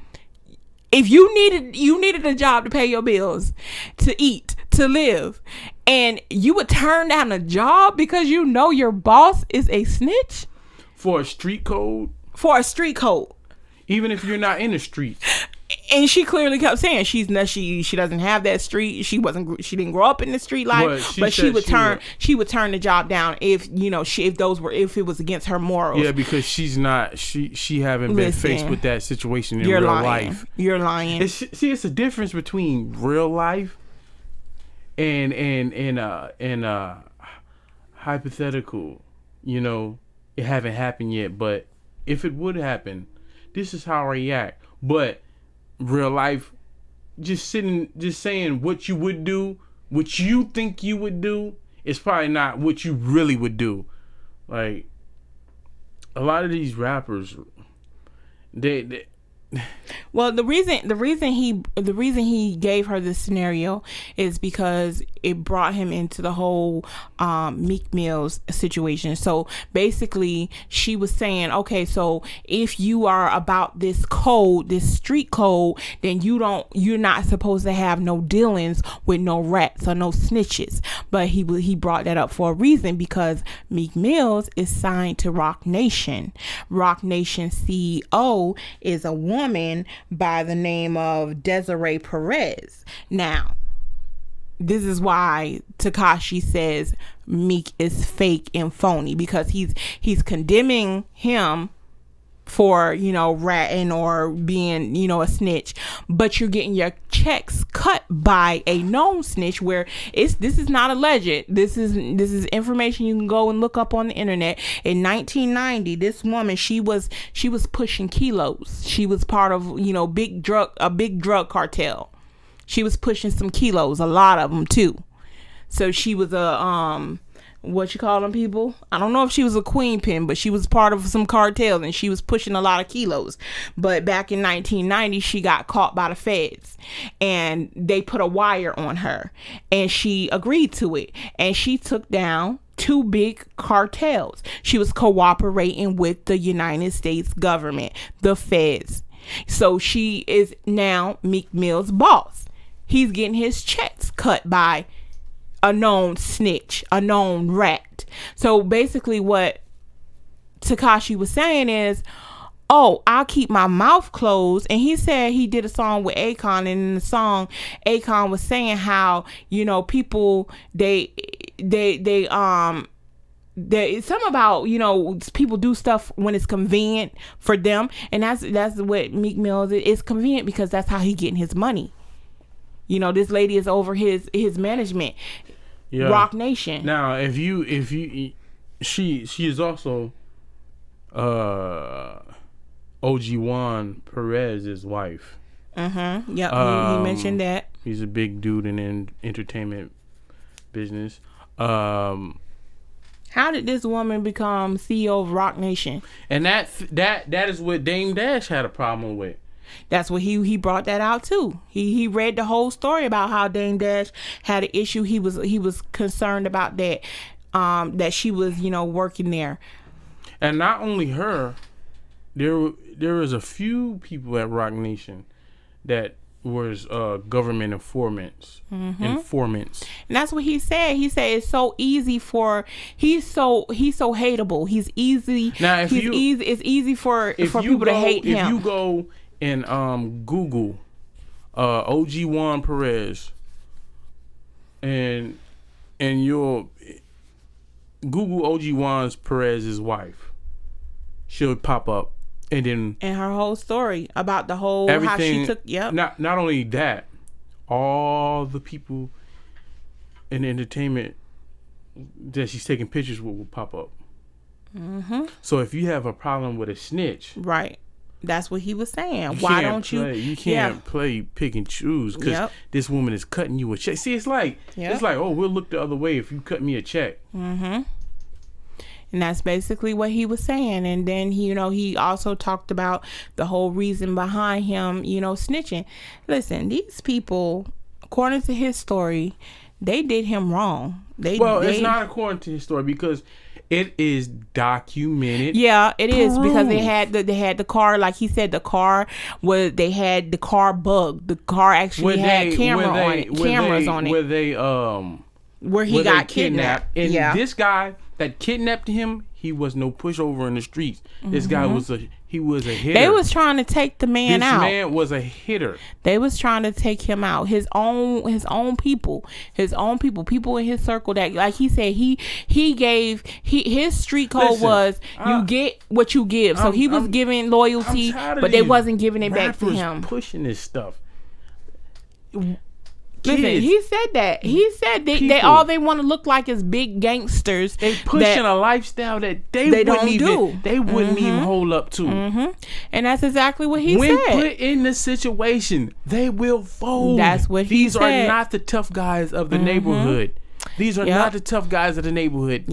if you needed a job to pay your bills, to eat, to live, and you would turn down a job because your boss is a snitch for a street code? Even if you're not in the street. And she clearly kept saying she doesn't have that street. She didn't grow up in the street life, but she would turn the job down if it was against her morals. Yeah, because she haven't been faced with that situation in real life. You're lying. It's a difference between real life and hypothetical. It haven't happened yet, but if it would happen, this is how I react. But real life, just saying what you would do, what you think you would do, is probably not what you really would do. Like, a lot of these rappers, they well, the reason he gave her this scenario is because it brought him into the whole Meek Mill's situation. So basically, she was saying, okay, so if you are about this code, this street code, then you're not supposed to have no dealings with no rats or no snitches. But he brought that up for a reason, because Meek Mills is signed to Roc Nation. Roc Nation CEO is a woman by the name of Desiree Perez. Now, this is why Tekashi says Meek is fake and phony, because he's condemning him for ratting or being a snitch, but you're getting your checks cut by a known snitch, where this is not alleged. This is information you can go and look up on the internet. In 1990, this woman, she was pushing kilos. She was part of a big drug cartel. She was pushing some kilos, a lot of them too. So she was a what you call them people? I don't know if she was a queen pin, but she was part of some cartels and she was pushing a lot of kilos. But back in 1990, she got caught by the feds and they put a wire on her and she agreed to it. And she took down 2 big cartels. She was cooperating with the United States government, the feds. So she is now Meek Mill's boss. He's getting his checks cut by a known snitch, a known rat. So basically what Tekashi was saying is, oh, I'll keep my mouth closed. And he said he did a song with Akon, and in the song Akon was saying how, people they some about, people do stuff when it's convenient for them, and that's what Meek Mill is. It's convenient because that's how he getting his money. This lady is over his management. Yeah. Roc Nation. Now, if she is also OG Juan Perez's wife. Yep. He mentioned that. He's a big dude in entertainment business. How did this woman become CEO of Roc Nation? And that is what Dame Dash had a problem with. That's what he brought that out too. He read the whole story about how Dame Dash had an issue. He was concerned about that that she was, working there. And not only her, there was a few people at Rock Nation that was government informants. And that's what he said. He said it's so easy for he's so hateable. He's easy. Now, it's easy for people to hate him. If you go and Google OG Juan Perez and you'll Google OG Juan Perez's wife, she'll pop up. And her whole story about the whole how she took Not only that, all the people in entertainment that she's taking pictures with will pop up. So if you have a problem with a snitch, right? That's what he was saying. Why don't you? You can't play pick and choose because this woman is cutting you a check. See, it's like oh, we'll look the other way if you cut me a check. And that's basically what he was saying. And then he also talked about the whole reason behind him, snitching. Listen, these people, according to his story, they did him wrong. It's not according to his story because it is documented. Yeah, it is because they had the car. Like he said, the car had the car bugged. The car actually had cameras on it. Where he got kidnapped. And this guy that kidnapped him, he was no pushover in the streets. This guy was a hitter. They was trying to take the man out. This man was a hitter. They was trying to take him out. His own people in his circle that, like he said, his street code was you get what you give. So he was giving loyalty, but they wasn't giving it back to him. Pushing this stuff. Listen, he said that. He said they all they want to look like is big gangsters. They pushing a lifestyle that they wouldn't even hold up to. And that's exactly what he said. When put in the situation, they will fold. That's what he said. These are not the tough guys of the neighborhood. These are not the tough guys of the neighborhood.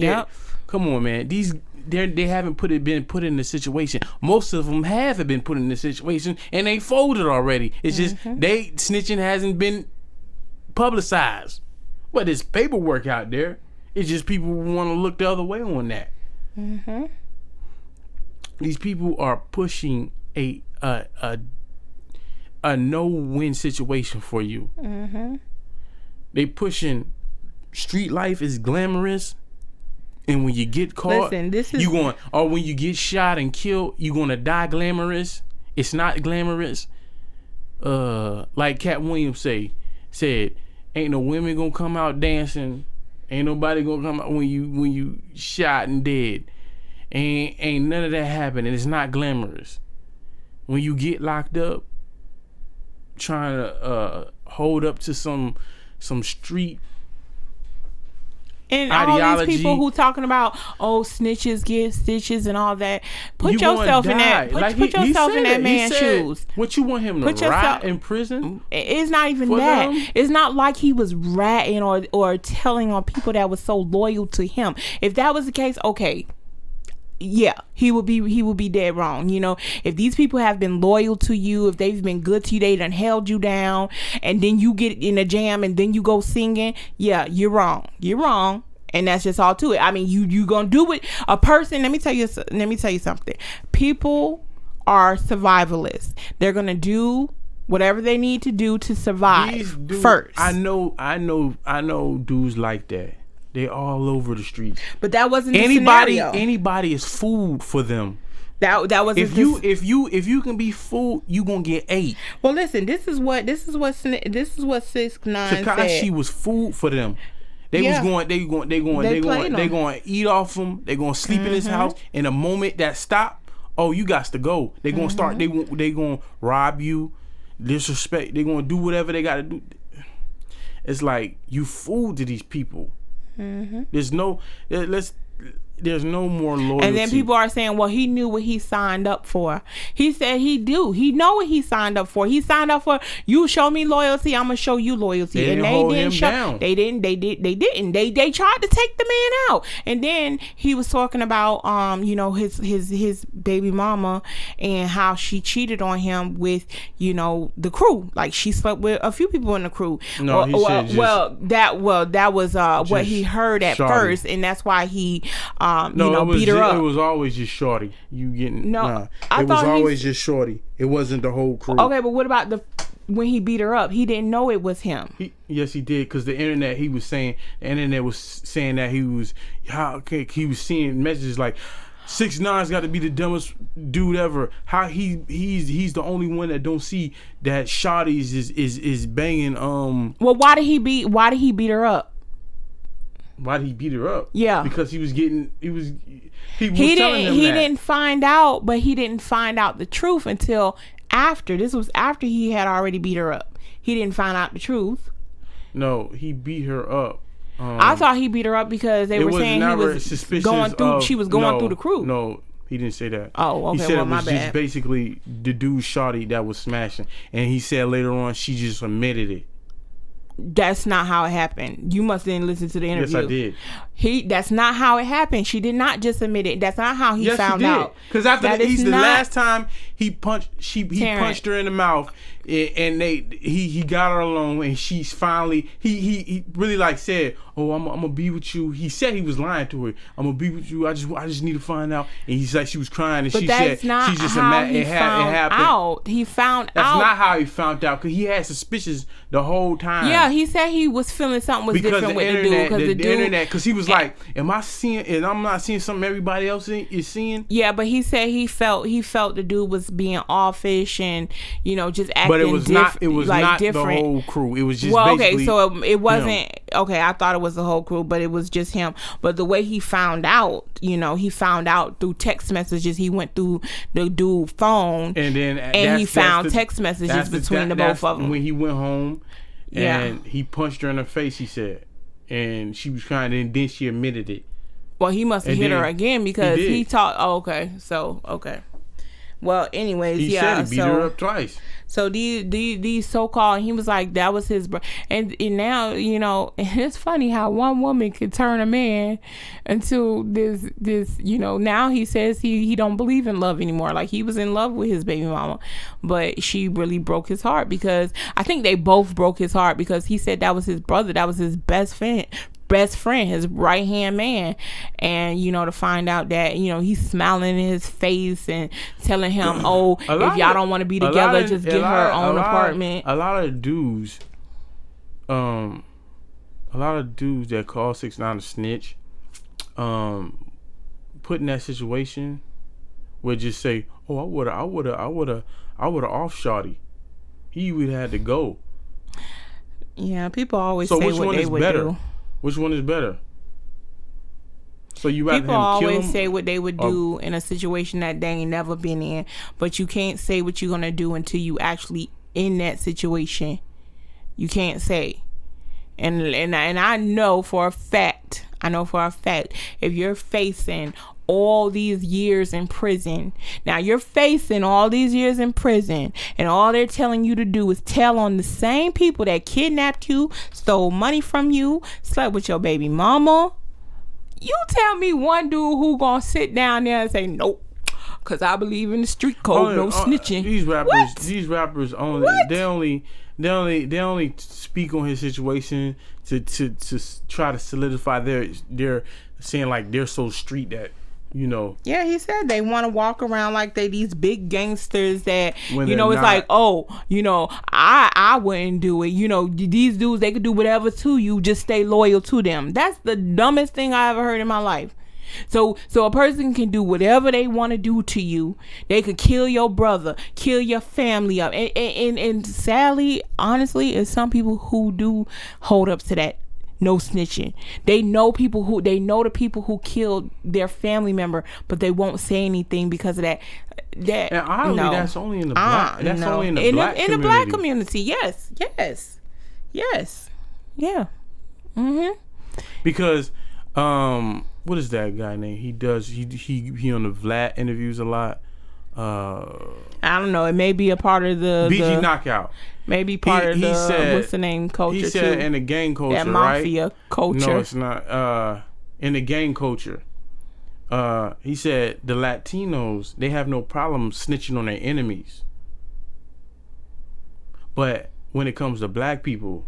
Come on, man. They haven't been put in the situation. Most of them haven't been put in the situation, and they folded already. It's just snitching hasn't been publicized, but there's paperwork out there. It's just people want to look the other way on that. These people are pushing a no-win situation for you. They pushing street life is glamorous, and when you get caught, when you get shot and killed, you gonna die glamorous. It's not glamorous. Like Cat Williams said, ain't no women gonna come out dancing. Ain't nobody gonna come out when you shot and dead. Ain't none of that happen, and it's not glamorous. When you get locked up, trying to hold up to some street and ideology. All these people who talking about snitches get stitches and all that. Put yourself in that. Put yourself in that man's shoes. What you want him to rot in prison? It's not even that. It's not like he was ratting or telling on people that was so loyal to him. If that was the case, okay. Yeah, he would be dead wrong. If these people have been loyal to you, if they've been good to you, they done held you down, and then you get in a jam and then you go singing, yeah, you're wrong. And that's just all to it. I mean, you gonna do it. A person, let me tell you something. People are survivalists. They're gonna do whatever they need to do to survive first. I know dudes like that. They all over the streets. But that wasn't the scenario. Anybody is food for them. That was if you can be fooled, you gonna get ate. Well, listen, this is what 6ix9ine said. Tekashi was food for them. They going to eat off him. They gonna sleep in his house. In the moment that stop, you got to go. They gonna start. They gonna rob you, disrespect. They gonna do whatever they gotta do. It's like you fool to these people. There's no. there's no more loyalty. And then people are saying, well, he knew what he signed up for. He said he know what he signed up for. He signed up for, you show me loyalty, I'm gonna show you loyalty. They didn't hold him down. They didn't. They tried to take the man out. And then he was talking about his baby mama and how she cheated on him with, the crew. Like she slept with a few people in the crew. No, he said that was what he heard at first, and that's why he beat her up. It was always just Shorty. It was always just Shorty. It wasn't the whole crew. Okay, but what about when he beat her up? He didn't know it was him. Yes, he did, because the internet was saying that he was seeing messages like 6ix9ine's got to be the dumbest dude ever. How he's the only one that don't see that Shotty's is banging. Well, why did he beat her up? Why did he beat her up? Yeah, because he didn't find out, but he didn't find out the truth until after. This was after he had already beat her up. He didn't find out the truth. No, he beat her up. I thought he beat her up because they were saying he was going through. She was going through the crew. No, he didn't say that. Oh, okay. He said well, it my was bad. just basically the dude Shotty that was smashing, and he said later on she just admitted it. That's not how it happened. You must then listen to the interview. Yes, I did. That's not how it happened. She did not just admit it. That's not how he found out. Because after the last time he punched, he punched her in the mouth, and he got her alone, and she's finally he really like said, "Oh, I'm gonna be with you." He said he was lying to her. "I'm gonna be with you. I just need to find out." And he's like, she was crying, and she said, "She's just it happened." He found out. That's not how he found out, because he had suspicions the whole time. Yeah, he said he was feeling something was different with the dude because the internet. Because he was like, "Am I seeing? And I'm not seeing something everybody else is seeing." Yeah, but he said he felt the dude was being offish and just acting. But it was not. It was like not different. The whole crew. It was just okay. So it wasn't okay. I thought it was the whole crew, but it was just him. But the way he found out, he found out through text messages. He went through the dude's phone, and he found text messages between the both of them. When he went home, and he punched her in her face. He said. And she was crying, and then she admitted it. Well, he must have hit her again because he talked. Oh, okay. So, okay. Well, anyways, he said he beat her up twice. So these so-called, he was like, that was his, and now, and it's funny how one woman could turn a man into this, now he says he don't believe in love anymore. Like he was in love with his baby mama, but she really broke his heart because I think they both broke his heart because he said that was his brother. That was his best friend, his right hand man, and to find out that he's smiling in his face and telling him, oh, if y'all don't want to be together, just get her own apartment. A lot of dudes that call 6ix9ine a snitch, put in that situation, would just say, oh, I would have off Shotty. He would have had to go. Yeah, people always say what they would do. Which one is better? So you rather people him kill always him? say what they would do in a situation that they ain't never been in, but you can't say what you're gonna do until you actually in that situation. You can't say, and I know for a fact. If you're facing all these years in prison, now you're facing all these years in prison, and all they're telling you to do is tell on the same people that kidnapped you, stole money from you, slept with your baby mama. You tell me one dude who gonna sit down there and say nope, cause I believe in the street code, no snitching. These rappers only they only speak on his situation to try to solidify their saying like they're so street that. Yeah, he said they want to walk around like they these big gangsters that when it's not. Like, oh, I wouldn't do it. These dudes, they could do whatever to you, just stay loyal to them. That's the dumbest thing I ever heard in my life. So a person can do whatever they want to do to you. They could kill your brother, kill your family up, and sadly, honestly, it's some people who do hold up to that. No snitching. They know the people who killed their family member, but they won't say anything because of that. And oddly, that's only in the black. That's only in the black community. In the black community, yes, yeah. Because what is that guy name? He on the Vlad interviews a lot. I don't know. It may be a part of the BG Knockout. Maybe part of the what's the name culture. He said too. In the gang culture, that mafia culture. No, it's not. In the gang culture, he said the Latinos, they have no problem snitching on their enemies, but when it comes to black people,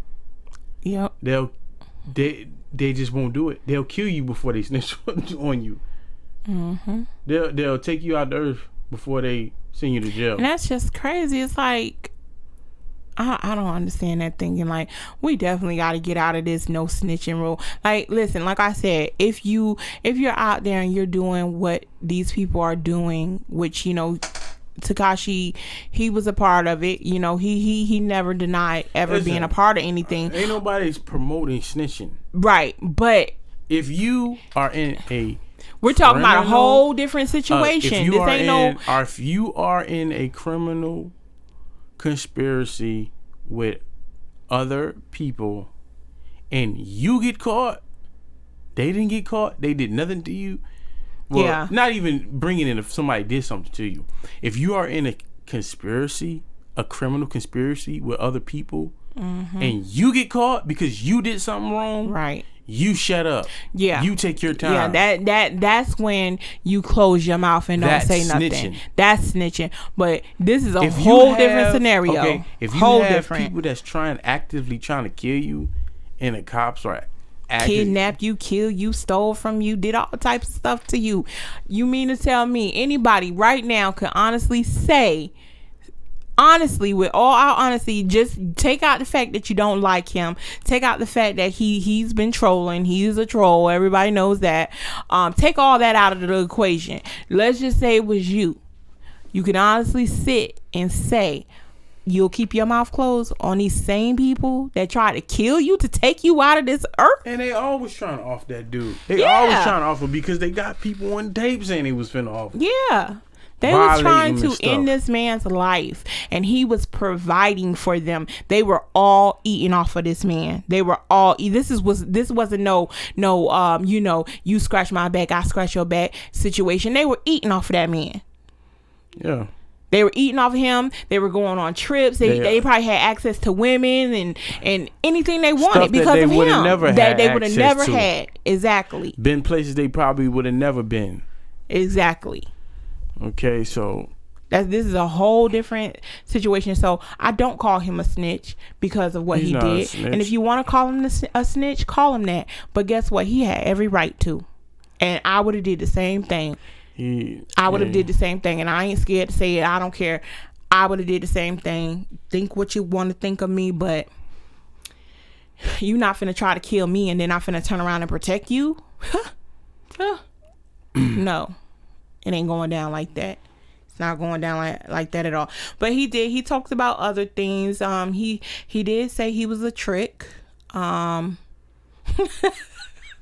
yep, they just won't do it. They'll kill you before they snitch on you. Mm-hmm. They'll take you out the earth before they send you to jail. And that's just crazy. It's like, I don't understand that thinking. Like, we definitely got to get out of this no snitching rule. Like, listen, like I said, if you're out there and you're doing what these people are doing, which, you know, Tekashi, he was a part of it. You know, he never denied ever being a part of anything. Ain't nobody's promoting snitching. Right. But if you are in a we're talking about a whole different situation. If you are in a criminal conspiracy with other people and you get caught, they didn't get caught, they did nothing to you. Well, yeah. Not even bringing in if somebody did something to you. If you are in a conspiracy, a criminal conspiracy with other people, and you get caught because you did something wrong, right? You shut up. Yeah. You take your time. Yeah, that's when you close your mouth and don't say nothing. Snitching. That's snitching. But this is a whole different scenario. Okay, if you have people that's actively trying to kill you, and the cops are kidnapped you, kill you, stole from you, did all types of stuff to you, you mean to tell me anybody right now can honestly say, with all our honesty, just take out the fact that you don't like him, take out the fact that he's been trolling, he's a troll, everybody knows that, take all that out of the equation. Let's just say it was you can honestly sit and say you'll keep your mouth closed on these same people that try to kill you, to take you out of this earth. And they always trying to off that dude. They always trying to off him because they got people on tape saying he was finna off him. Yeah. They was trying to end this man's life, and he was providing for them. They were all eating off of this man. They were all this wasn't no you know, you scratch my back, I scratch your back situation. They were eating off of that man. Yeah. They were eating off of him. They were going on trips. They probably had access to women and anything they wanted because of him. That they would have never had. Exactly. Been places they probably would have never been. Exactly. Okay, so this is a whole different situation. So I don't call him a snitch because of what he did. And if you want to call him a snitch, call him that. But guess what? He had every right to. And I would have did the same thing. I would have did the same thing, and I ain't scared to say it. I don't care. I would have did the same thing. Think what you want to think of me, but you not finna try to kill me and then I finna turn around and protect you. No, it ain't going down like that. It's not going down like that at all. But he talked about other things. He did say he was a trick.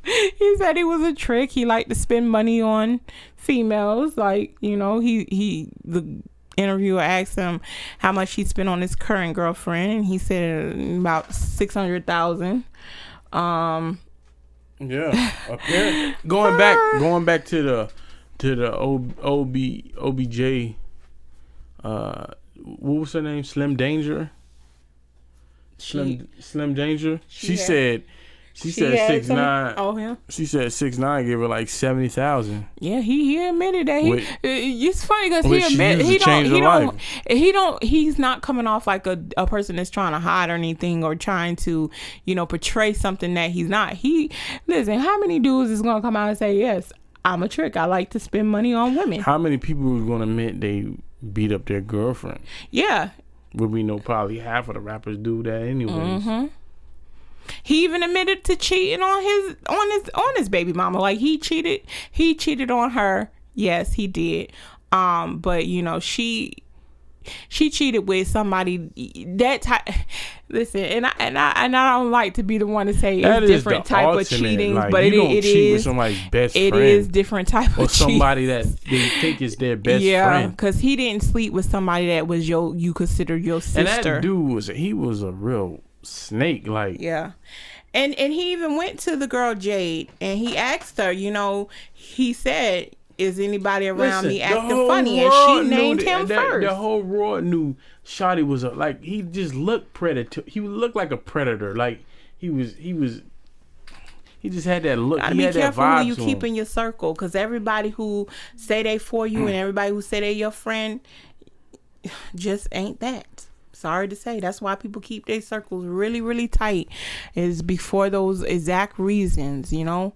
He said he was a trick. He liked to spend money on females. Like, you know, the interviewer asked him how much he spent on his current girlfriend, and he said about $600,000. Yeah. Apparently, going back to the OBJ. What was her name? Slim Danger. Slim Danger. She said 6ix9ine. Oh, him. She said 6ix9ine gave her like $70,000. Yeah, he admitted that. It's funny because he admitted he's not coming off like a person that's trying to hide or anything or trying to, you know, portray something that he's not. Listen, how many dudes is gonna come out and say, yes, I'm a trick, I like to spend money on women? How many people is gonna admit they beat up their girlfriend? Yeah. Well, we know probably half of the rappers do that anyways. Mm-hmm. He even admitted to cheating on his baby mama. Like, he cheated on her. Yes, he did. But you know, she cheated with somebody that type. Listen, and I don't like to be the one to say it's different type of cheating, like, but it is with somebody's best friend. It is different type of cheating. Or somebody that they think is their best friend. Yeah, because he didn't sleep with somebody that was you consider your sister. And that dude was a real snake. Like, yeah. And he even went to the girl Jade and he asked her, you know, he said, is anybody around me acting funny? And she named him first. The whole world knew Shawty was like, he just looked predator. He looked like a predator. Like he just had that look. Gotta be careful who you keep in your circle, because everybody who say they for you and everybody who say they your friend just ain't that. Sorry to say. That's why people keep their circles really, really tight, is before those exact reasons, you know.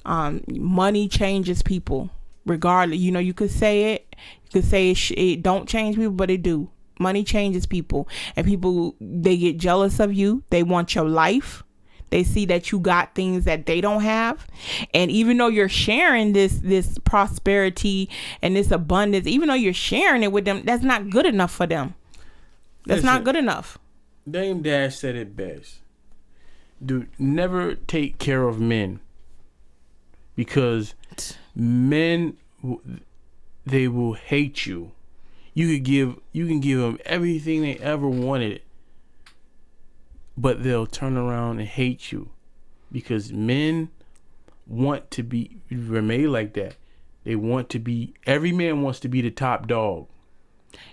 Money changes people regardless. You know, you could say it don't change people, but it do. Money changes people, and people, they get jealous of you. They want your life. They see that you got things that they don't have. And even though you're sharing this prosperity and this abundance, even though you're sharing it with them, that's not good enough for them. That's not good enough. Dame Dash said it best. Dude, never take care of men, because men, they will hate you. You can give them everything they ever wanted, but they'll turn around and hate you, because men want to be made like that. They want to be. Every man wants to be the top dog.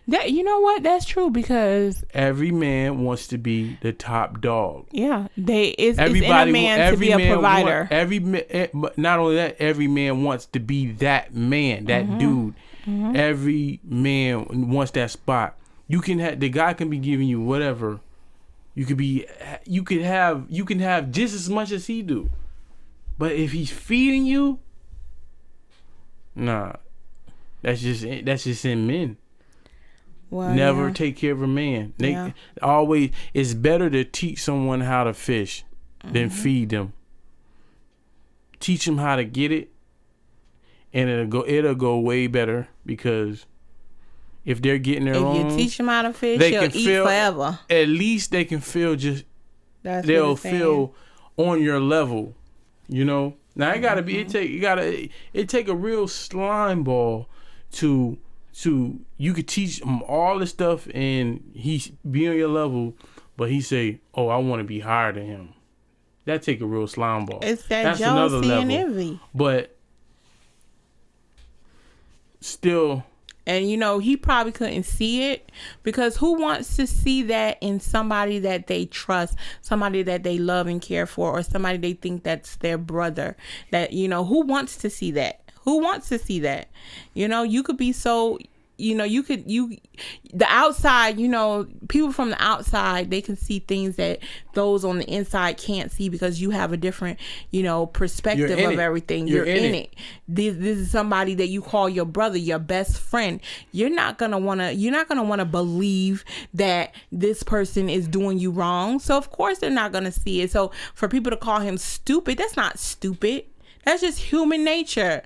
That, you know what? That's true, because every man wants to be the top dog. Yeah, it's in a man to be a provider. Not only that, every man wants to be that man, that dude. Mm-hmm. Every man wants that spot. You can have, the guy can be giving you whatever. You can have just as much as he do, but if he's feeding you, nah, that's just in men. Well, never take care of a man. Always, it's better to teach someone how to fish than feed them. Teach them how to get it, and it'll go way better, because if they're getting their own, if you teach them how to fish, they'll eat forever. At least they can feel they'll feel on your level, you know. Now it gotta be it take a real slime ball to you could teach him all this stuff and he be on your level, but he say, "Oh, I want to be higher than him." That take a real slime ball. It's that's jealousy and envy. But still. And, you know, he probably couldn't see it, because who wants to see that in somebody that they trust, somebody that they love and care for, or somebody they think that's their brother? That, you know, who wants to see that? Who wants to see that? You know, you could be so, you know, the outside, you know, people from the outside, they can see things that those on the inside can't see, because you have a different, you know, perspective of everything. You're in it. This is somebody that you call your brother, your best friend. You're not gonna wanna believe that this person is doing you wrong. So of course they're not gonna see it. So for people to call him stupid, that's not stupid. That's just human nature.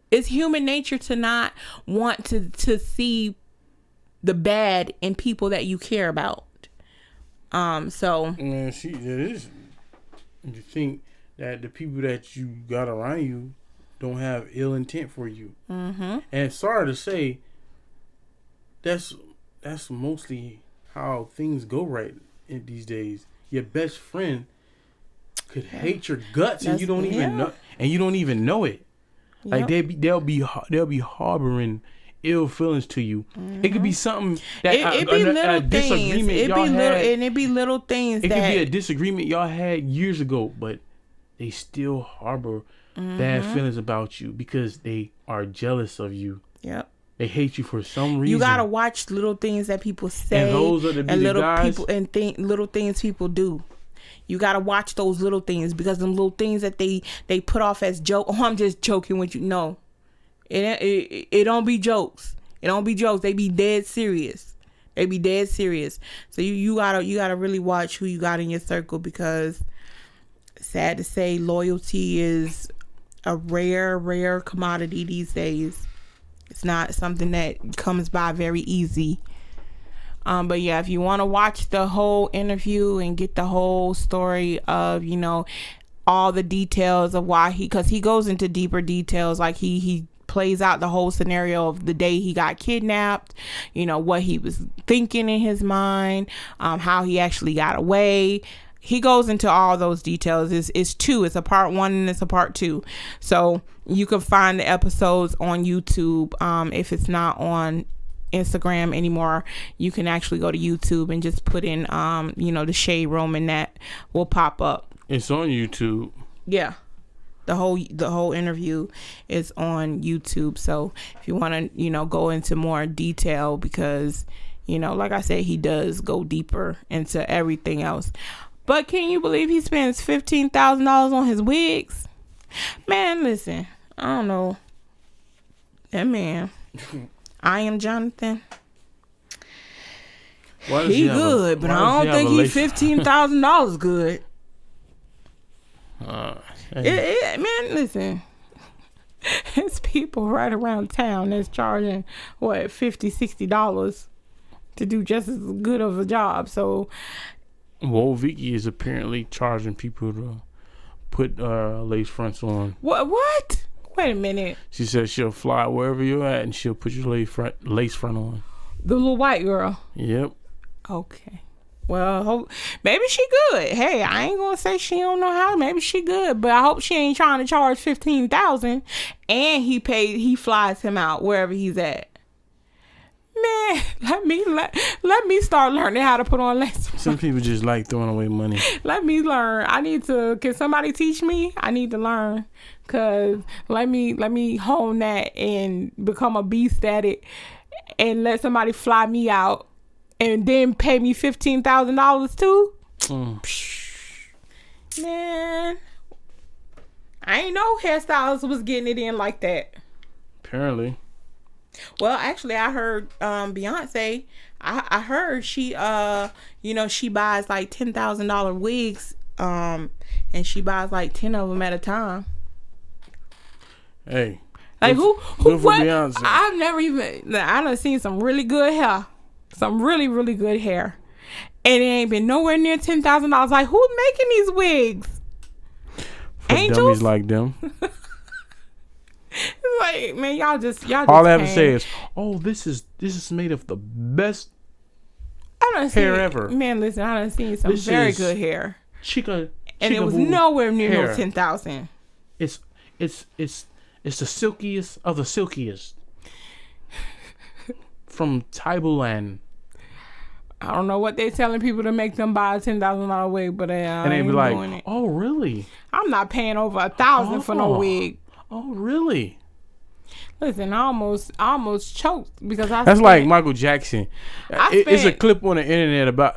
It's human nature to not want to see the bad in people that you care about. So man, it is. You think that the people that you got around you don't have ill intent for you, and sorry to say, that's mostly how things go right in these days. Your best friend could hate your guts, and you don't even know it. Like they'll be harboring ill feelings to you. It could be something that it be little things. It be little things. It could be a disagreement y'all had years ago, but they still harbor bad feelings about you because they are jealous of you. Yep. They hate you for some reason. You gotta watch little things that people say, and those are the little guys. People and little things people do. You gotta watch those little things, because them little things that they put off as joke. Oh, I'm just joking with you. No, it don't be jokes. It don't be jokes. They be dead serious. So you gotta really watch who you got in your circle, because sad to say, loyalty is a rare commodity these days. It's not something that comes by very easy. But yeah, if you want to watch the whole interview and get the whole story of, you know, all the details of why because he goes into deeper details, like he plays out the whole scenario of the day he got kidnapped, you know, what he was thinking in his mind, how he actually got away. he goes into all those details. It's two. It's a part 1 and it's a part 2. So you can find the episodes on YouTube. If it's not on Instagram anymore, you can actually go to YouTube and just put in the Shade Room, and that will pop up. It's on YouTube. Yeah. The whole interview is on YouTube. So if you want to, go into more detail, because, like I said, he does go deeper into everything else. But can you believe he spends $15,000 on his wigs? Man, listen, I don't know. That man, I Am Jonathan. He good, but I don't think he's $15,000 good. Man, listen. It's people right around town that's charging $50, $60 to do just as good of a job. So, Vicky is apparently charging people to put lace fronts on. What? Wait a minute. She said she'll fly wherever you're at and she'll put your lace front on. The little white girl. Yep. Okay. Well, maybe she good. Hey, I ain't gonna say she don't know how. Maybe she good, but I hope she ain't trying to charge $15,000 and he flies him out wherever he's at. Man, let me start learning how to put on lace. Some people just like throwing away money. Let me learn. Can somebody teach me? I need to learn. Cause let me hone that and become a beast at it, and let somebody fly me out. And then pay me $15,000 too? Man, I ain't know hairstylists was getting it in like that. Apparently. Well, actually, I heard Beyonce. I heard she she buys like $10,000 wigs, and she buys like 10 of them at a time. Hey, like who what? Beyonce. I done seen some really good hair. Some really, really good hair. And it ain't been nowhere near $10,000. Like, who's making these wigs? For Angels? Dummies like them. Like, man, y'all just all I have to say is, this is made of the best hair ever. Man, listen, I done seen some very good hair. Chica and it was nowhere near hair. No 10,000. It's the silkiest of the silkiest. From Thailand. I don't know what they telling people to make them buy a $10,000 wig, but and they be like, "Oh, really? I'm not paying over $1,000 for no wig." Oh, really? Listen, I almost choked because that's like Michael Jackson. It's a clip on the internet about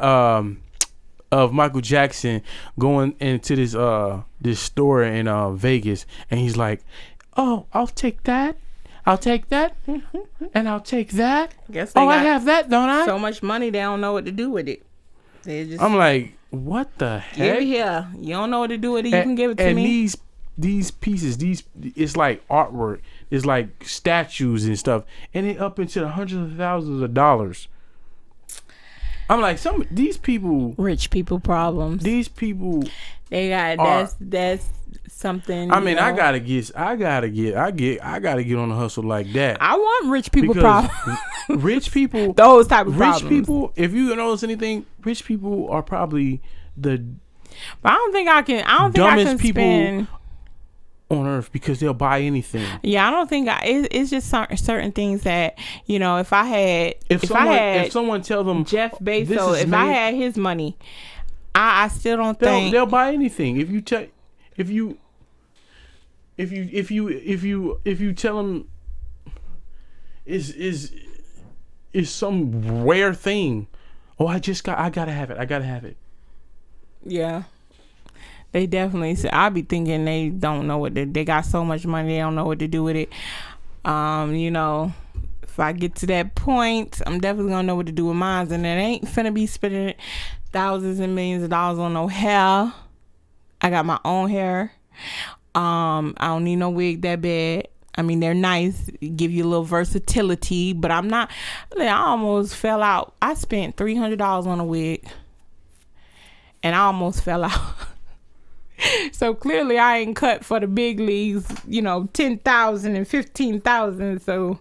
of Michael Jackson going into this store in Vegas, and he's like, "Oh, I'll take that. I'll take that, and I'll take that. I have that, don't I?" So much money, they don't know what to do with it. I'm like, what the heck? Give it here. You don't know what to do with it. You can give it to me. And these pieces, it's like artwork. It's like statues and stuff, and it up into the hundreds of thousands of dollars. I'm like, these people, rich people problems. These people, they got that's something. I mean, I gotta get on the hustle like that. I want rich people problems. Rich people, those type of problems. Rich people, if you notice anything, rich people are probably the. But I don't think I can people spend on earth, because they'll buy anything. Yeah, I don't think it's just certain things that, if I had if someone tell them Jeff Bezos, if I had his money, I still don't think they'll buy anything. If you tell them is some rare thing, I gotta have it. Yeah. They definitely say, I be thinking they don't know what they got so much money, they don't know what to do with it. If I get to that point, I'm definitely gonna know what to do with mine, and it ain't finna be spending thousands and millions of dollars on no hair. I got my own hair. I don't need no wig that bad. I mean, they're nice, give you a little versatility, but I almost fell out. I spent $300 on a wig, and I almost fell out. So clearly I ain't cut for the big leagues, 10,000 and 15,000. So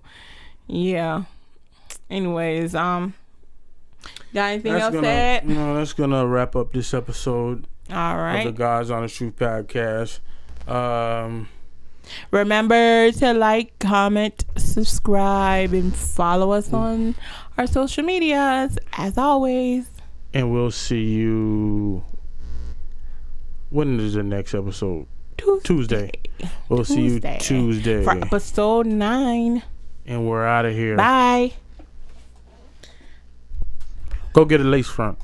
yeah. Anyways, got anything else to add? That's gonna wrap up this episode. All right. Of the Guys on the Truth podcast. Remember to like, comment, subscribe, and follow us on our social medias, as always. And we'll see you. When is the next episode? Tuesday. We'll see you Tuesday. For episode 9. And we're out of here. Bye. Go get a lace front.